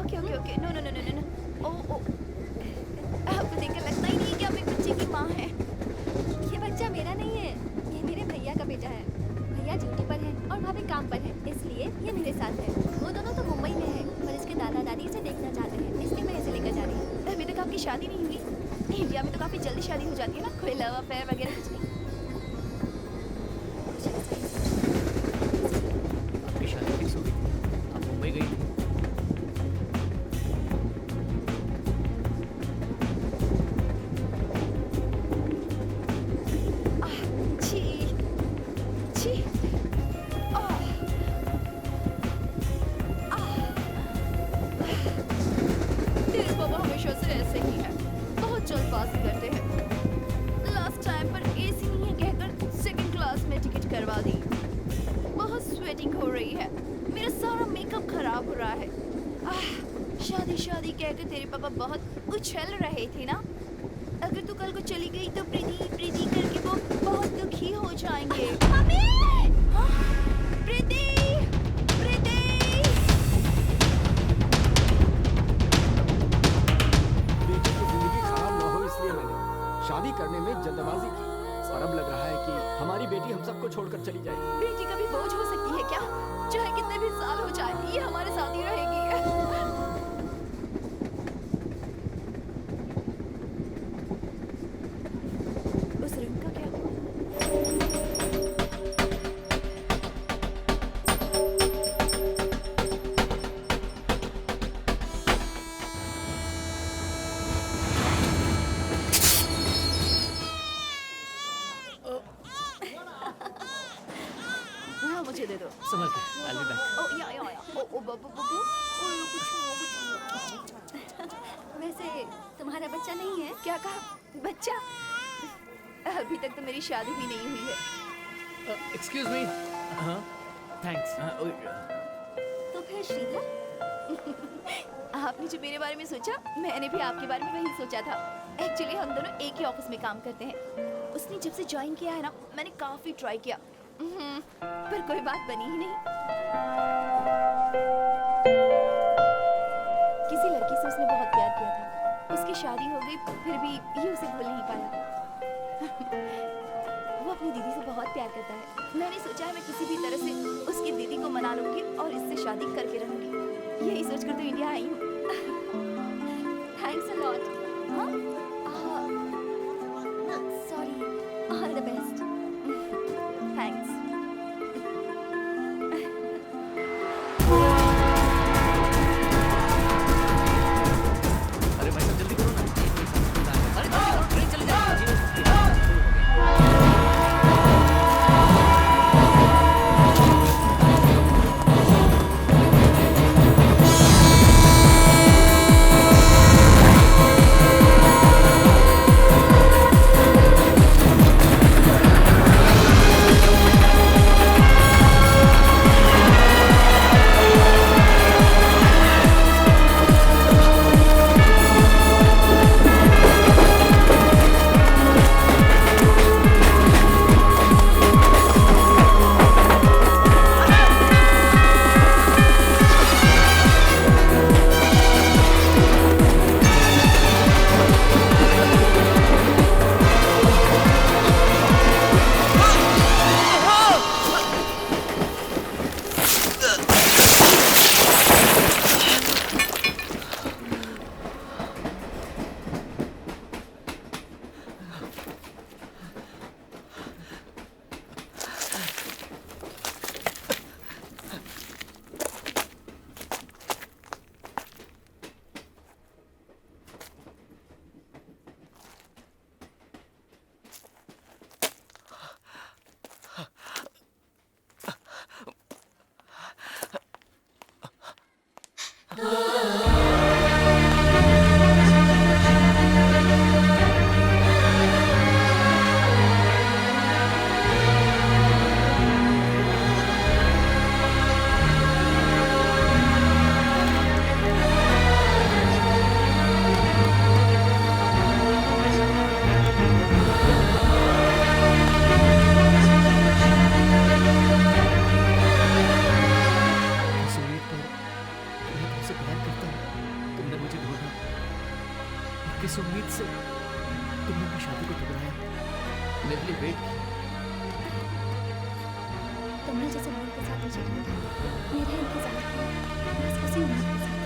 okay okay okay no no no no no oh oh आपको देखकर लगता ही नहीं कि आप एक बच्चे की माँ हैं। ये बच्चा मेरा नहीं है, ये मेरे भैया का बेटा है। भैया ड्यूटी पर है और भाभी काम पर है, इसलिए ये मेरे साथ है। वो दोनों तो मुंबई में है, पर इसके दादा दादी इसे देखना चाहते हैं, इसलिए मैं इसे लेकर जा रही हूँ। अभी तक आपकी शादी नहीं हुई? इंडिया में तो काफी जल्दी शादी हो जाती है ना, कोई लव अफेयर वगैरह कुछ नहीं? आपकी शादी फिक्स हो गई, आप मुंबई गई थी। छी छी तेरे पापा हमेशा से ऐसे ही है, बहुत जल्दबाजी करते हैं। लास्ट टाइम पर एसी नहीं है कहकर सेकंड क्लास में टिकट करवा दी। बहुत स्वेटिंग हो रही है, मेरा सारा मेकअप खराब हो रहा है। शादी शादी कहकर तेरे पापा बहुत उछल रहे थे ना। अगर तू कल को चली गई तो प्रीति प्रीति करके वो बहुत दुखी हो जाएंगे। मम्मी! हाँ? प्रीति! प्रीति! बेटी की जिंदगी खराब ना हो इसलिए मैंने शादी करने में जल्दबाजी की। और अब लग रहा है कि हमारी बेटी हम सबको छोड़कर चली जाएगी। बेटी कभी बोझ हो सकती है क्या? चाहे कितने भी साल हो जाए, ये हमारे साथ ही रहेगी। उस रिंग का क्या? हाँ, मुझे दे दो। संभल के, I'll be back. ओ या ओ बाबू बाबू ओ कुछ वैसे तुम्हारा बच्चा नहीं है? क्या कहा? बच्चा? अभी तक तो मेरी शादी भी नहीं हुई है। Excuse me. हाँ, थैंक्स। तो फिर शीला? आपने जो मेरे बारे में सोचा, मैंने भी आपके बारे में वही सोचा था। एक्चुअली हम दोनों एक ही ऑफिस में काम करते हैं। उसने जब से ज्वाइन किया है ना, मैंने काफी ट्राई किया, पर कोई बात बनी ही नहीं। किसी लड़की से उसने बहुत प्यार किया था, उसकी शादी हो गई, फिर भी ये उसे भूल नहीं पाया। वो अपनी दीदी से बहुत प्यार करता है। मैंने सोचा है मैं किसी भी तरह से उसकी दीदी को मना लूंगी और इससे शादी करके रहूंगी। यही सोचकर तो इंडिया आई हूँ। Thanks a lot. हाँ? Sorry. All the best. Thanks. अरे भाई साहब जल्दी करो ना। अरे जल्दी करो, ट्रेन चली जाएगी। सुमित पर मैं तुमसे प्यार करता हूँ। किस उम्मीद से तुमने अपनी शादी को ठुकराया, मेरे लिए वेट किया। तुमने जैसे मून के साथ पीछे ढूंढा, मेरा इंतजार किया, बस उसी उम्मीद के साथ।